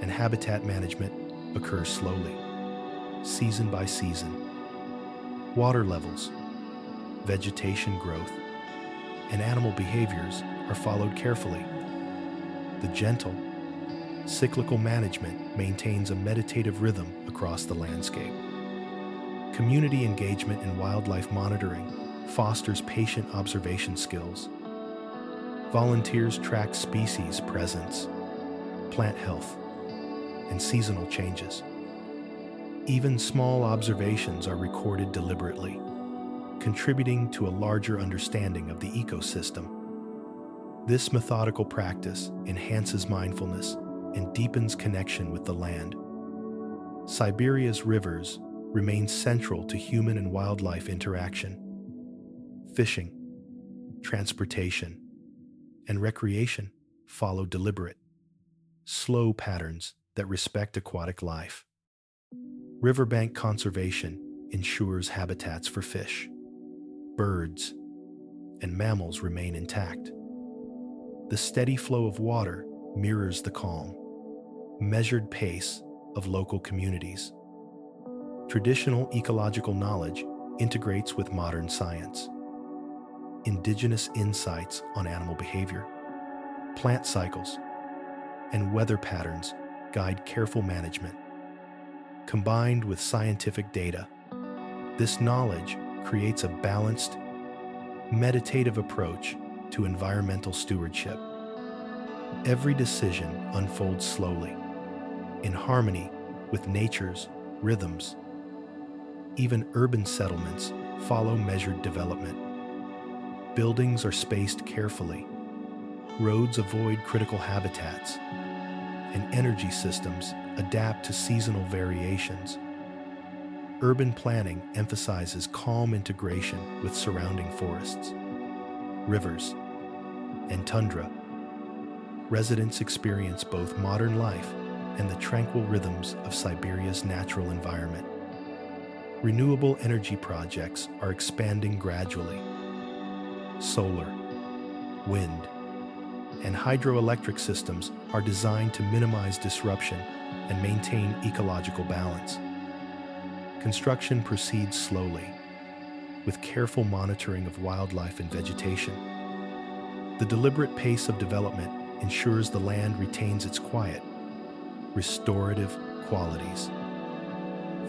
and habitat management occur slowly, season by season. Water levels, vegetation growth, and animal behaviors are followed carefully. The gentle, cyclical management maintains a meditative rhythm across the landscape. Community engagement in wildlife monitoring fosters patient observation skills. Volunteers track species presence, plant health, and seasonal changes. Even small observations are recorded deliberately, contributing to a larger understanding of the ecosystem. This methodical practice enhances mindfulness and deepens connection with the land. Siberia's rivers remain central to human and wildlife interaction. Fishing, transportation, and recreation follow deliberate, slow patterns that respect aquatic life. Riverbank conservation ensures habitats for fish, birds, and mammals remain intact. The steady flow of water mirrors the calm, measured pace of local communities. Traditional ecological knowledge integrates with modern science. Indigenous insights on animal behavior, plant cycles, and weather patterns guide careful management. Combined with scientific data, this knowledge creates a balanced, meditative approach to environmental stewardship. Every decision unfolds slowly, in harmony with nature's rhythms. Even urban settlements follow measured development. Buildings are spaced carefully, roads avoid critical habitats, and energy systems adapt to seasonal variations. Urban planning emphasizes calm integration with surrounding forests, rivers, and tundra. Residents experience both modern life and the tranquil rhythms of Siberia's natural environment. Renewable energy projects are expanding gradually. Solar, wind, and hydroelectric systems are designed to minimize disruption and maintain ecological balance. Construction proceeds slowly, with careful monitoring of wildlife and vegetation. The deliberate pace of development ensures the land retains its quiet, restorative qualities.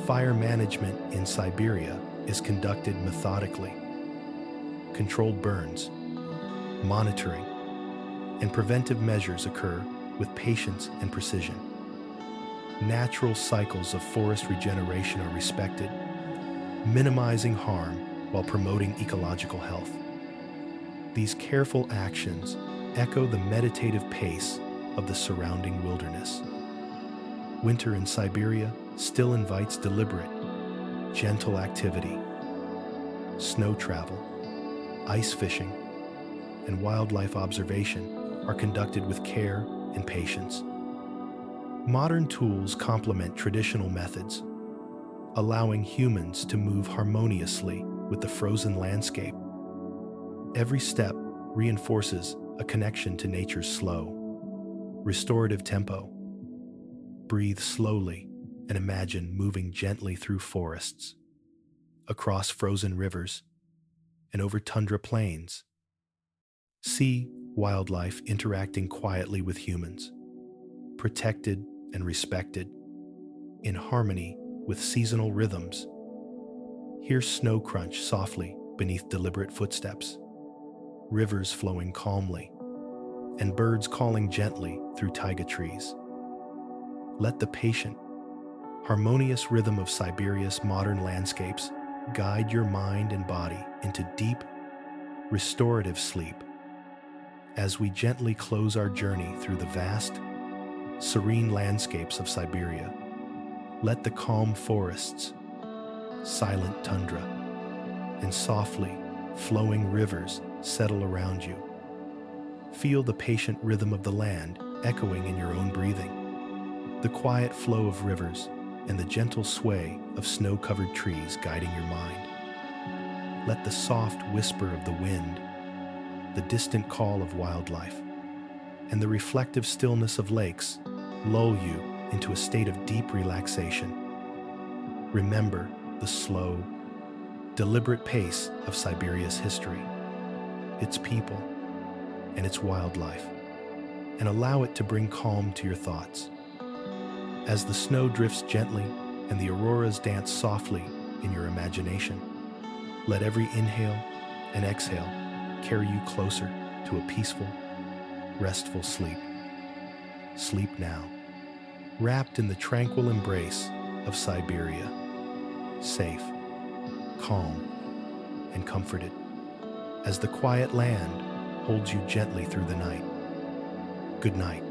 Fire management in Siberia is conducted methodically. Controlled burns, monitoring, and preventive measures occur with patience and precision. Natural cycles of forest regeneration are respected, minimizing harm while promoting ecological health. These careful actions echo the meditative pace of the surrounding wilderness. Winter in Siberia still invites deliberate, gentle activity. Snow travel, ice fishing, and wildlife observation are conducted with care and patience. Modern tools complement traditional methods, allowing humans to move harmoniously with the frozen landscape. Every step reinforces a connection to nature's slow, restorative tempo. Breathe slowly and imagine moving gently through forests, across frozen rivers, and over tundra plains. See wildlife interacting quietly with humans, protected and respected, in harmony with seasonal rhythms. Hear snow crunch softly beneath deliberate footsteps, rivers flowing calmly, and birds calling gently through taiga trees. Let the patient, harmonious rhythm of Siberia's modern landscapes guide your mind and body into deep, restorative sleep. As we gently close our journey through the vast, serene landscapes of Siberia, let the calm forests, silent tundra, and softly flowing rivers settle around you. Feel the patient rhythm of the land echoing in your own breathing, the quiet flow of rivers and the gentle sway of snow-covered trees guiding your mind. Let the soft whisper of the wind, the distant call of wildlife, and the reflective stillness of lakes lull you into a state of deep relaxation. Remember the slow, deliberate pace of Siberia's history, its people, and its wildlife, and allow it to bring calm to your thoughts. As the snow drifts gently and the auroras dance softly in your imagination, let every inhale and exhale carry you closer to a peaceful, restful sleep. Sleep now, wrapped in the tranquil embrace of Siberia, safe, calm, and comforted, as the quiet land holds you gently through the night. Good night.